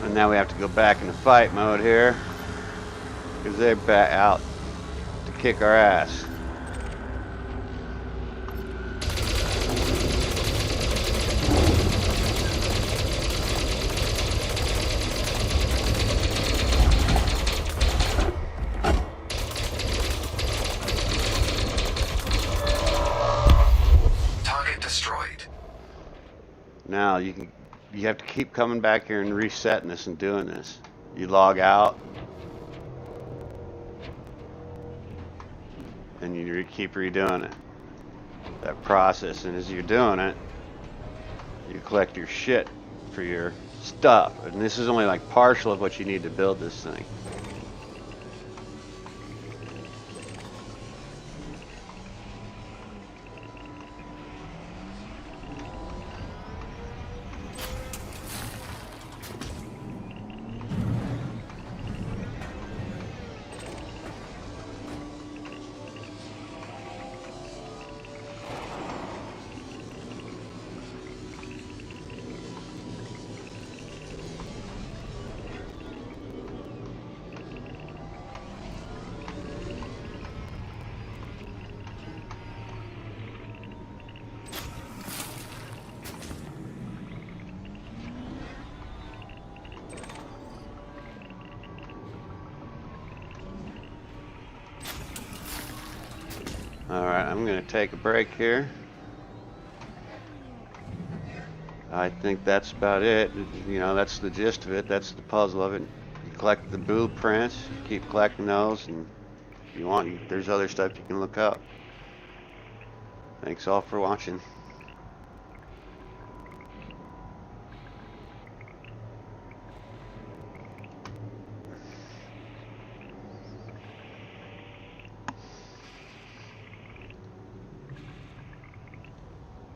And now we have to go back into fight mode here. Because they're back out to kick our ass. Target destroyed. Now you have to keep coming back here and resetting this and doing this. You log out. And you keep redoing it. That process, and as you're doing it, you collect your shit for your stuff. And this is only like partial of what you need to build this thing. Alright, I'm going to take a break here. I think that's about it. You know, that's the gist of it. That's the puzzle of it. You collect the blueprints, you keep collecting those, and if you want, there's other stuff you can look up. Thanks all for watching.